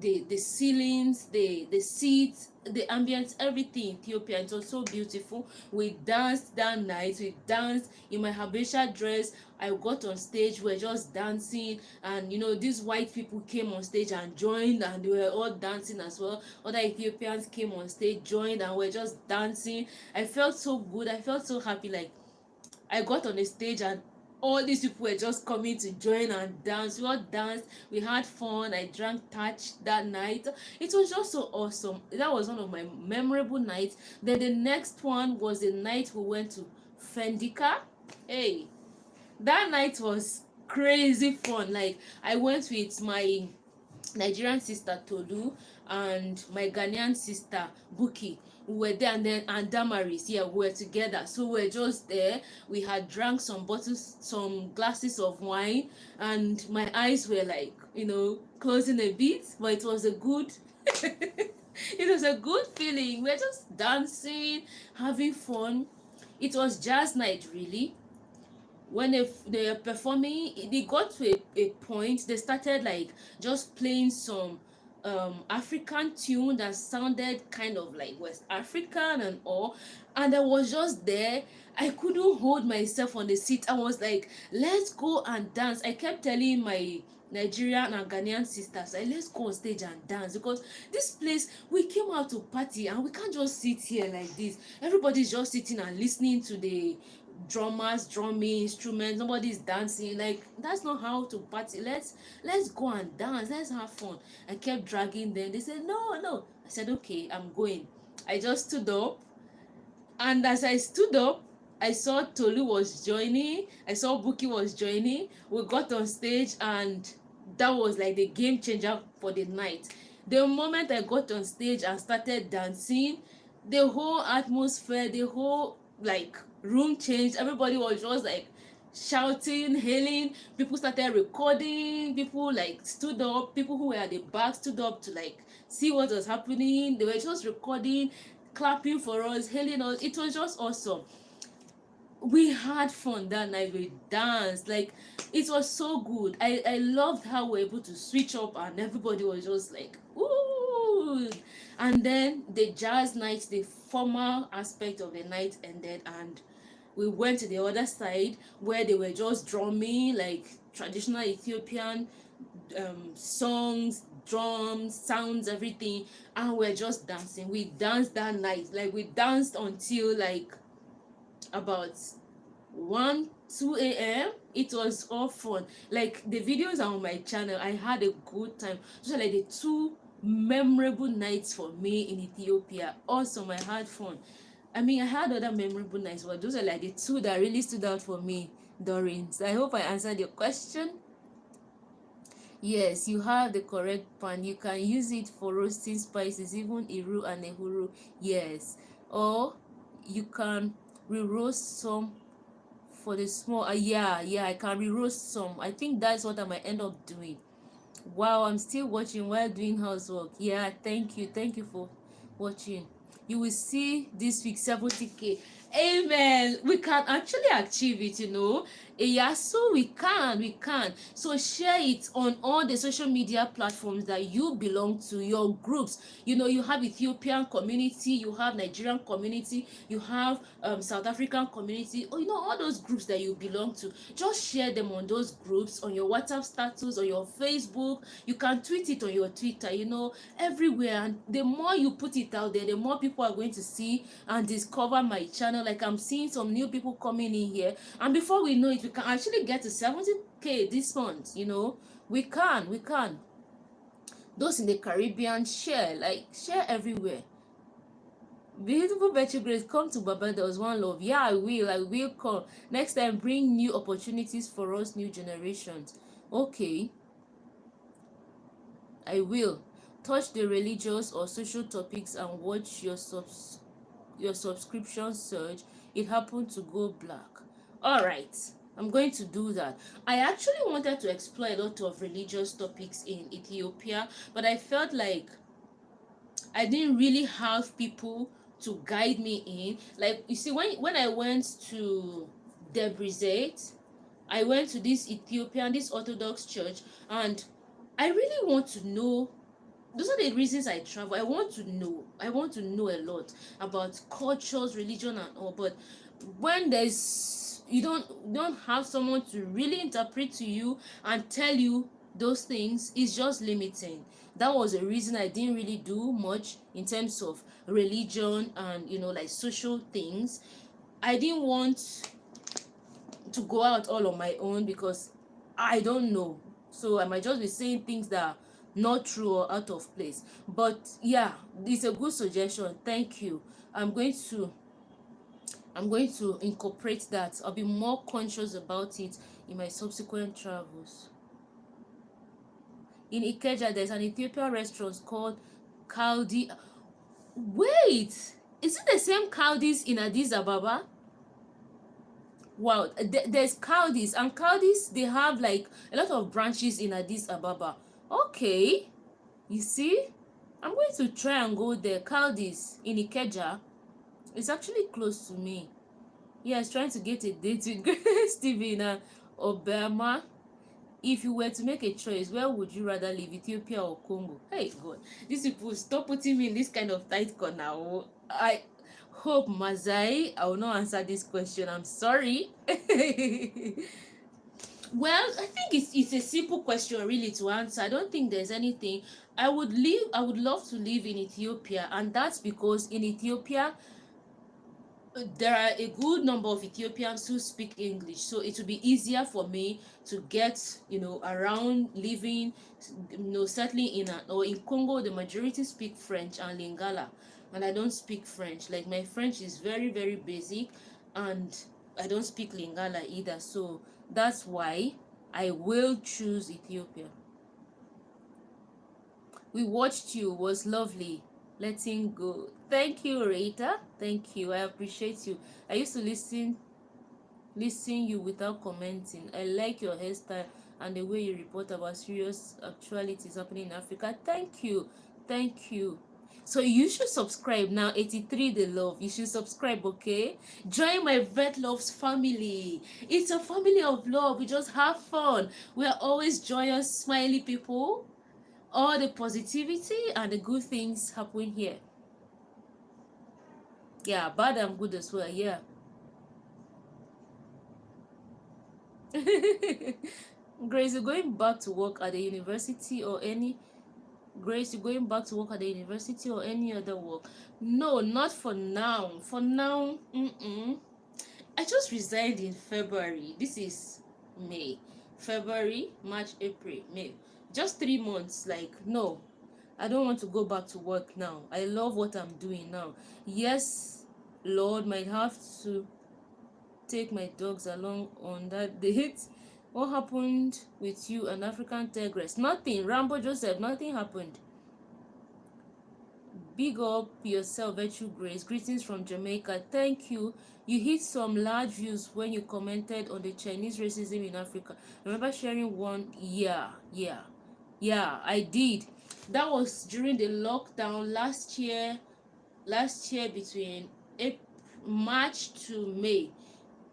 the ceilings, the seats, the ambience, everything Ethiopia. It was so beautiful. We danced that night. We danced in my Habesha dress. I got on stage, we were just dancing, and you know, these white people came on stage and joined, and they were all dancing as well. Other Ethiopians came on stage, joined, and we're just dancing. I felt so good. I felt so happy. Like, I got on the stage and all these people were just coming to join and dance. We all danced, we had fun. I drank touch that night. It was just so awesome. That was one of my memorable nights. Then the next one was the night we went to Fendika. Hey, that night was crazy fun. Like, I went with my Nigerian sister Tolu and my Ghanaian sister Buki. We were there, and then and Damaris, yeah, we were together. So we were just there. We had drank some bottles, some glasses of wine, and my eyes were like, you know, closing a bit, but it was a good it was a good feeling. We were just dancing, having fun. It was jazz night really. When they were performing, they got to a point, they started like just playing some African tune that sounded kind of like West African and all, and I was just there. I couldn't hold myself on the seat. I was like, let's go and dance. I kept telling my Nigerian and Ghanaian sisters, like, let's go on stage and dance, because this place, we came out to party and we can't just sit here like this. Everybody's just sitting and listening to the drummers drumming instruments, nobody's dancing. Like, that's not how to party. Let's go and dance, let's have fun. I kept dragging them. They said no. I said okay, I'm going. I just stood up, and as I stood up, I saw Tolu was joining, I saw Buki was joining. We got on stage, and that was like the game changer for the night. The moment I got on stage and started dancing, the whole atmosphere, the whole like room changed. Everybody was just like shouting, hailing. People started recording. People like stood up. People who were at the back stood up to like see what was happening. They were just recording, clapping for us, hailing us. It was just awesome. We had fun that night. We danced, like, it was so good. I loved how we were able to switch up, and everybody was just like, ooh. And then the jazz night, the formal aspect of the night ended, and we went to the other side where they were just drumming like traditional Ethiopian songs, drums, sounds, everything, and we're just dancing. We danced that night. Like, we danced until like about 1-2 a.m. It was all fun. Like, the videos are on my channel. I had a good time. So like the 2 memorable nights for me in Ethiopia. Awesome. I had fun. I mean, I had other memorable nights, but those are like the 2 that really stood out for me, Doreen. So I hope I answered your question. Yes, you have the correct pan. You can use it for roasting spices, even iru and ehuru. Yes, or you can re-roast some for the small. Yeah, I can re-roast some. I think that's what I might end up doing. Wow, I'm still watching while doing housework. Yeah, thank you for watching. You will see this week 70K. Amen. We can actually achieve it, you know. Yeah, so we can. So share it on all the social media platforms that you belong to, your groups. You know, you have Ethiopian community, you have Nigerian community, you have South African community, or you know, all those groups that you belong to. Just share them on those groups, on your WhatsApp status, on your Facebook. You can tweet it on your Twitter, you know, everywhere. And the more you put it out there, the more people are going to see and discover my channel. Like, I'm seeing some new people coming in here, and before we know it, we can actually get to 70K this month. You know, we can. Those in the Caribbean, share everywhere. Beautiful Betty Grace, come to Barbados, one love. Yeah, I will come next time. Bring new opportunities for us, new generations. Okay, I will. Touch the religious or social topics and watch your subscription surge. It happened to go black. All right, I'm going to do that. I actually wanted to explore a lot of religious topics in Ethiopia, but I felt like I didn't really have people to guide me in. Like, you see, when I went to Debrizet, I went to this Orthodox church, and I really want to know. Those are the reasons I travel. I want to know. I want to know a lot about cultures, religion, and all. But when there's you don't have someone to really interpret to you and tell you those things, it's just limiting. That was the reason I didn't really do much in terms of religion and, you know, like social things. I didn't want to go out all on my own because I don't know. So I might just be saying things that are not true or out of place. But yeah, it's a good suggestion. Thank you. I'm going to incorporate that. I'll be more conscious about it in my subsequent travels. In Ikeja, there's an Ethiopian restaurant called Kaldi. Wait, is it the same Kaldis in Addis Ababa? Wow, there's Kaldis, and Kaldis, they have like a lot of branches in Addis Ababa. Okay, you see, I'm going to try and go there. Kaldis in Ikeja. It's actually close to me. Yes, trying to get a date with Grace Steven and Obama. If you were to make a choice, where would you rather live, Ethiopia or Congo? Hey God, these people, stop putting me in this kind of tight corner. I hope, Mazai, I will not answer this question. I'm sorry. Well, I think it's a simple question really to answer. I don't think there's anything. I would love to live in Ethiopia, and that's because in Ethiopia there are a good number of Ethiopians who speak English, so it will be easier for me to get, you know, around living, you know, settling in or in Congo. The majority speak French and Lingala, and I don't speak French. Like, my French is very, very basic, and I don't speak Lingala either. So that's why I will choose Ethiopia. We watched you, was lovely. Letting go. Thank you, Rita. Thank you. I appreciate you. I used to listen you without commenting. I like your hairstyle and the way you report about serious actualities happening in Africa. Thank you. Thank you. So you should subscribe now. 83 the love. You should subscribe, okay? Join my Vet Loves family. It's a family of love. We just have fun. We are always joyous, smiley people. All the positivity and the good things happen here. Yeah, bad and good as well. Yeah. Grace, you're going back to work at the university or any Grace, you're going back to work at the university or any other work? No, not for now. For now, I just resigned in February. This is May. February, March, April, May. Just 3 months. Like, no, I don't want to go back to work now. I love what I'm doing now. Yes, Lord, might have to take my dogs along on that date. What happened with you and African Tigress? Nothing. Rambo Joseph, nothing happened. Big up yourself, Virtue Grace. Greetings from Jamaica. Thank you. You hit some large views when you commented on the Chinese racism in Africa. Remember sharing one? Yeah, I did. That was during the lockdown last year. Last year between March to May.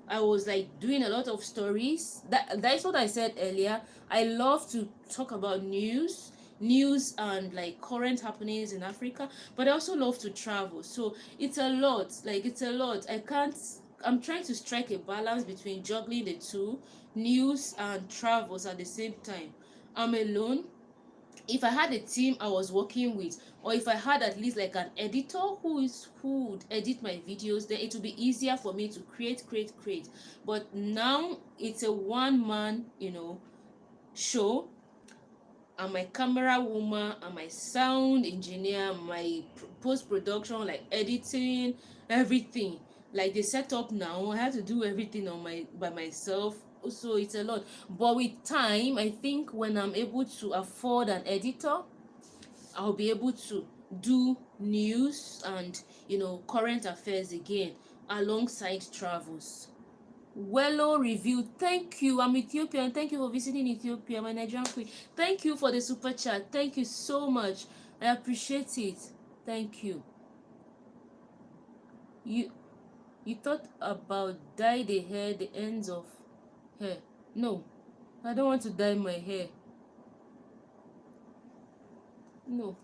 I was like doing a lot of stories. That's what I said earlier. I love to talk about news and like current happenings in Africa, but I also love to travel. So it's a lot. Like it's a lot. I'm trying to strike a balance between juggling the two, news and travels at the same time. I'm alone. If I had a team I was working with, or if I had at least like an editor who would edit my videos, then it would be easier for me to create. But now it's a one man, show. I'm my camera woman, I'm my sound engineer, my post production, like editing, everything. Like the setup now, I have to do everything by myself. So it's a lot. But with time, I think when I'm able to afford an editor, I'll be able to do news and current affairs again alongside travels. Wello review, thank you. I'm Ethiopian. Thank you for visiting Ethiopia. My Nigerian queen. Thank you for the super chat. Thank you so much. I appreciate it. Thank you. You thought about dye the hair, the ends of hair? No, I don't want to dye my hair. No,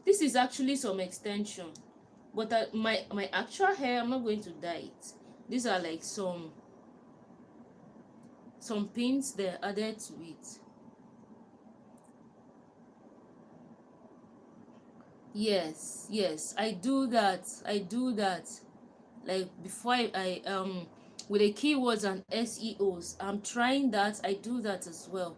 this is actually some extension, but my actual hair, I'm not going to dye it. These are like some pins they're added to it. Yes, I do that. Like before I with the keywords and SEOs, I'm trying that. I do that as well.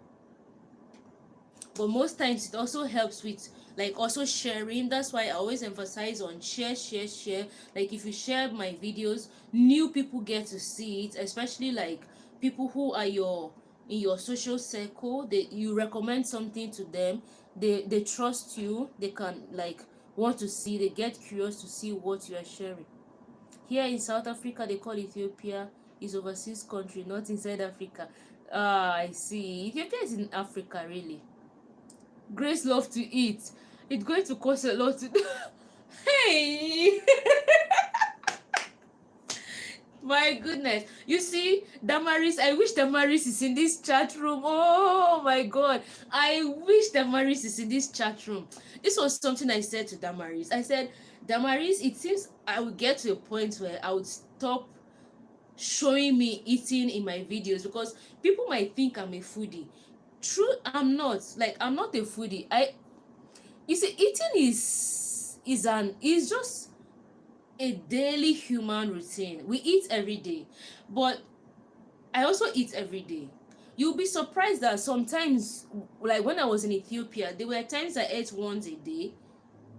But most times it also helps with like also sharing. That's why I always emphasize on share. Like if you share my videos, new people get to see it, especially like people who are in your social circle. You recommend something to them, they trust you, they can like want to see, they get curious to see what you are sharing. Here in South Africa, they call Ethiopia is overseas country, not inside Africa. I see. Ethiopia is in Africa, really. Grace love to eat. It's going to cost a lot to do. Hey! My goodness. You see, Damaris, I wish Damaris is in this chat room. Oh my God. I wish Damaris is in this chat room. This was something I said to Damaris. I said, Damaris, it seems I will get to a point where I would stop showing me eating in my videos because people might think I'm a foodie. True, I'm not. Like, I'm not a foodie. You see, eating is just a daily human routine. We eat every day, but I also eat every day. You'll be surprised that sometimes, like when I was in Ethiopia, there were times I ate once a day.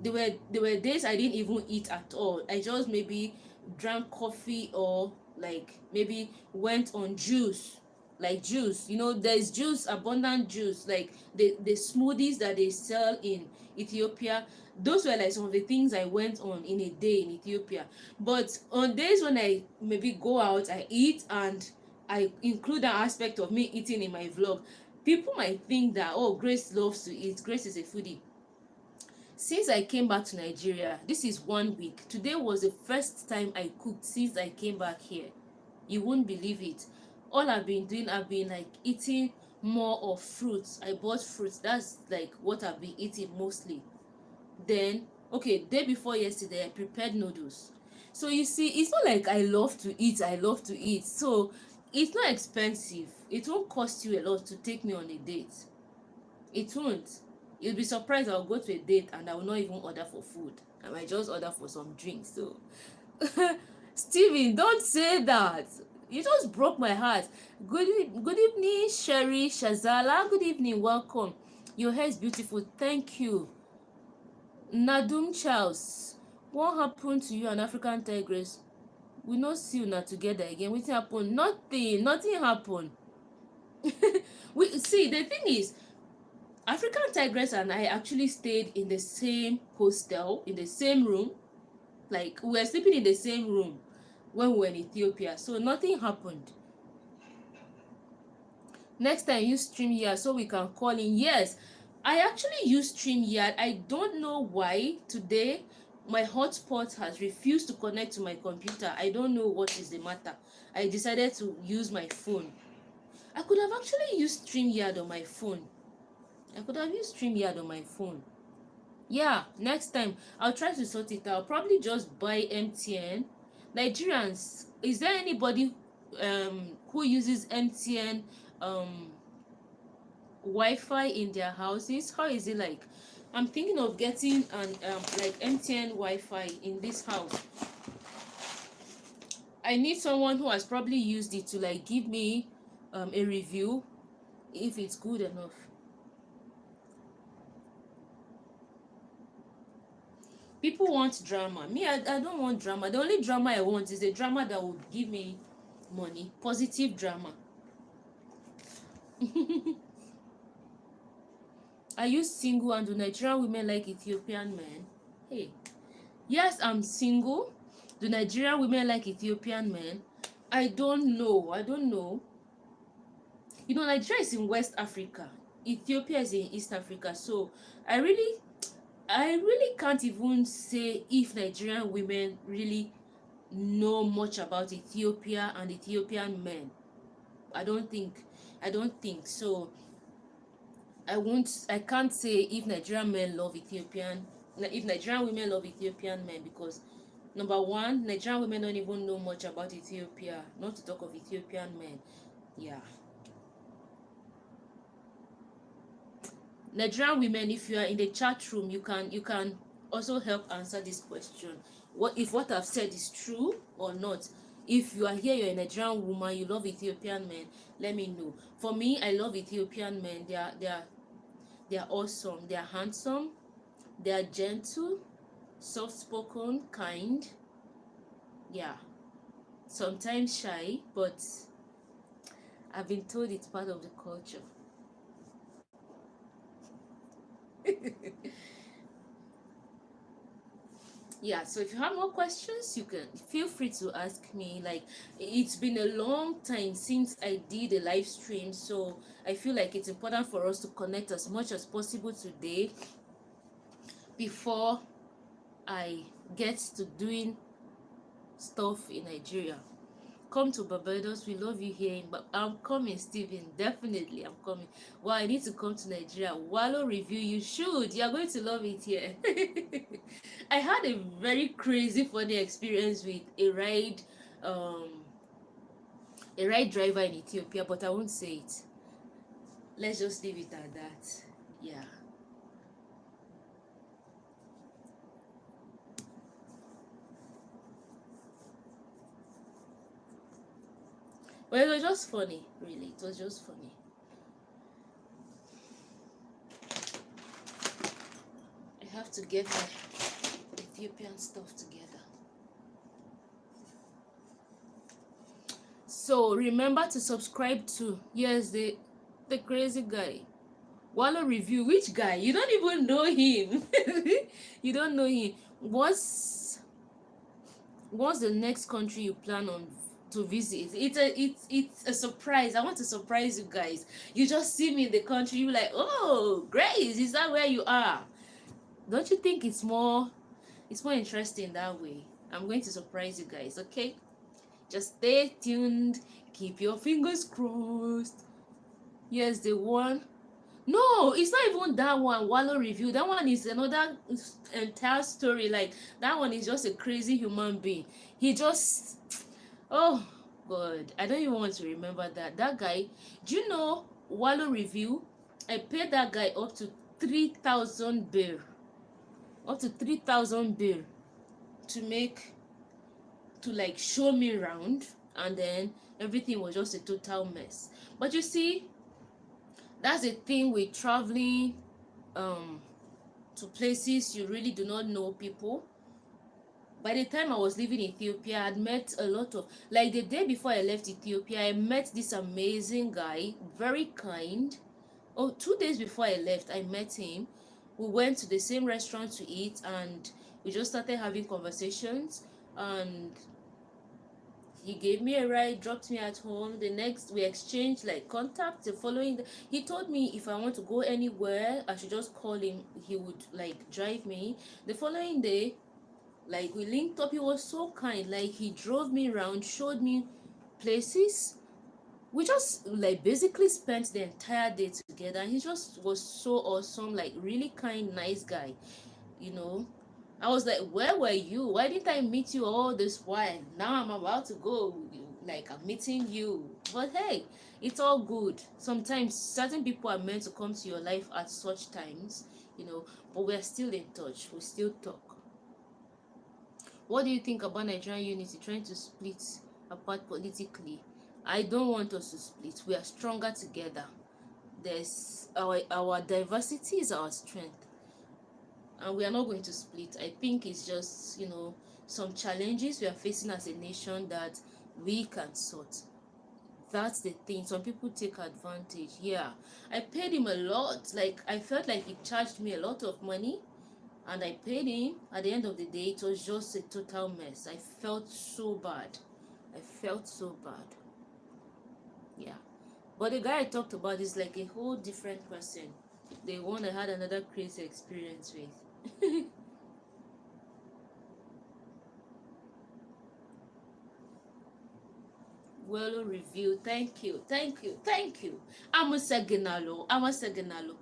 There were days I didn't even eat at all. I just maybe drank coffee or like maybe went on juice. Like juice, there's juice, abundant juice, like the smoothies that they sell in Ethiopia. Those were like some of the things I went on in a day in Ethiopia. But on days when I maybe go out, I eat, and I include an aspect of me eating in my vlog. People might think that, oh, Grace loves to eat, Grace is a foodie. Since I came back to Nigeria, this is 1 week. Today was the first time I cooked since I came back here. You won't believe it. All I've been doing, I've been like eating more of fruits. I bought fruits. That's like what I've been eating mostly. Then, okay, day before yesterday, I prepared noodles. So you see, it's not like I love to eat. So it's not expensive. It won't cost you a lot to take me on a date. It won't. You'll be surprised I'll go to a date and I will not even order for food. I might just order for some drinks. So Steven, don't say that. You just broke my heart. Good evening, Sherry Shazala. Good evening, welcome. Your hair is beautiful. Thank you. Nadum Charles, what happened to you and African Tigress? We not see you now together again. What happened? Nothing happened. We see, the thing is, African Tigress and I actually stayed in the same hostel, in the same room. Like, we were sleeping in the same room when we were in Ethiopia, so nothing happened. Next time, use StreamYard so we can call in. Yes, I actually use StreamYard. I don't know why today my hotspot has refused to connect to my computer. I don't know what is the matter. I decided to use my phone. I could have actually used StreamYard on my phone. I could have used StreamYard on my phone. Yeah, next time I'll try to sort it out. Probably just buy MTN. Nigerians, is there anybody who uses MTN Wi-Fi in their houses? How is it like? I'm thinking of getting an like MTN Wi-Fi in this house. I need someone who has probably used it to like give me a review if it's good enough. People want drama. Me, I don't want drama. The only drama I want is a drama that will give me money. Positive drama. Are you single, and do Nigerian women like Ethiopian men? Hey, yes, I'm single. Do Nigerian women like Ethiopian men? I don't know. You know, Nigeria is in West Africa. Ethiopia is in East Africa. So I really can't even say if Nigerian women really know much about Ethiopia and Ethiopian men. I don't think so. I can't say if Nigerian women love Ethiopian men, because number one, Nigerian women don't even know much about Ethiopia, not to talk of Ethiopian men. Yeah. Nigerian women, if you are in the chat room, you can also help answer this question. What I've said is true or not? If you are here, you're a Nigerian woman, you love Ethiopian men, let me know. For me, I love Ethiopian men. They are awesome. They are handsome. They are gentle, soft-spoken, kind. Yeah. Sometimes shy, but I've been told it's part of the culture. Yeah, so if you have more questions, you can feel free to ask me. Like, it's been a long time since I did a live stream, so I feel like it's important for us to connect as much as possible today before I get to doing stuff in Nigeria. Come to Barbados, we love you here. But I'm coming, Steven. Definitely, I'm coming. Well, I need to come to Nigeria. Wallow review, you should. You're going to love it here. I had a very crazy, funny experience with a ride driver in Ethiopia, but I won't say it. Let's just leave it at that. Yeah. But it was just funny, really. It was just funny. I have to get my Ethiopian stuff together. So remember to subscribe to, yes, the crazy guy. Wallow review. Which guy? You don't even know him. You don't know him. What's the next country you plan on to visit? It's a surprise. I want to surprise you guys. You just see me in the country, you're like, oh, Grace, is that where you are? Don't you think it's more interesting that way? I'm going to surprise you guys, okay? Just stay tuned, keep your fingers crossed. Yes, the one. No, it's not even that one, Wallow review. That one is another entire story. Like, that one is just a crazy human being. He just, oh God, I don't even want to remember that guy. Do you know, Wallow review, I paid that guy up to 3,000 birr, to like show me around, and then everything was just a total mess. But you see, that's the thing with traveling to places you really do not know people. By the time I was leaving Ethiopia, I had met a lot of, like the day before I left Ethiopia, I met this amazing guy, very kind. Oh, 2 days before I left, I met him. We went to the same restaurant to eat, and we just started having conversations. And he gave me a ride, dropped me at home. The next, we exchanged like contact. The following day, he told me if I want to go anywhere, I should just call him. He would like drive me. The following day, like we linked up. He was so kind. Like he drove me around, showed me places. We just like basically spent the entire day together. He just was so awesome, like really kind, nice guy, you know. I was like, where were you? Why didn't I meet you all this while? Now I'm about to go, like I'm meeting you. But hey, it's all good. Sometimes certain people are meant to come to your life at such times, you know, but we're still in touch. We still talk. What do you think about Nigerian unity trying to split apart politically? I don't want us to split. We are stronger together. There's our diversity is our strength, and we are not going to split. I think it's just, you know, some challenges we are facing as a nation that we can sort. That's the thing. Some people take advantage. Yeah, I paid him a lot. Like I felt like he charged me a lot of money, and I paid him. At the end of the day, it was just a total mess. I felt so bad. I felt so bad. Yeah. But the guy I talked about is like a whole different person. The one I had another crazy experience with. Well review. Thank you. Thank you. Thank you. I'm a Segenalo. I'm a Segenalo.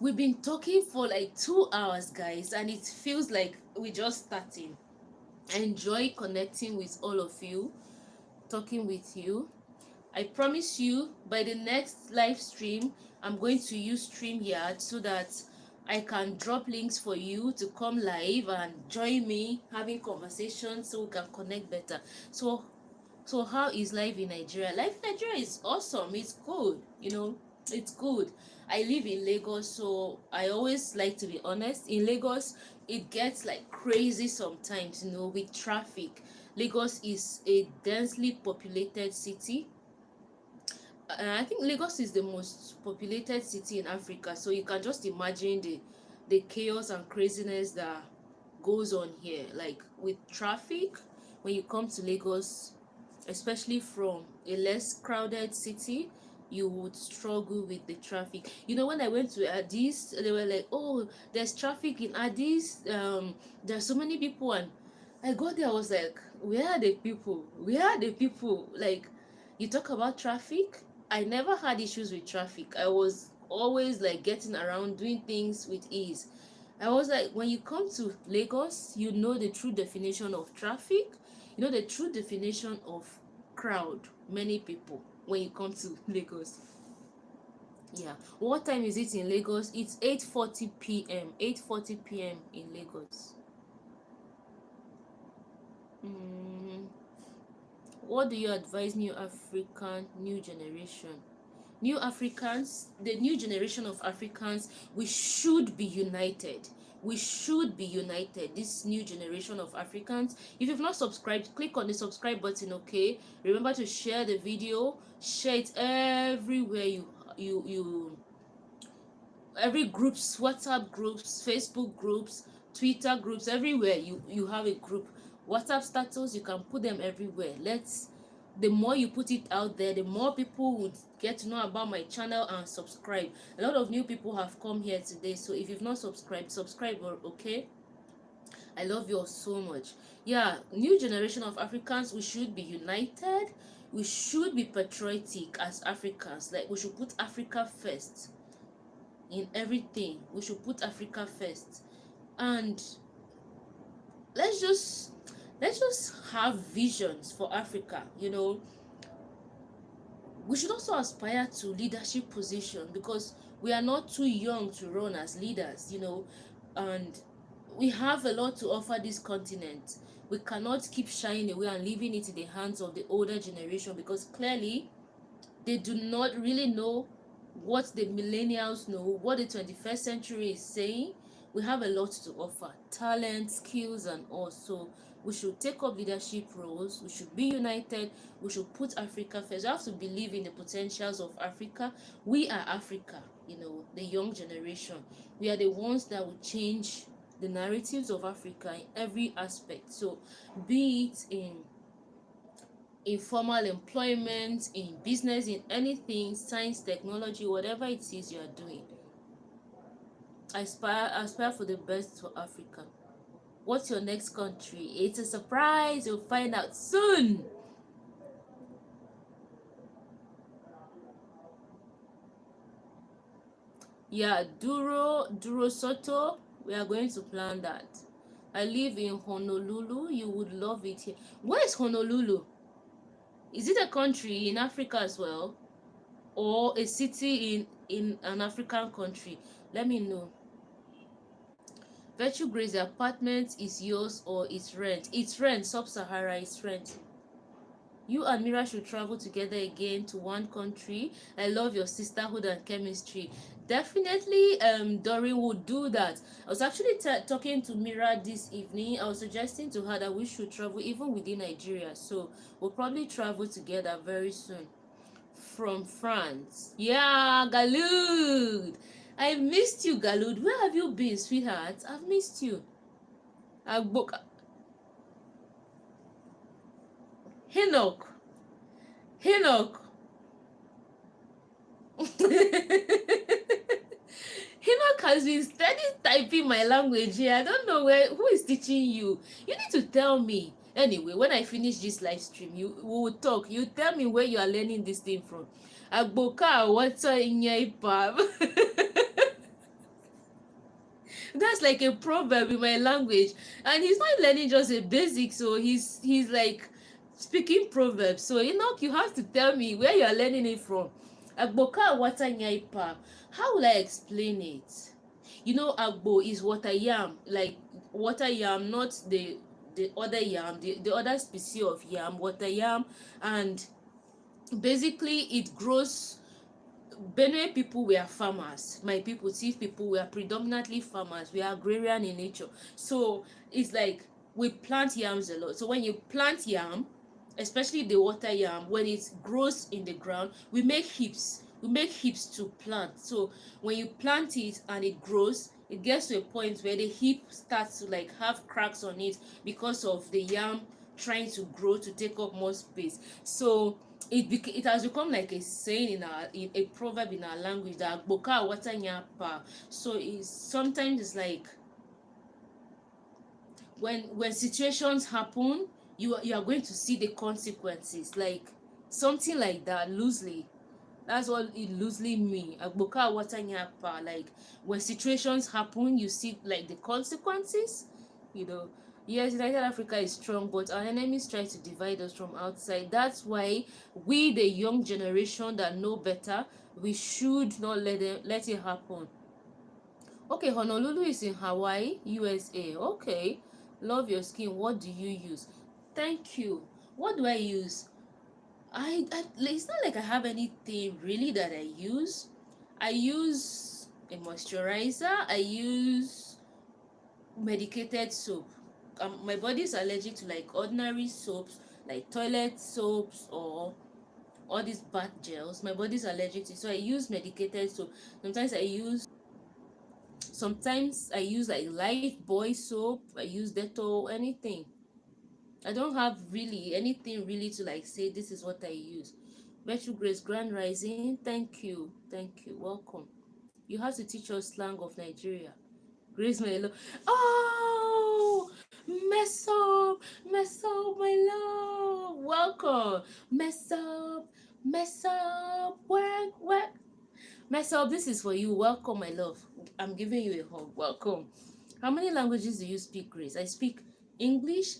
We've been talking for like 2 hours, guys, and it feels like we're just starting. I enjoy connecting with all of you, talking with you. I promise you, by the next live stream, I'm going to use StreamYard so that I can drop links for you to come live and join me having conversations so we can connect better. So how is life in Nigeria? Life in Nigeria is awesome. It's good, you know. It's good. I live in Lagos, so I always like to be honest. In Lagos, it gets like crazy sometimes, you know, with traffic. Lagos is a densely populated city. I think Lagos is the most populated city in Africa, so you can just imagine the chaos and craziness that goes on here. Like with traffic, when you come to Lagos, especially from a less crowded city, you would struggle with the traffic. You know, when I went to Addis, they were like, oh, there's traffic in Addis, there's so many people. And I got there, I was like, where are the people? Where are the people? Like, you talk about traffic, I never had issues with traffic. I was always like getting around, doing things with ease. I was like, when you come to Lagos, you know the true definition of traffic, you know the true definition of crowd, many people when you come to Lagos. Yeah. What time is it in Lagos? It's 8:40 p.m. 8:40 p.m. in Lagos. What do you advise new African new generation? New Africans, the new generation of Africans, we should be united. We should be united. This new generation of Africans. If you've not subscribed, click on the subscribe button, okay? Remember to share the video, share it everywhere you every groups, WhatsApp groups, Facebook groups, Twitter groups, everywhere you have a group. WhatsApp status, you can put them everywhere. The more you put it out there, the more people would get to know about my channel and subscribe. A lot of new people have come here today, so if you've not subscribed, subscribe, okay? I love you all so much. Yeah, new generation of Africans, we should be united. We should be patriotic as Africans. Like, we should put Africa first in everything. We should put Africa first, and let's just have visions for Africa. You know, we should also aspire to leadership position, because we are not too young to run as leaders, you know, and we have a lot to offer this continent. We cannot keep shying away and leaving it in the hands of the older generation, because clearly they do not really know what the millennials know, what the 21st century is saying, We have a lot to offer, talent, skills, and also we should take up leadership roles. We should be united. We should put Africa first. We have to believe in the potentials of Africa. We are Africa, the young generation. We are the ones that will change the narratives of Africa in every aspect. So be it in informal employment, in business, in anything, science, technology, whatever it is you are doing, aspire for the best for Africa. What's your next country? It's a surprise. You'll find out soon. Yeah, Duro Soto. We are going to plan that. I live in Honolulu. You would love it here. Where is Honolulu? Is it a country in Africa as well, or a city in an African country? Let me know. Virtue Grace, the apartment is yours or it's rent? It's rent. Sub-Sahara is rent. You and Mira should travel together again to one country. I love your sisterhood and chemistry. Definitely, Doreen would do that. I was actually talking to Mira this evening. I was suggesting to her that we should travel even within Nigeria. So we'll probably travel together very soon. From France. Yeah, Galud. I missed you, Galud. Where have you been, sweetheart? I've missed you. Hinok. Hinok has been steady typing my language here. I don't know who is teaching you. You need to tell me. Anyway, when I finish this live stream, we will talk. You tell me where you are learning this thing from. Agboka water in your pub. That's like a proverb in my language, and he's not learning just a basic, so he's like speaking proverbs. So Enoch, you have to tell me where you are learning it from. Agboka water nyaipa. How will I explain it? Agbo is water yam, like water yam, not the other yam, the other species of yam, water yam, and basically it grows. Benue people were farmers. My people, Tiv people, were predominantly farmers. We are agrarian in nature. So it's like we plant yams a lot. So when you plant yam, especially the water yam, when it grows in the ground, we make heaps. We make heaps to plant. So when you plant it and it grows, it gets to a point where the heap starts to like have cracks on it because of the yam trying to grow to take up more space. So it has become like a saying in a proverb in our language that boka water nyapa. So sometimes it's like when situations happen, you are going to see the consequences, like something like that loosely. That's what it loosely means. Agboka water nyapa. Like when situations happen, you see like the consequences. Yes, United Africa is strong, but our enemies try to divide us from outside. That's why we, the young generation that know better, we should not let it happen. Okay, Honolulu is in Hawaii, USA. Okay, love your skin. What do you use? Thank you. What do I use? It's not like I have anything really that I use. I use a moisturizer. I use medicated soap. My body is allergic to like ordinary soaps, like toilet soaps or all these bath gels. My body is allergic to, so I use medicated soap. Sometimes I use like light boy soap. I use Dettol, anything. I don't have really anything really to like say this is what I use. Virtue Grace, Grand Rising. Thank you, welcome. You have to teach us slang of Nigeria. Grace Melo. Oh, mess up, my love. Welcome. Mess up, work. Mess up, this is for you. Welcome, my love. I'm giving you a hug. Welcome. How many languages do you speak, Grace? I speak English.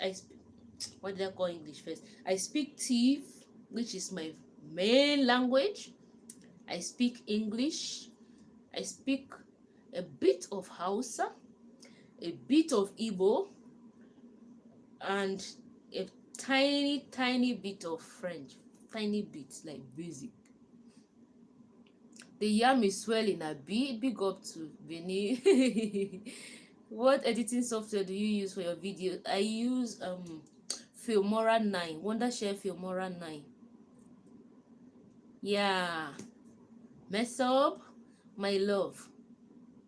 What did I call English first? I speak Tiv, which is my main language. I speak English. I speak a bit of Hausa, a bit of Igbo, and a tiny bit of French. Tiny bit, like basic. The yam is swelling a bit. Big up to Benny. What editing software do you use for your video? I use Filmora 9, Wondershare Filmora 9. Yeah. Mess up, my love.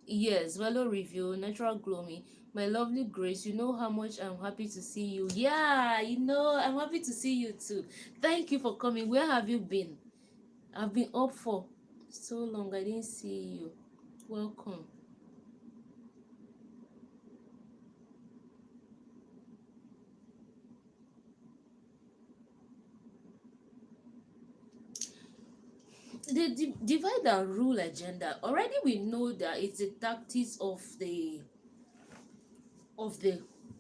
Yes, Velo review, natural gloomy. My lovely Grace, you know how much I'm happy to see you. Yeah, I'm happy to see you too. Thank you for coming. Where have you been? I've been up for so long. I didn't see you. Welcome. The divide and rule agenda. Already we know that it's a tactics of the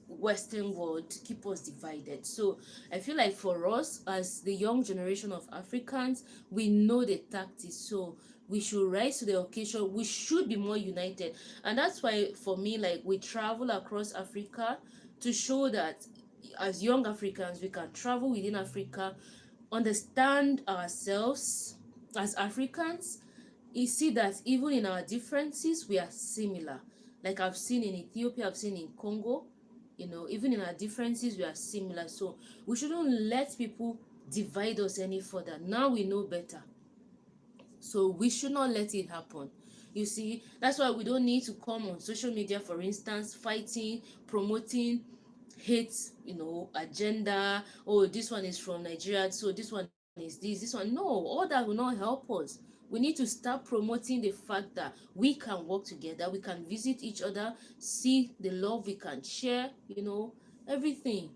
Western world to keep us divided. So I feel like for us as the young generation of Africans, we know the tactics. So we should rise to the occasion. We should be more united. And that's why for me, like, we travel across Africa to show that as young Africans, we can travel within Africa, understand ourselves as Africans. You see that even in our differences, we are similar. Like I've seen in Ethiopia, I've seen in Congo, even in our differences, we are similar. So we shouldn't let people divide us any further. Now we know better. So we should not let it happen. You see, that's why we don't need to come on social media, for instance, fighting, promoting hate, agenda. Oh, this one is from Nigeria, so this one is this one. No, all that will not help us. We need to start promoting the fact that we can work together, we can visit each other, see the love we can share, everything.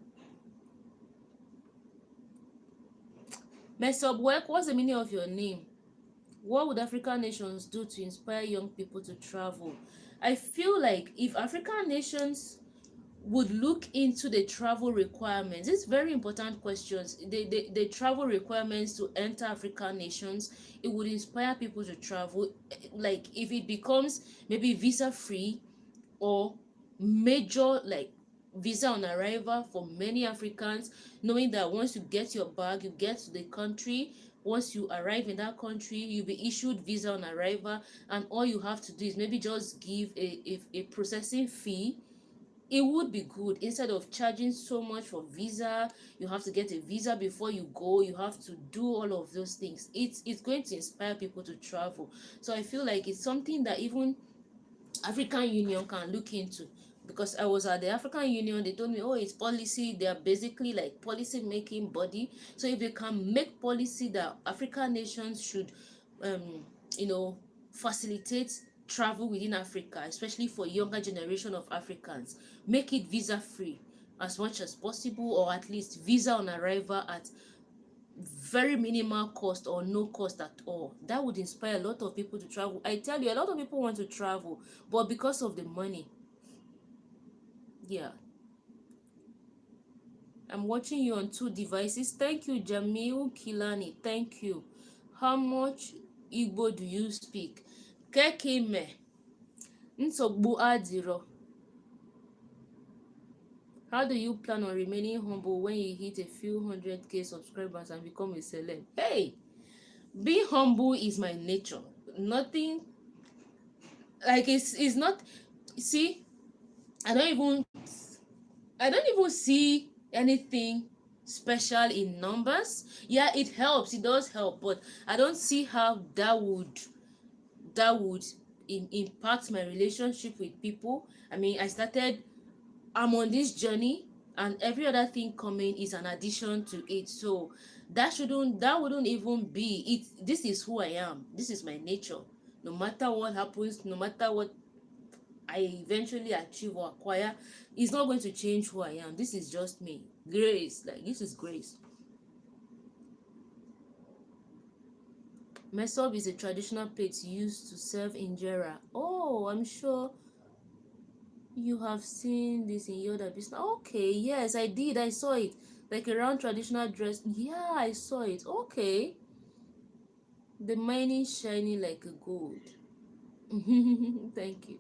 Mess up work, what's the meaning of your name? What would African nations do to inspire young people to travel? I feel like if African nations would look into the travel requirements, it's very important questions, the travel requirements to enter African nations, it would inspire people to travel. Like if it becomes maybe visa free or major, like visa on arrival for many Africans, knowing that once you get your bag, you get to the country, once you arrive in that country, you'll be issued visa on arrival, and all you have to do is maybe just give a processing fee. It would be good instead of charging so much for visa. You have to get a visa before you go, you have to do all of those things. It's going to inspire people to travel. So I feel like it's something that even African Union can look into, because I was at the African Union, they told me, oh, it's policy, they are basically like policy making body. So if they can make policy that African nations should you know facilitate travel within Africa, especially for younger generation of Africans, make it visa free as much as possible, or at least visa on arrival at very minimal cost or no cost at all. That would inspire a lot of people to travel. I tell you, a lot of people want to travel, but because of the money. Yeah, I'm watching you on 2 devices. Thank you, Jamil Kilani. Thank you. How much Igbo do you speak? Kekime. Nsogbu adiro. How do you plan on remaining humble when you hit a few 100K subscribers and become a celeb? Hey, being humble is my nature. Nothing, like, it's not. See, I don't even see anything special in numbers. Yeah, it helps, it does help, but I don't see how that would impact my relationship with people. I mean, I'm on this journey, and every other thing coming is an addition to it. So that wouldn't even be it. This is who I am, this is my nature. No matter what happens, no matter what I eventually achieve or acquire, it's not going to change who I am. This is just me. Grace, like, this is grace. Mesob is a traditional plate used to serve injera. Oh, I'm sure you have seen this in your other business. Okay, yes, I did. I saw it. Like a round traditional dress. Yeah, I saw it. Okay. The mining shining like a gold. Thank you.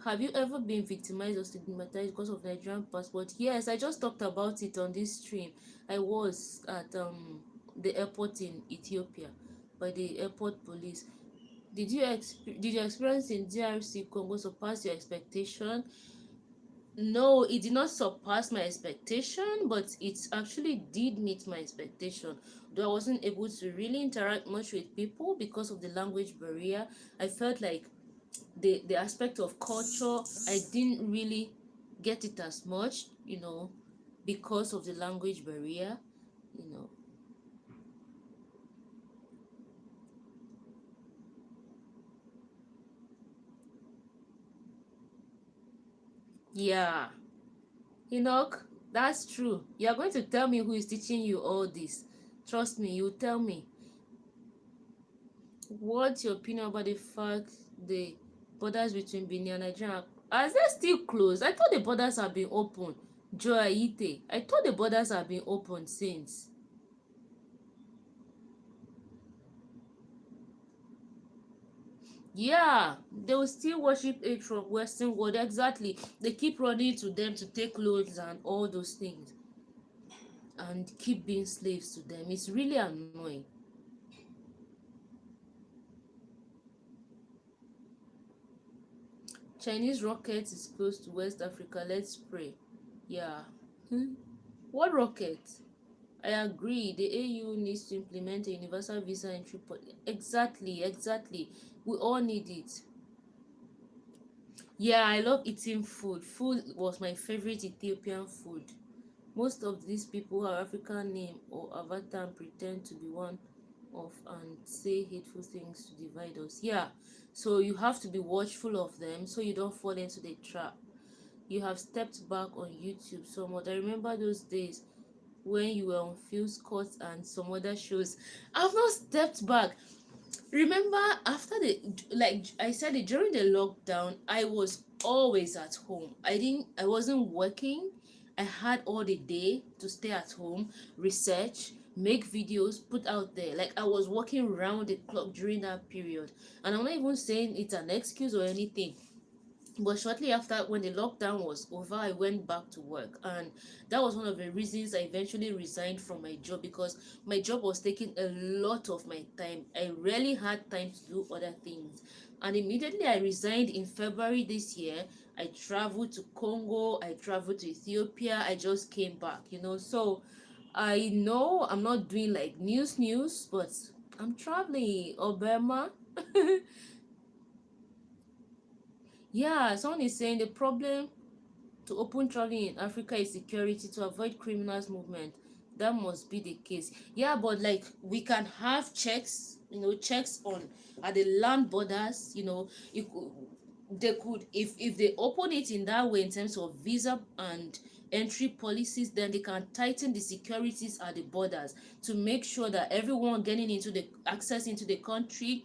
Have you ever been victimized or stigmatized because of Nigerian passport? Yes, I just talked about it on this stream. I was at the airport in Ethiopia by the airport police. Did your experience in DRC Congo surpass your expectation? No, it did not surpass my expectation, but it actually did meet my expectation. Though I wasn't able to really interact much with people because of the language barrier, I felt like the aspect of culture, I didn't really get it as much, because of the language barrier, you know. Yeah, Enoch, that's true. You're going to tell me who is teaching you all this. Trust me, you tell me. What's your opinion about the fact the borders between Benin and Nigeria are they still closed? I thought the borders have been open. Joe Aite, I thought the borders have been open since. Yeah, they will still worship it from Western world. Exactly. They keep running to them to take loans and all those things and keep being slaves to them. It's really annoying. Chinese rocket is close to West Africa. Let's pray. Yeah. What rocket? I agree. The AU needs to implement a universal visa entry policy. Exactly, exactly. We all need it. Yeah, I love eating food. Food was my favorite Ethiopian food. Most of these people have African name or avatar and pretend to be one of and say hateful things to divide us. Yeah, so you have to be watchful of them so you don't fall into the trap. You have stepped back on YouTube so much. I remember those days when you were on Phil Scott and some other shows. I've not stepped back. Remember after the, like I said it, during the lockdown, I was always at home. I wasn't working. I had all the day to stay at home, research, make videos, put out there. Like I was working round the clock during that period. And I'm not even saying it's an excuse or anything, but shortly after, when the lockdown was over, I went back to work, and that was one of the reasons I eventually resigned from my job, because my job was taking a lot of my time. I rarely had time to do other things, and immediately I resigned in February this year. I traveled to Congo, I traveled to Ethiopia, I just came back, so I know I'm not doing like news, but I'm traveling. Obama. Yeah, someone is saying the problem to open traveling in Africa is security to avoid criminals movement. That must be the case. Yeah, but like we can have checks, checks on at the land borders. You could, they could, if they open it in that way in terms of visa and entry policies, then they can tighten the securities at the borders to make sure that everyone getting into the access into the country,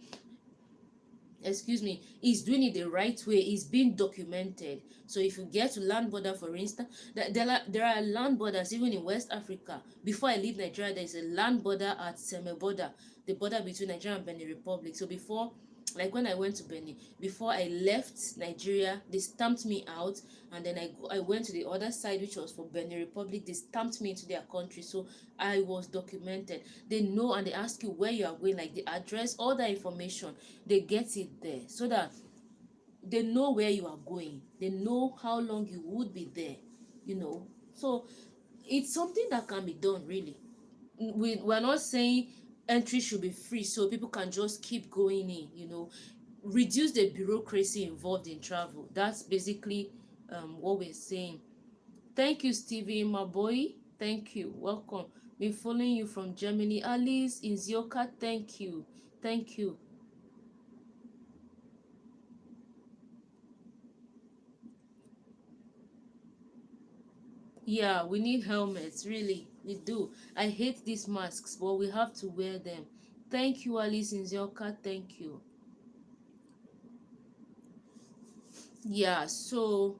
excuse me, is doing it the right way, is being documented. So if you get to land border, for instance, there are land borders even in West Africa. Before I leave Nigeria, there is a land border at Seme border, the border between Nigeria and Benin Republic. So before, like when I went to Benin, before I left Nigeria, they stamped me out, and then I went to the other side, which was for Benin Republic. They stamped me into their country, so I was documented. They know, and they ask you where you are going, like the address, all that information. They get it there so that they know where you are going. They know how long you would be there. So it's something that can be done, really. We're not saying entry should be free so people can just keep going in. Reduce the bureaucracy involved in travel. That's basically what we're saying. Thank you, Stevie, my boy. Thank you. Welcome. Been following you from Germany. Alice in Zioka, thank you. Thank you. Yeah, we need helmets, really. We do. I hate these masks, but we have to wear them. Thank you, Alice in Zioka. Thank you. Yeah, so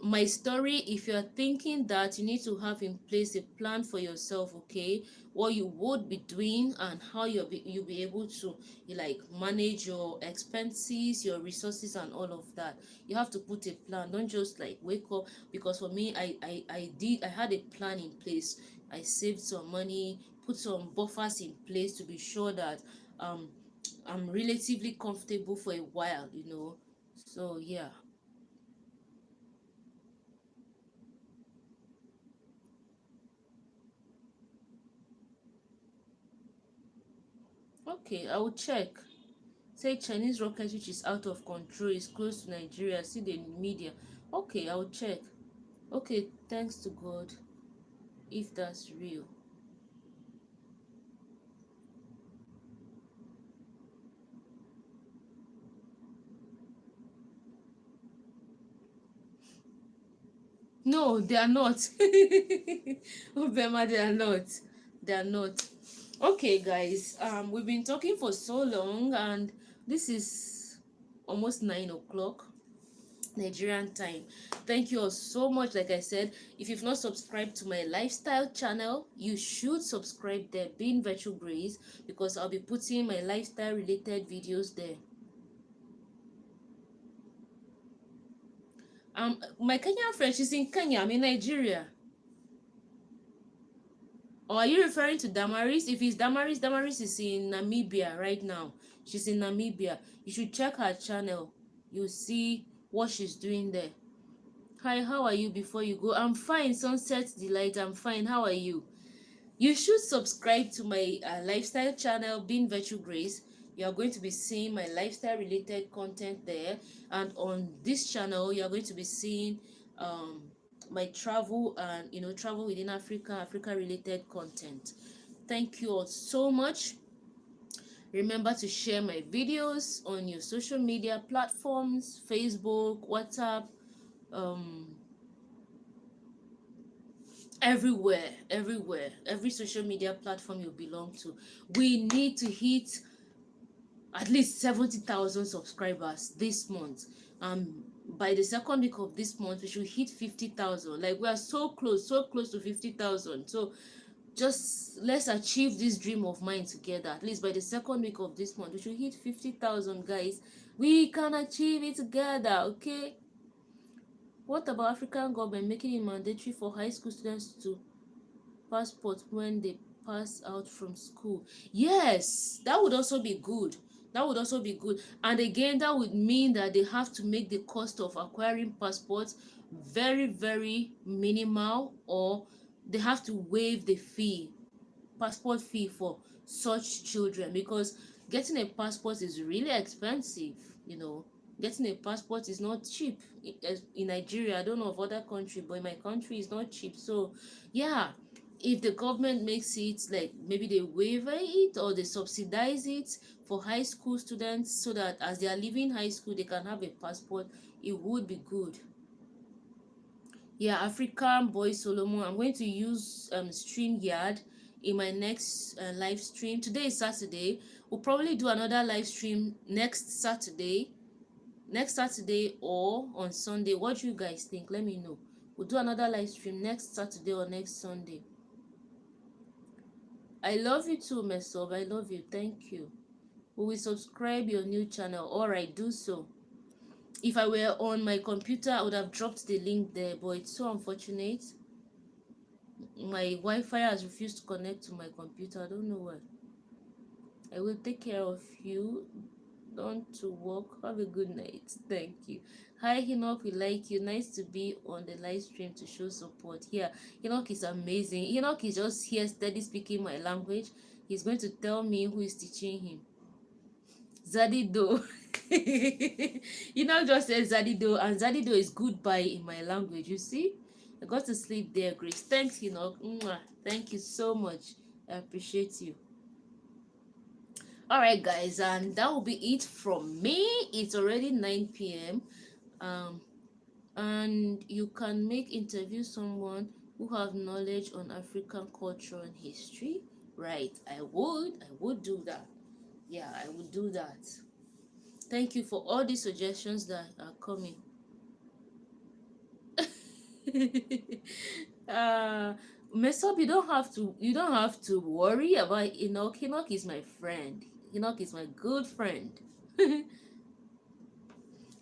my story, if you're thinking that you need to have in place a plan for yourself, okay, what you would be doing and how you'll be able to like manage your expenses, your resources and all of that. You have to put a plan. Don't just like wake up, because for me, I had a plan in place. I saved some money, put some buffers in place to be sure that um I'm relatively comfortable for a while, you know. So yeah. Okay, I will check. Say Chinese rocket which is out of control is close to Nigeria. See the media. Okay, I will check. Okay, thanks to God, if that's real. No, they are not. Obema, they are not. They are not. Okay, guys. We've been talking for so long, and this is almost 9 o'clock Nigerian time. Thank you all so much. Like I said, if you've not subscribed to my lifestyle channel, you should subscribe there, being Virtual Grace, because I'll be putting my lifestyle related videos there. My Kenyan friend, she's in Kenya. I'm in Nigeria. Or are you referring to Damaris? If it's Damaris, Damaris is in Namibia right now. She's in Namibia. You should check her channel. You'll see what she's doing there. Hi, how are you before you go? I'm fine, Sunset Delight. I'm fine. How are you? You should subscribe to my lifestyle channel, Being Virtual Grace. You are going to be seeing my lifestyle related content there. And on this channel, you are going to be seeing um, my travel and, you know, travel within Africa, Africa related content. Thank you all so much. Remember to share my videos on your social media platforms, Facebook, WhatsApp, um, everywhere, every social media platform you belong to. We need to hit at least 70,000 subscribers this month. By the second week of this month we should hit 50,000. Like, we are so close, so close to 50,000. So just let's achieve this dream of mine together. At least by the second week of this month we should hit 50,000, guys. We can achieve it together. Okay, what about African government making it mandatory for high school students to passport when they pass out from school? Yes, that would also be good. That would also be good. And again, that would mean that they have to make the cost of acquiring passports very, very minimal, or they have to waive the fee, passport fee for such children, because getting a passport is really expensive. You know, getting a passport is not cheap in Nigeria. I don't know of other country, but in my country it's not cheap. So yeah, if the government makes it, like, maybe they waiver it or they subsidize it for high school students, so that as they are leaving high school they can have a passport, it would be good. Yeah, African Boy Solomon. I'm going to use StreamYard in my next live stream. Today is Saturday. We'll probably do another live stream next Saturday. Next Saturday or on Sunday. What do you guys think? Let me know. We'll do another live stream next Saturday or next Sunday. I love you too, Mesov. I love you. Thank you. We will subscribe your new channel. Alright, do so. If I were on my computer, I would have dropped the link there, but it's so unfortunate. My Wi-Fi has refused to connect to my computer. I don't know why. I will take care of you. Don't to work. Have a good night. Thank you. Hi Enoch, we like you. Nice to be on the live stream to show support. Yeah, Enoch is amazing. Enoch is just here steady speaking my language. He's going to tell me who is teaching him. Zadido. Enoch just said Zadido, and Zadido is goodbye in my language. You see, I got to sleep there, Grace. Thanks, Enoch. Mwah. Thank you so much. I appreciate you. Alright, guys, and that will be it from me. It's already 9 p.m. And you can interview someone who have knowledge on African culture and history. Right, I would do that. Yeah, I would do that. Thank you for all the suggestions that are coming. Mesop, you don't have to worry about Enoch. Enoch is my friend. Enoch is my good friend.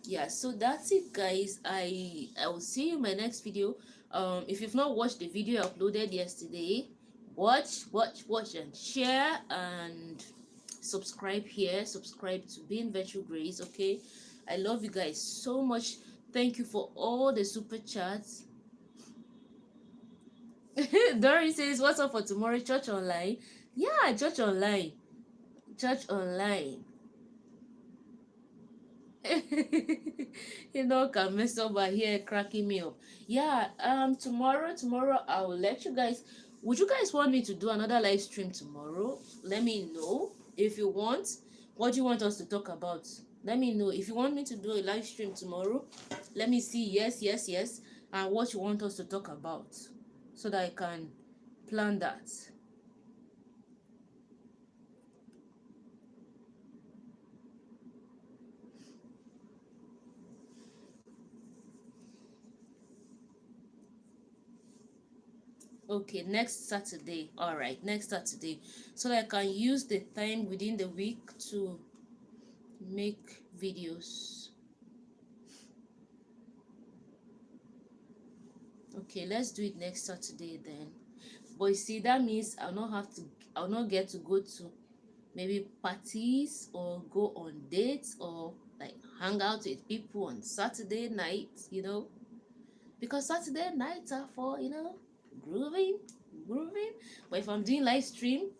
Yeah, so that's it, guys. I will see you in my next video. If you've not watched the video I uploaded yesterday, watch and share, and subscribe here, subscribe to Being Virtual Grace. Okay, I love you guys so much. Thank you for all the super chats. Dory says, what's up for tomorrow? Church online? Yeah, church online. Church online. You know, can mess up by here cracking me up. Yeah, tomorrow I'll let you guys. Would you guys want me to do another live stream tomorrow? Let me know if you want. What do you want us to talk about? Let me know if you want me to do a live stream tomorrow. Let me see. Yes, yes, yes. And what you want us to talk about, so that I can plan that. Okay, next Saturday. All right, next Saturday, so that I can use the time within the week to make videos. Okay, let's do it next Saturday then. But you see, that means I'll not get to go to maybe parties or go on dates or like hang out with people on Saturday night, because Saturday nights are for, grooving. But if I'm doing live stream,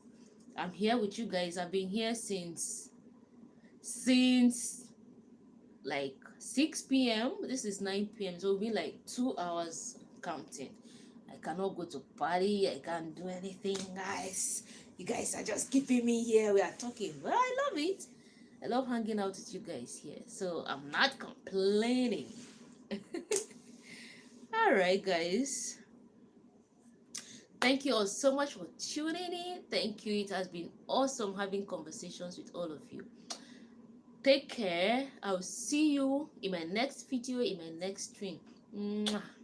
I'm here with you guys. I've been here since like 6 p.m. This is 9 p.m. So it'll be like 2 hours counting. I cannot go to party. I can't do anything, guys. You guys are just keeping me here. We are talking. But I love it. I love hanging out with you guys here. So I'm not complaining. All right, guys. Thank you all so much for tuning in. Thank you. It has been awesome having conversations with all of you. Take care. I'll see you in my next video, in my next stream. Mwah.